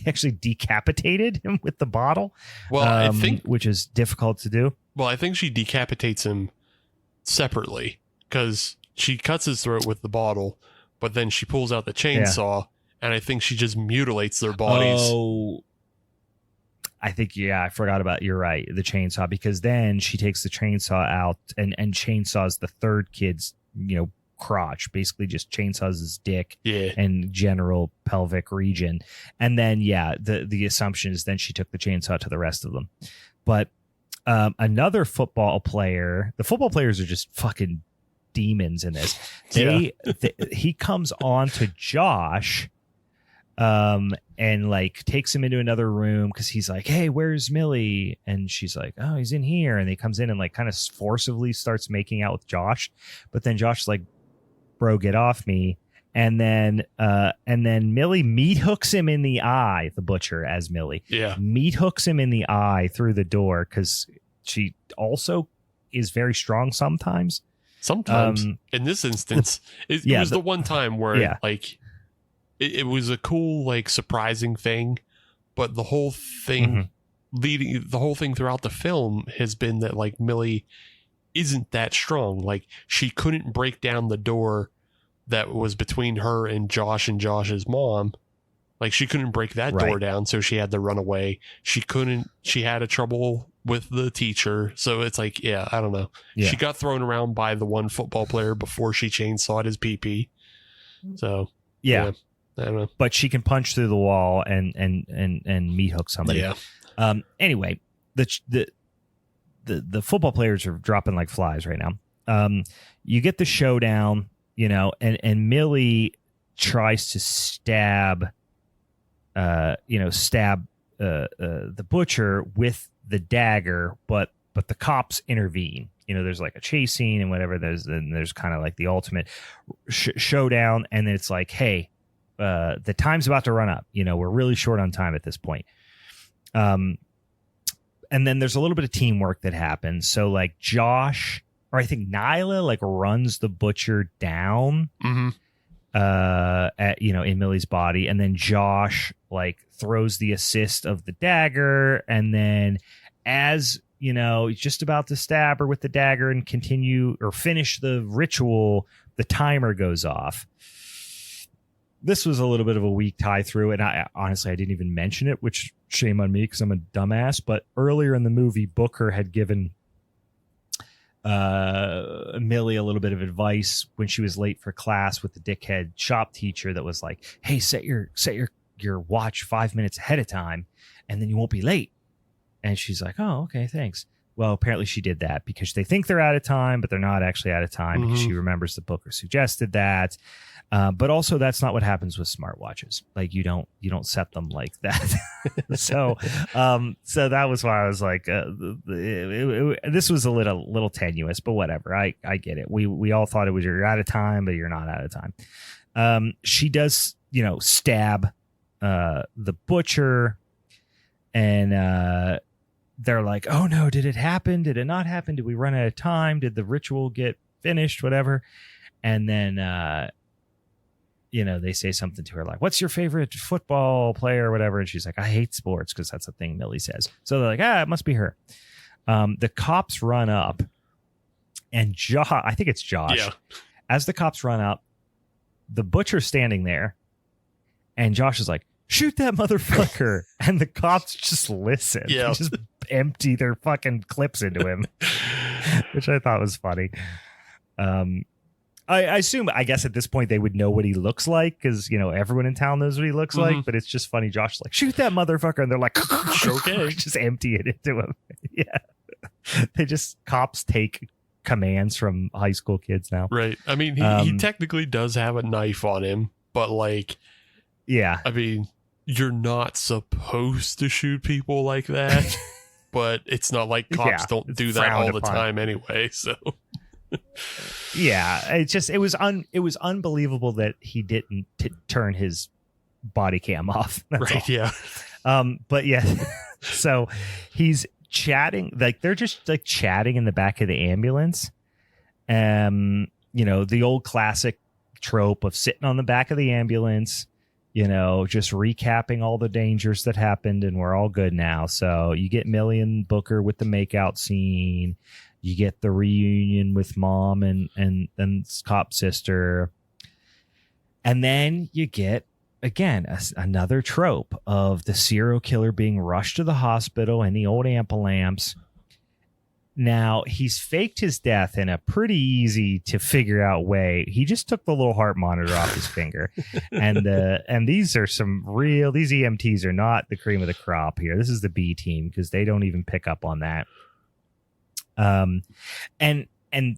actually decapitated him with the bottle. Well, I think, which is difficult to do. Well, I think she decapitates him separately, because she cuts his throat with the bottle, but then she pulls out the chainsaw, and I think she just mutilates their bodies. Oh, I think, I forgot about, you're right, the chainsaw, because then she takes the chainsaw out and chainsaws the third kid's, crotch, basically just chainsaws his dick and general pelvic region. And then, the assumption is then she took the chainsaw to the rest of them. But another football player, the football players are just fucking demons in this. He comes on to Josh, and like takes him into another room, because he's like, hey, where's Millie? And she's like, oh, he's in here. And he comes in and like kind of forcibly starts making out with Josh, but then Josh is like, bro, get off me. And then Millie meat hooks him in the eye, the butcher as Millie meat hooks him in the eye through the door, because she also is very strong sometimes. In this instance, it was the one time where like it was a cool, like, surprising thing, but the whole thing throughout the film has been that like Millie isn't that strong. Like, she couldn't break down the door that was between her and Josh's mom. Like, she couldn't break that door down, so she had to run away. She had a trouble with the teacher. So it's like, I don't know. Yeah. She got thrown around by the one football player before she chainsawed his pee-pee. So, I don't know. But she can punch through the wall and meat hook somebody. Yeah. Anyway, the football players are dropping like flies right now. You get the showdown, and Millie tries to stab the butcher with the dagger, but the cops intervene. There's like a chase scene and whatever. There's kind of like the ultimate showdown, and then it's like, hey, the time's about to run up. We're really short on time at this point. And then there's a little bit of teamwork that happens. So like Josh, or I think Nyla, like runs the butcher down, in Millie's body, and then Josh like throws the assist of the dagger, and then as he's just about to stab her with the dagger and continue or finish the ritual. The timer goes off. This was a little bit of a weak tie through, and I didn't even mention it, which shame on me because I'm a dumbass. But earlier in the movie, Booker had given Millie a little bit of advice when she was late for class with the dickhead shop teacher that was like, "Hey, set your watch 5 minutes ahead of time, and then you won't be late." And she's like, "Oh, okay, thanks." Well, apparently she did that because they think they're out of time, but they're not actually out of time because she remembers the Booker suggested that. But also, that's not what happens with smartwatches. Like you don't set them like that. So that was why I was like, this was a little tenuous, but whatever. I get it. We all thought it was you're out of time, but you're not out of time. She does, stab the butcher, and they're like, "Oh no, did it happen? Did it not happen? Did we run out of time? Did the ritual get finished? Whatever." And then, they say something to her like, "What's your favorite football player?" or whatever. And she's like, "I hate sports," because that's a thing Millie says. So they're like, it must be her. The cops run up, and I think it's Josh. Yeah. As the cops run up, the butcher's standing there, and Josh is like, "Shoot that motherfucker." And the cops just listen. Yeah. They just empty their fucking clips into him, which I thought was funny. I assume, I guess at this point they would know what he looks like because, everyone in town knows what he looks like. But it's just funny. Josh is like, "Shoot that motherfucker." And they're like, okay. Just empty it into him. Yeah. Cops take commands from high school kids now. Right. I mean, he technically does have a knife on him, but yeah. I mean, you're not supposed to shoot people like that, but it's not like cops don't do that all the time anyway. So, yeah, it was unbelievable that he didn't turn his body cam off. That's right. all. Yeah. But yeah, so he's chatting, like they're just like chatting in the back of the ambulance. The old classic trope of sitting on the back of the ambulance, just recapping all the dangers that happened, and we're all good now. So you get Millie and Booker with the makeout scene. You get the reunion with mom and cop sister. And then you get, again, another trope of the serial killer being rushed to the hospital in the old ambulance. Now, he's faked his death in a pretty easy to figure out way. He just took the little heart monitor off his finger. And these are these EMTs are not the cream of the crop here. This is the B team because they don't even pick up on that. And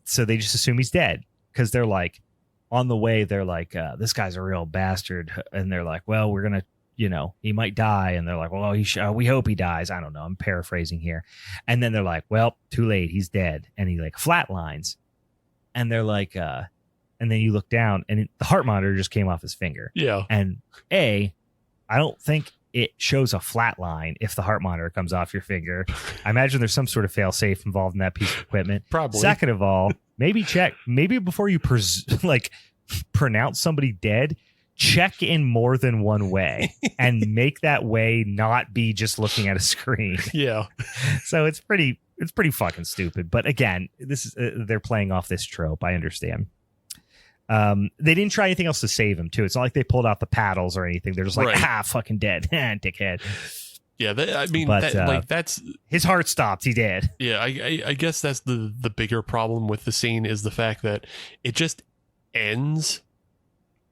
so they just assume he's dead because they're like, on the way, they're like, "This guy's a real bastard." And they're like, "Well, we're going to, he might die." And they're like, "Well, we hope he dies." I don't know. I'm paraphrasing here. And then they're like, "Well, too late. He's dead." And he flatlines. And they're like, and then you look down and the heart monitor just came off his finger. Yeah. And I don't think it shows a flat line if the heart monitor comes off your finger. I imagine there's some sort of fail safe involved in that piece of equipment. Probably. Second of all, maybe before you pronounce somebody dead, check in more than one way and make that way not be just looking at a screen. Yeah. So it's pretty fucking stupid. But again, this is they're playing off this trope. I understand. They didn't try anything else to save him too. It's not like they pulled out the paddles or anything. They're just like, fucking dead, dickhead. Yeah, that's his heart stopped. He dead. Yeah, I guess that's the bigger problem with the scene is the fact that it just ends.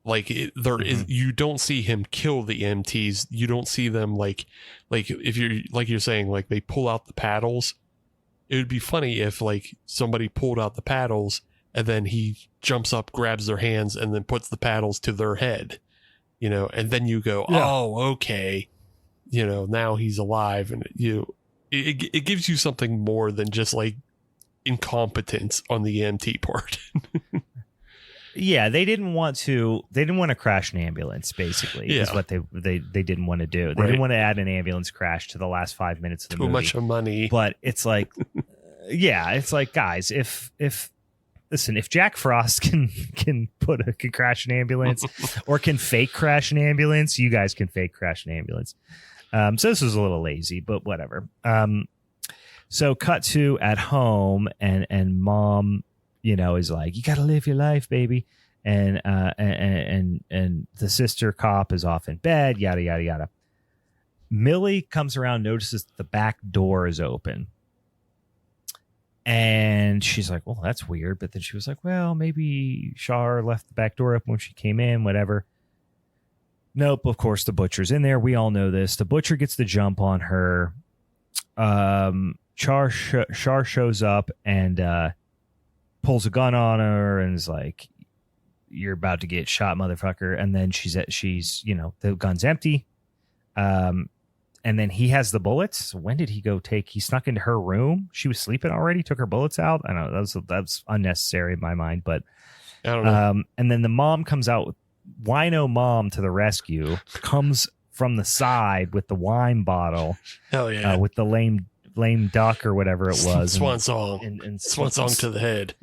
You don't see him kill the EMTs. You don't see them if you're saying they pull out the paddles. It would be funny if somebody pulled out the paddles and then he jumps up, grabs their hands, and then puts the paddles to their head, and then you go, "Oh, okay, now he's alive," and it gives you something more than just incompetence on the EMT part. Yeah, they didn't want to crash an ambulance, basically, is what they didn't want to do. They didn't want to add an ambulance crash to the last 5 minutes of the movie. Too much money. But it's guys, if Jack Frost can crash an ambulance or can fake crash an ambulance, you guys can fake crash an ambulance. So this was a little lazy, but whatever. So cut to at home, and mom, is like, you got to live your life, baby. And the sister cop is off in bed, yada, yada, yada. Millie comes around, notices the back door is open. And she's like, well, that's weird. But then she was like, well, maybe Shar left the back door open when she came in, whatever. Nope, of course, the butcher's in there. We all know this. The butcher gets the jump on her. Shar shows up and pulls a gun on her and is like, you're about to get shot, motherfucker. And then she's the gun's empty. And then he has the bullets. So when did he go he snuck into her room? She was sleeping already, took her bullets out. I don't know. That's unnecessary in my mind, but I don't know. And then the mom comes out, wino mom to the rescue, comes from the side with the wine bottle. Hell yeah. With the lame duck or whatever it was. Swan song. And swan song to the head.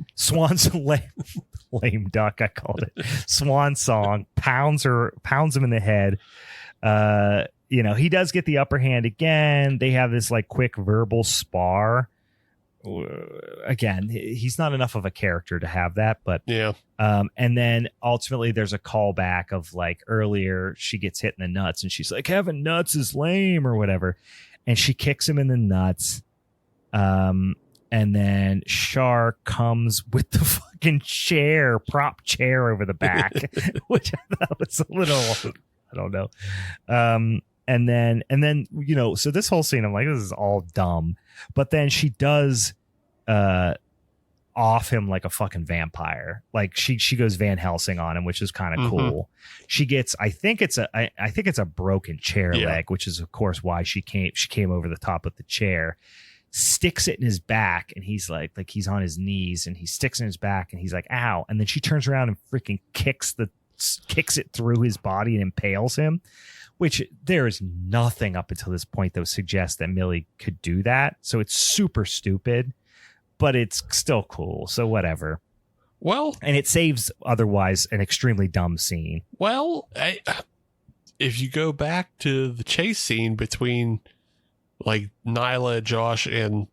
Lame duck, I called it. Swan song. Pounds him in the head. He does get the upper hand again. They have this like quick verbal spar. Again, he's not enough of a character to have that, but yeah. And then ultimately there's a callback of like earlier she gets hit in the nuts and she's like, having nuts is lame or whatever. And she kicks him in the nuts. And then Shar comes with the fucking prop chair over the back, which I thought was a little, I don't know. And then, so this whole scene, I'm like, this is all dumb. But then she does off him like a fucking vampire. Like she goes Van Helsing on him, which is kind of cool. She gets, I think it's a broken chair leg, which is of course why she came over the top of the chair, sticks it in his back, and he's like he's on his knees and he sticks in his back and he's like, ow. And then she turns around and freaking kicks it through his body and impales him, which there is nothing up until this point that would suggest that Millie could do that. So it's super stupid, but it's still cool. So whatever. Well, and it saves otherwise an extremely dumb scene. Well, if you go back to the chase scene between like Nyla, Josh, and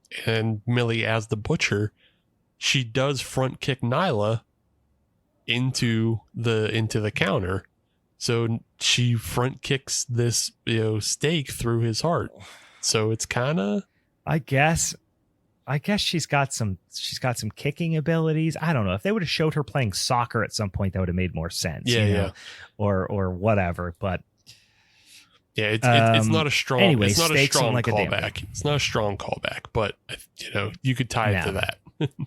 Millie as the butcher, she does front kick Nyla into the counter. So she front kicks this stake through his heart. So it's kind of, I guess she's got some kicking abilities. I don't know. If they would have showed her playing soccer at some point, that would have made more sense. Yeah. Or whatever. But yeah, it's not a strong. Anyway, it's not a strong like callback. It's not a strong callback, but you could tie it to that.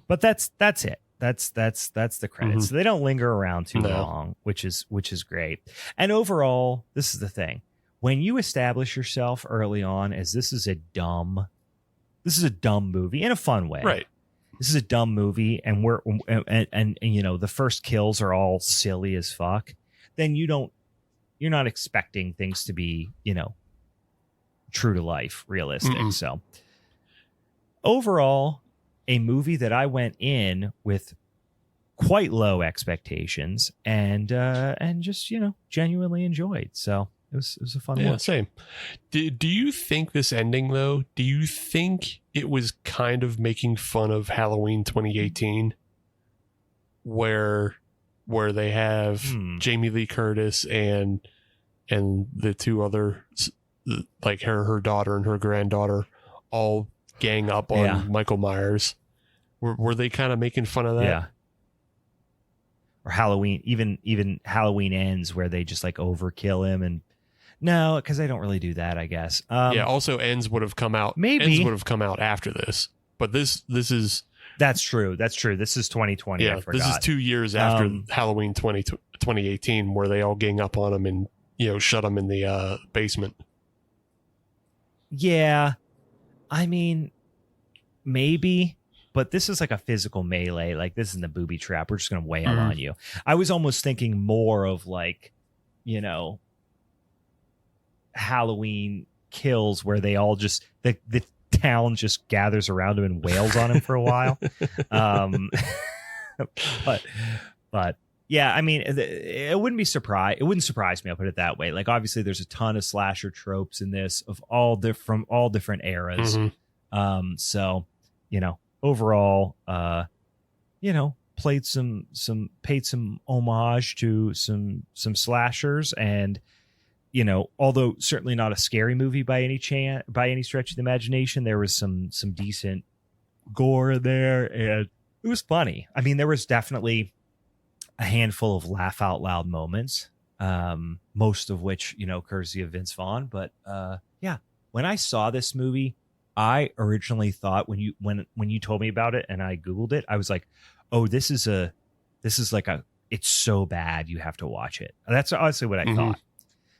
But that's it. That's the credits. So they don't linger around too long, which is great. And overall, this is the thing: when you establish yourself early on as this is a dumb movie in a fun way, right? This is a dumb movie, and the first kills are all silly as fuck. Then you're not expecting things to be true to life, realistic. So overall, a movie that I went in with quite low expectations and just genuinely enjoyed. So it was a fun watch. Same. Do you think this ending though? Do you think it was kind of making fun of Halloween 2018, where they have Jamie Lee Curtis and the two other, like her daughter and her granddaughter, all gang up on Michael Myers? Were they kind of making fun of that? Yeah. Or Halloween, even Halloween Ends, where they just like overkill him, and no, because they don't really do that, I guess. Also, Ends would have come out. Maybe Ends would have come out after this, but this is. That's true. This is 2020. Yeah, I forgot. This is 2 years after Halloween 2018, where they all gang up on him and shut him in the basement. Yeah, I mean, maybe, but this is like a physical melee. Like, this isn't a booby trap. We're just going to wail on you. I was almost thinking more of like, Halloween Kills, where they all just the town just gathers around him and wails on him for a while. But yeah, I mean, it wouldn't surprise me. I'll put it that way. Like, obviously there's a ton of slasher tropes in this from all different eras. So, overall, paid some homage to some slashers, and although certainly not a scary movie by any stretch of the imagination, there was some decent gore there, and it was funny. I mean, there was definitely a handful of laugh out loud moments, most of which, courtesy of Vince Vaughn. But yeah, when I saw this movie, I originally thought when you told me about it and I Googled it, I was like, oh, this is like it's so bad you have to watch it. That's honestly what I thought,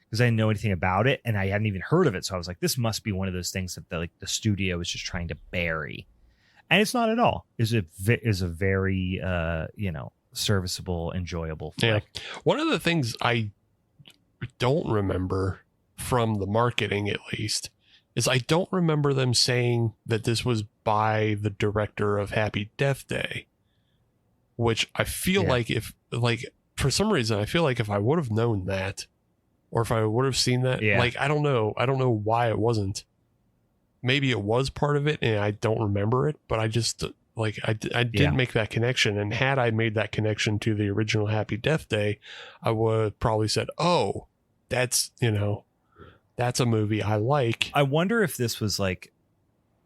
because I didn't know anything about it and I hadn't even heard of it. So I was like, this must be one of those things that the studio is just trying to bury. And it's not at all. Is a very serviceable, enjoyable flick. Yeah. One of the things I don't remember from the marketing, at least, is I don't remember them saying that this was by the director of Happy Death Day, which I feel like for some reason, I feel like if I would have known that, or if I would have seen that, I don't know why it wasn't. Maybe it was part of it and I don't remember it, but I just I didn't make that connection. And had I made that connection to the original Happy Death Day, I would probably said, oh, that's a movie I like. I wonder if this was like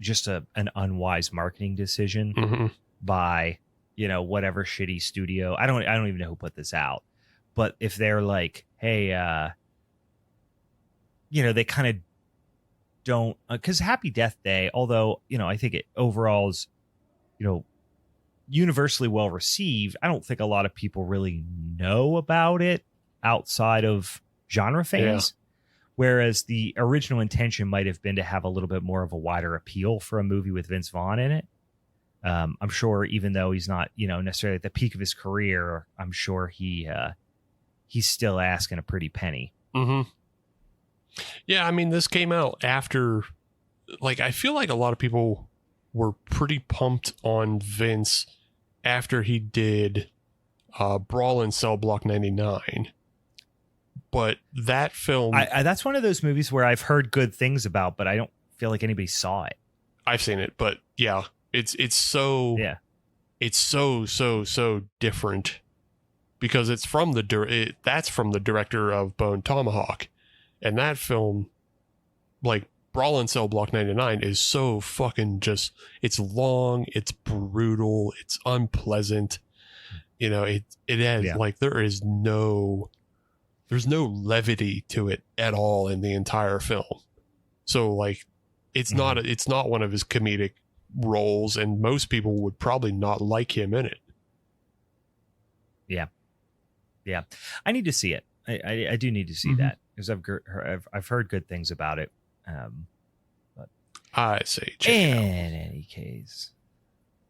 just an unwise marketing decision by, whatever shitty studio. I don't even know who put this out, but if they're like, hey, they kind of don't, because Happy Death Day, although, I think it overall is, universally well received, I don't think a lot of people really know about it outside of genre fans. Whereas the original intention might have been to have a little bit more of a wider appeal for a movie with Vince Vaughn in it. I'm sure, even though he's not, necessarily at the peak of his career, I'm sure he's still asking a pretty penny. Yeah, I mean, this came out after, I feel like a lot of people were pretty pumped on Vince after he did Brawl in Cell Block 99. But that film, that's one of those movies where I've heard good things about, but I don't feel like anybody saw it. I've seen it, but yeah, it's so different because it's from that's from the director of Bone Tomahawk, and that film, Brawl in Cell Block 99, is so fucking it's long, it's brutal, it's unpleasant. It has there's no levity to it at all in the entire film. So it's not one of his comedic roles, and most people would probably not like him in it. Yeah. I need to see it. I do need to see that, because I've heard good things about it. But I say check it out. In any case,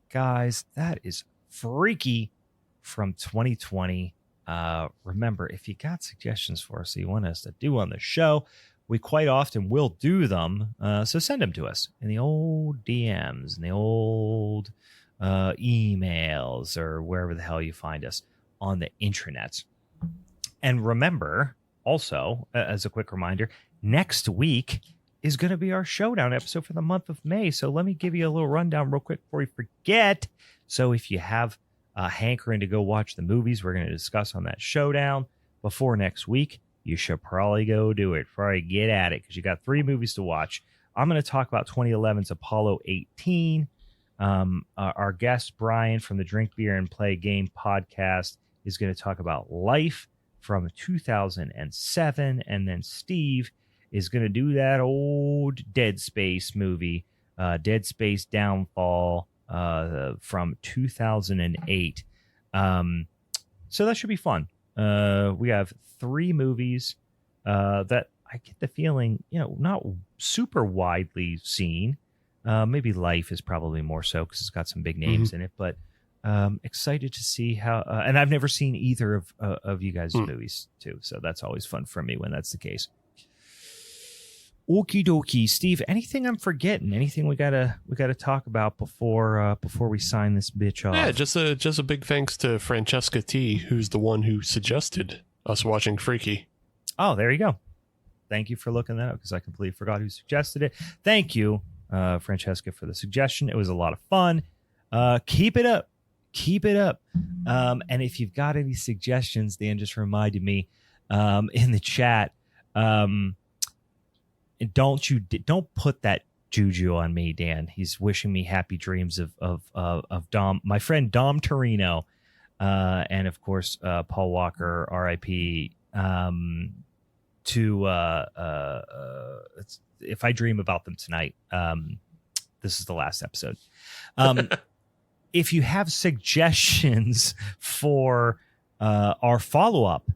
guys, that is Freaky from 2020. Remember, if you got suggestions for us that you want us to do on the show, we quite often will do them. So send them to us in the old DMs, in the old emails, or wherever the hell you find us on the intranets. And remember, also, as a quick reminder, next week is going to be our Showdown episode for the month of May. So let me give you a little rundown real quick before we forget. So if you have hankering to go watch the movies we're going to discuss on that Showdown before next week, you should probably go do it. Probably get at it, because you got 3 movies to watch. I'm going to talk about 2011's Apollo 18. Our guest Brian from the Drink Beer and Play Game podcast is going to talk about Life from 2007, and then Steve is going to do that old Dead Space movie, Dead Space Downfall, from 2008. So that should be fun. We have 3 movies that I get the feeling, not super widely seen. Maybe Life is probably more so because it's got some big names in it, but excited to see how, and I've never seen either of you guys' movies too. So that's always fun for me when that's the case. Okie dokie, Steve. Anything I'm forgetting? Anything we gotta talk about before we sign this bitch off? Yeah, just a big thanks to Francesca T, who's the one who suggested us watching Freaky. Oh, there you go. Thank you for looking that up, because I completely forgot who suggested it. Thank you, Francesca, for the suggestion. It was a lot of fun. Keep it up. Keep it up. And if you've got any suggestions, Dan just reminded me in the chat. Don't put that juju on me, Dan. He's wishing me happy dreams of Dom, my friend Dom Torino, and of course Paul Walker, R.I.P. If I dream about them tonight, this is the last episode. If you have suggestions for our follow-up,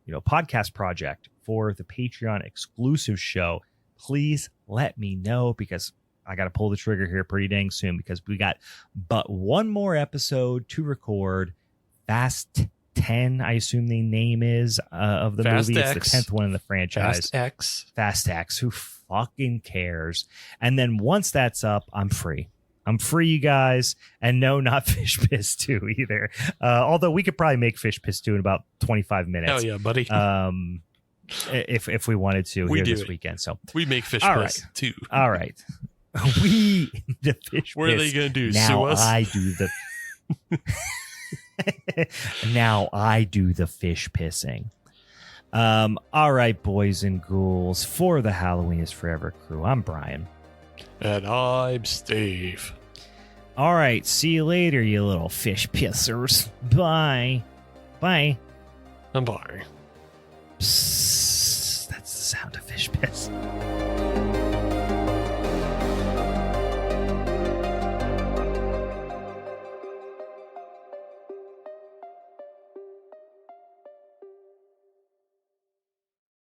podcast project for the Patreon exclusive show, please let me know, because I got to pull the trigger here pretty dang soon, because we got but one more episode to record. Fast 10, I assume the name is of the Fast movie. X. It's the 10th one in the franchise. Fast X. Who fucking cares? And then once that's up, I'm free. I'm free, you guys. And no, not Fish Piss 2 either. Although we could probably make Fish Piss 2 in about 25 minutes. Hell yeah, buddy. If we wanted to we here do this it. weekend. So we make Fish All Piss too. all right. The Fish What are Piss. they going to do? Now Sue us? I do the now I do the fish pissing. All right, boys and ghouls, for the Halloween is Forever crew, I'm Brian. And I'm Steve. All right, see you later, you little fish pissers. Bye. I'm Barry. Psst, that's the sound of